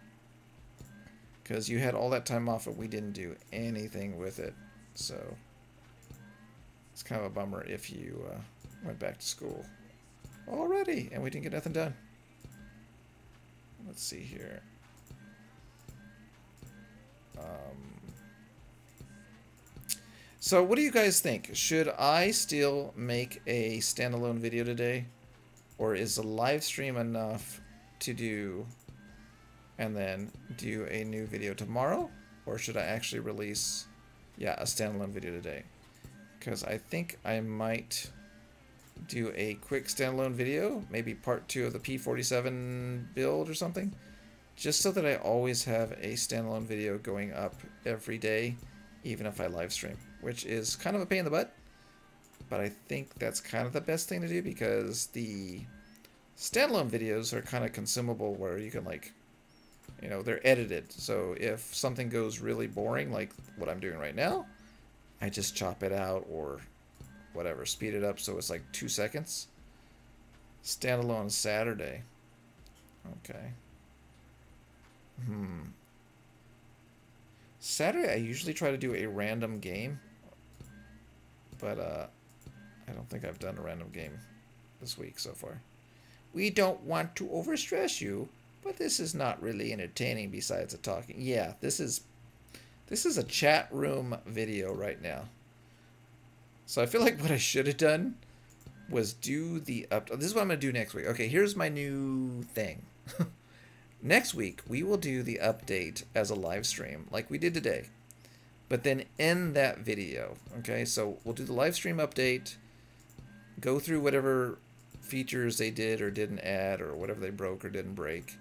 Because you had all that time off and we didn't do anything with it. So, it's kind of a bummer if you went back to school already and we didn't get nothing done. Let's see here. So what do you guys think? Should I still make a standalone video today? Or is a live stream enough to do and then do a new video tomorrow? Or should I actually release, yeah, a standalone video today? Because I think I might do a quick standalone video, maybe part 2 of the P47 build or something, just so that I always have a standalone video going up every day, even if I live stream, which is kind of a pain in the butt, but I think that's kind of the best thing to do because the standalone videos are kind of consumable where you can, like, you know, they're edited, so if something goes really boring like what I'm doing right now, I just chop it out or whatever, speed it up so it's like 2 seconds. Standalone Saturday. Okay. Saturday I usually try to do a random game, but I don't think I've done a random game this week so far. We don't want to overstress you, but this is not really entertaining besides the talking. Yeah, this is a chat room video right now. So I feel like what I should have done was do the this is what I'm going to do next week. Okay, here's my new thing. Next week, we will do the update as a live stream, like we did today. But then end that video, okay? So we'll do the live stream update, go through whatever features they did or didn't add, or whatever they broke or didn't break.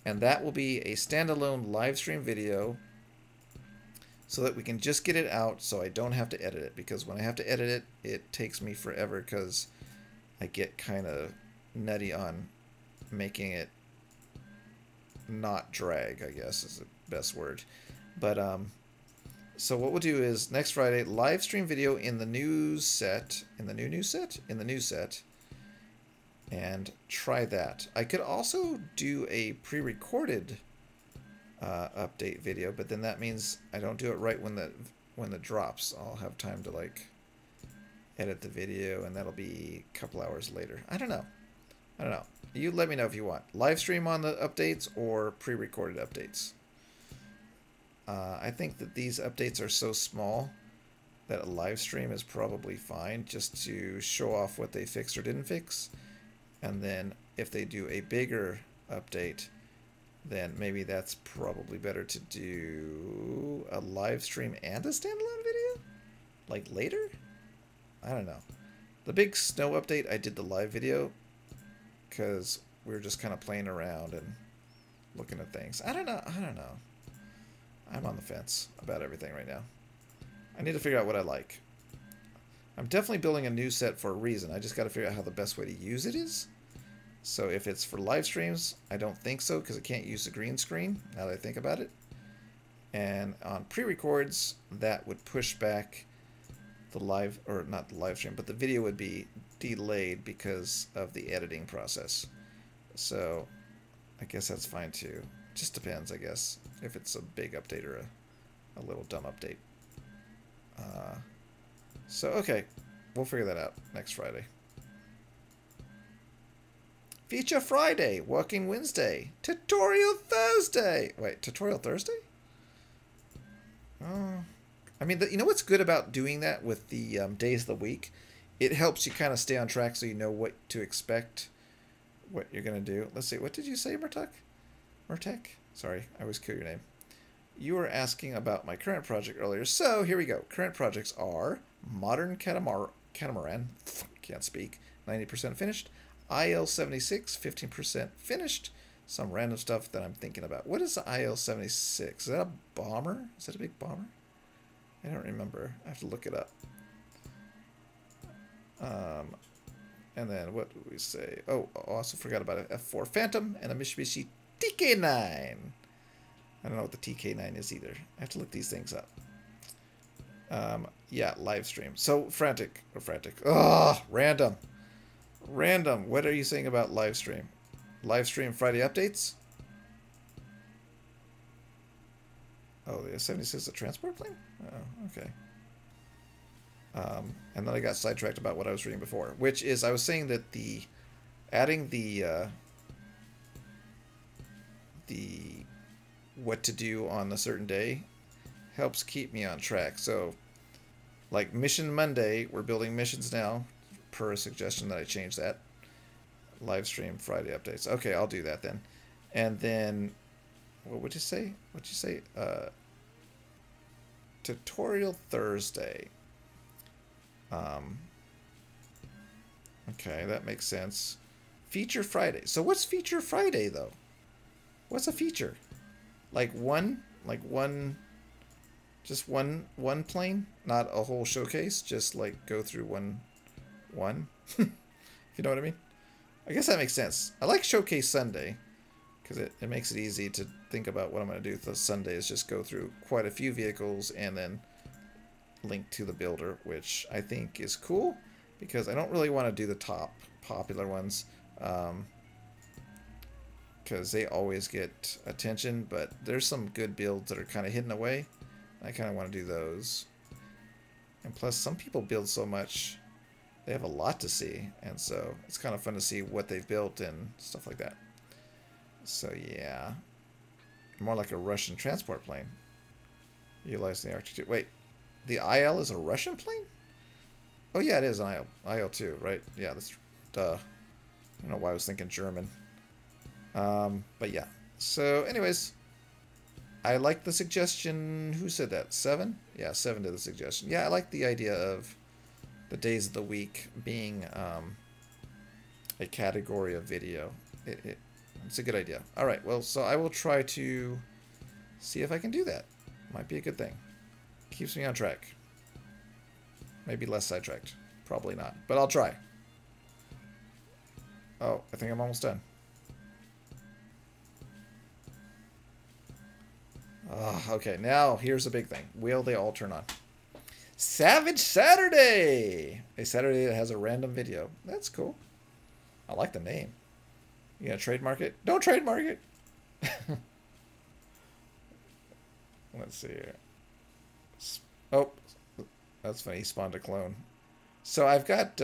And that will be a standalone live stream video so that we can just get it out so I don't have to edit it. Because when I have to edit it, it takes me forever because I get kind of nutty on making it not drag, I guess is the best word. But so what we'll do is next Friday, live stream video in the news set, and try that. I could also do a pre-recorded update video, but then that means I don't do it right when the drops. I'll have time to like edit the video, and that'll be a couple hours later. I don't know. You let me know if you want live stream on the updates or pre-recorded updates. I think that these updates are so small that a live stream is probably fine, just to show off what they fixed or didn't fix. And then if they do a bigger update, then maybe that's probably better to do a live stream and a standalone video? Like later? I don't know. The big snow update, I did the live video because we were just kind of playing around and looking at things. I don't know. I'm on the fence about everything right now. I need to figure out what I like. I'm definitely building a new set for a reason. I just got to figure out how the best way to use it is. So if it's for live streams, I don't think so because it can't use the green screen, now that I think about it. And on pre-records, that would push back the live, or not the live stream, but the video would be delayed because of the editing process. So I guess that's fine too. Just depends, I guess, if it's a big update or a little dumb update. So, okay, we'll figure that out next Friday. Feature Friday, Working Wednesday, Tutorial Thursday. Wait, Tutorial Thursday? Oh, I mean, you know what's good about doing that with the days of the week? It helps you kind of stay on track so you know what to expect, what you're going to do. Let's see, what did you say, Murtek? Sorry, I always kill your name. You were asking about my current project earlier, so here we go. Current projects are Modern Catamaran, can't speak, 90% finished. IL-76, 15% finished. Some random stuff that I'm thinking about. What is the IL-76? Is that a bomber? Is that a big bomber? I don't remember. I have to look it up. And then what do we say? Oh, I also forgot about an F4 Phantom and a Mitsubishi TK9. I don't know what the TK9 is either. I have to look these things up. Yeah, live stream. So frantic. Ugh, random. Random. What are you saying about live stream? Live stream Friday updates? Oh, the S-76 is a transport plane? Oh, okay. And then I got sidetracked about what I was reading before, which is I was saying that adding the what to do on a certain day helps keep me on track. So, like Mission Monday, we're building missions now, per a suggestion that I change that. Live stream Friday updates. Okay, I'll do that then. And then, what would you say? What'd you say? Tutorial Thursday. Okay, that makes sense. Feature Friday. So what's Feature Friday though? What's a feature? Just one plane, not a whole showcase. Just like go through one. If you know what I mean. I guess that makes sense. I like Showcase Sunday because it makes it easy to think about what I'm going to do. The Sunday is just go through quite a few vehicles and then link to the builder, which I think is cool because I don't really want to do the top popular ones because they always get attention, but there's some good builds that are kind of hidden away. I kind of want to do those. And plus, some people build so much, they have a lot to see, and so it's kind of fun to see what they've built and stuff like that. So yeah, more like a Russian transport plane. Utilizing the RT2. Wait, the IL is a Russian plane? Oh yeah, it is an IL-2, right? Yeah, that's duh. I don't know why I was thinking German. But yeah. So anyways, I like the suggestion. Who said that? 7? Yeah, 7 did the suggestion. Yeah, I like the idea of the days of the week being a category of video. It's a good idea. All right, well, so I will try to see if I can do that. Might be a good thing. Keeps me on track. Maybe less sidetracked. Probably not, but I'll try. Oh, I think I'm almost done. Okay, now here's the big thing. Will they all turn on? Savage Saturday! A Saturday that has a random video. That's cool. I like the name. You gonna trademark it? Don't trademark it! Let's see here. Oh, that's funny. He spawned a clone. So I've got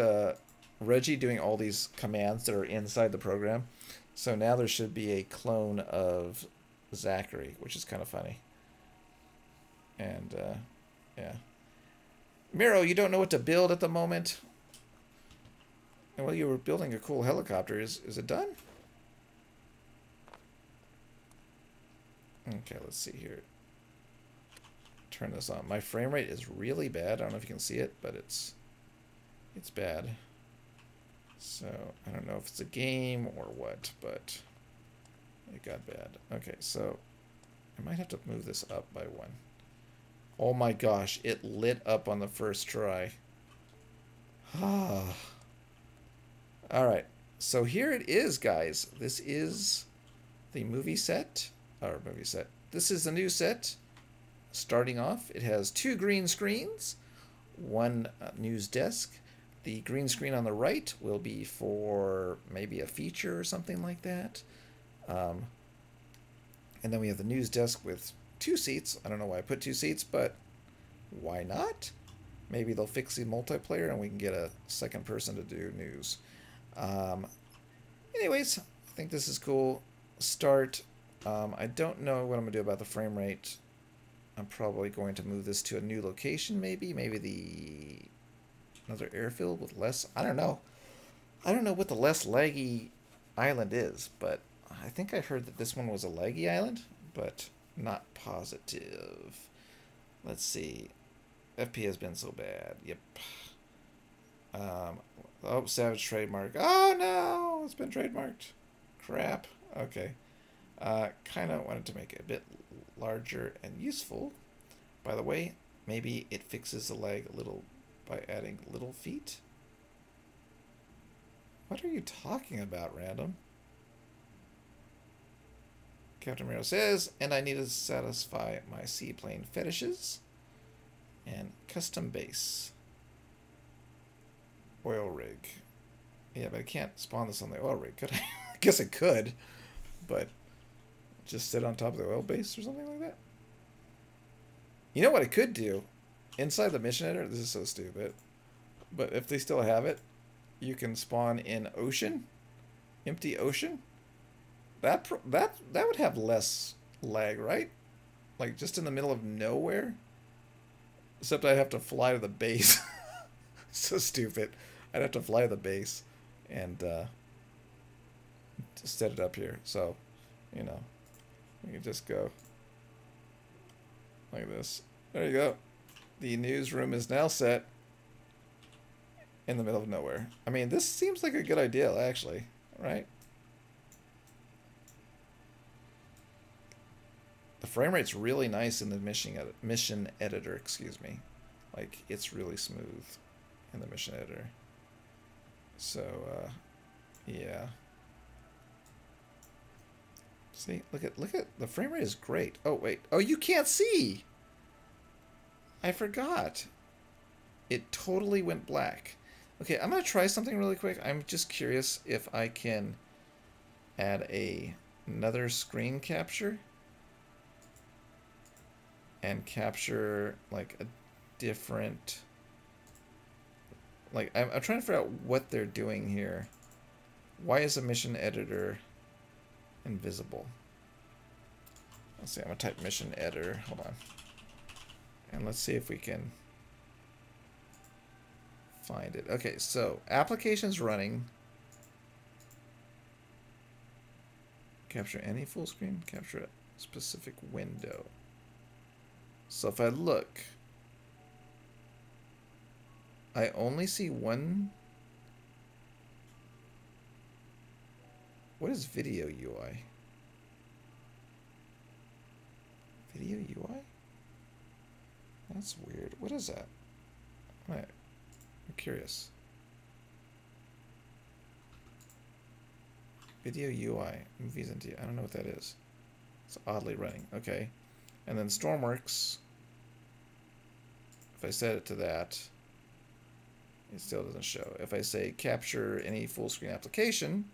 Reggie doing all these commands that are inside the program. So now there should be a clone of Zachary, which is kind of funny. And, yeah. Miro, you don't know what to build at the moment? Well, you were building a cool helicopter. Is it done? Okay, let's see here. Turn this on. My frame rate is really bad. I don't know if you can see it, but it's bad. So, I don't know if it's a game or what, but it got bad. Okay, so I might have to move this up by 1. Oh my gosh, it lit up on the first try. Alright, so here it is, guys. This is the movie set. This is the new set. Starting off, it has 2 green screens, 1 news desk. The green screen on the right will be for maybe a feature or something like that. And then we have the news desk with 2 seats. I don't know why I put 2 seats, but why not? Maybe they'll fix the multiplayer and we can get a second person to do news. Anyways, I think this is cool. Start. I don't know what I'm going to do about the frame rate. I'm probably going to move this to a new location, maybe. Maybe another airfield with less. I don't know. I don't know what the less laggy island is, but I think I heard that this one was a laggy island, but not positive. Let's see. FP has been so bad. Yep. Oh, Savage trademark. Oh no, it's been trademarked. Crap. Okay. Kind of wanted to make it a bit larger and useful. By the way, maybe it fixes the lag a little by adding little feet. What are you talking about, random? Captain Miro says, and I need to satisfy my seaplane fetishes. And custom base. Oil rig. Yeah, but I can't spawn this on the oil rig, could I? I guess I could, but just sit on top of the oil base or something like that. You know what I could do? Inside the mission editor, this is so stupid, but if they still have it, you can spawn in ocean, empty ocean. That would have less lag, right? Like just in the middle of nowhere. Except I'd have to fly to the base. So stupid. I'd have to fly to the base and set it up here. So, you know, we can just go like this. There you go. The newsroom is now set in the middle of nowhere. I mean, this seems like a good idea, actually, right? The frame rate's really nice in the mission editor, excuse me. Like, it's really smooth in the mission editor. So, yeah. See, look at the frame rate is great. Oh, wait. Oh, you can't see. I forgot. It totally went black. Okay, I'm going to try something really quick. I'm just curious if I can add another screen capture and capture like a different, like I'm trying to figure out what they're doing here. Why is a mission editor invisible? Let's see, I'm gonna type mission editor, hold on. And let's see if we can find it. Okay, so applications running. Capture any full screen, capture a specific window. So if I look, I only see one. What is video UI? Video UI? That's weird. What is that? I'm curious. Video UI, movies and TV. I don't know what that is. It's oddly running. Okay. And then Stormworks, if I set it to that, it still doesn't show. If I say capture any full screen application,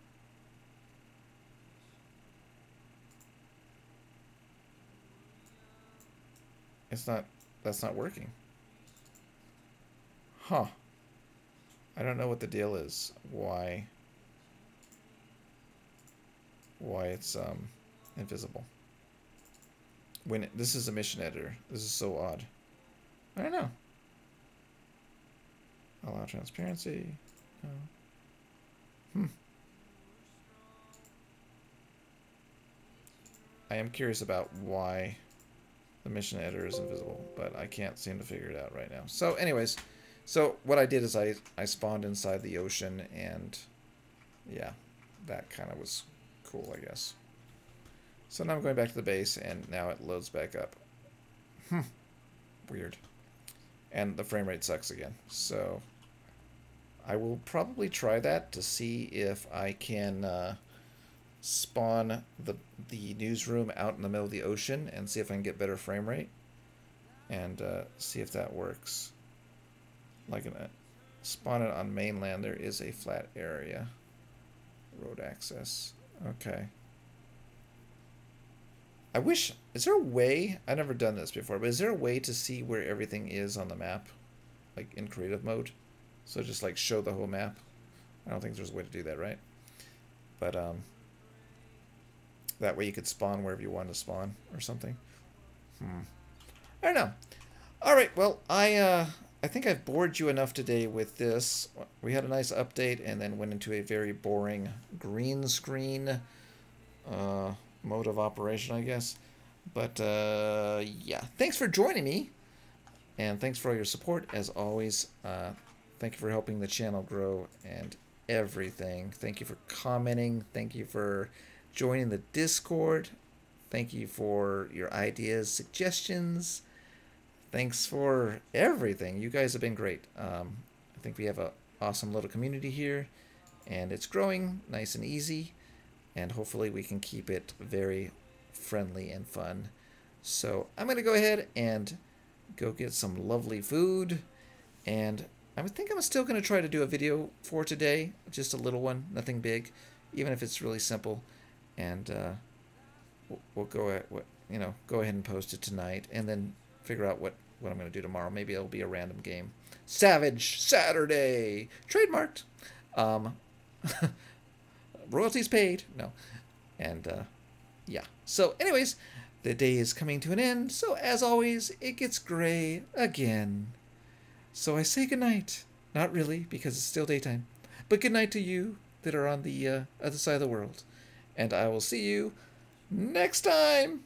that's not working. Huh. I don't know what the deal is. Why it's invisible. When this is a mission editor. This is so odd. I don't know. Allow transparency. No. I am curious about why the mission editor is invisible, but I can't seem to figure it out right now. So anyways, so what I did is I spawned inside the ocean, and yeah, that kind of was cool, I guess. So now I'm going back to the base, and now it loads back up. Weird. And the frame rate sucks again. So I will probably try that to see if I can spawn the newsroom out in the middle of the ocean and see if I can get better frame rate, and see if that works. Like spawn it on mainland. There is a flat area. Road access. Okay. I wish, is there a way, I've never done this before, but is there a way to see where everything is on the map? Like in creative mode? So just like show the whole map? I don't think there's a way to do that, right? But that way you could spawn wherever you want to spawn or something. I don't know. Alright, well, I think I've bored you enough today with this. We had a nice update and then went into a very boring green screen mode of operation, I guess. But yeah, thanks for joining me, and thanks for all your support as always. Thank you for helping the channel grow and everything. Thank you for commenting. Thank you for joining the Discord. Thank you for your ideas, suggestions. Thanks for everything. You guys have been great. I think we have an awesome little community here, and it's growing nice and easy. And hopefully we can keep it very friendly and fun. So I'm going to go ahead and go get some lovely food, and I think I'm still going to try to do a video for today, just a little one, nothing big, even if it's really simple, and we'll go ahead and post it tonight, and then figure out what I'm going to do tomorrow. Maybe it'll be a random game. Savage Saturday, trademarked. Royalties paid. No, and yeah. So, anyways, the day is coming to an end. So, as always, it gets gray again. So I say goodnight. Not really, because it's still daytime. But goodnight to you that are on the other side of the world. And I will see you next time.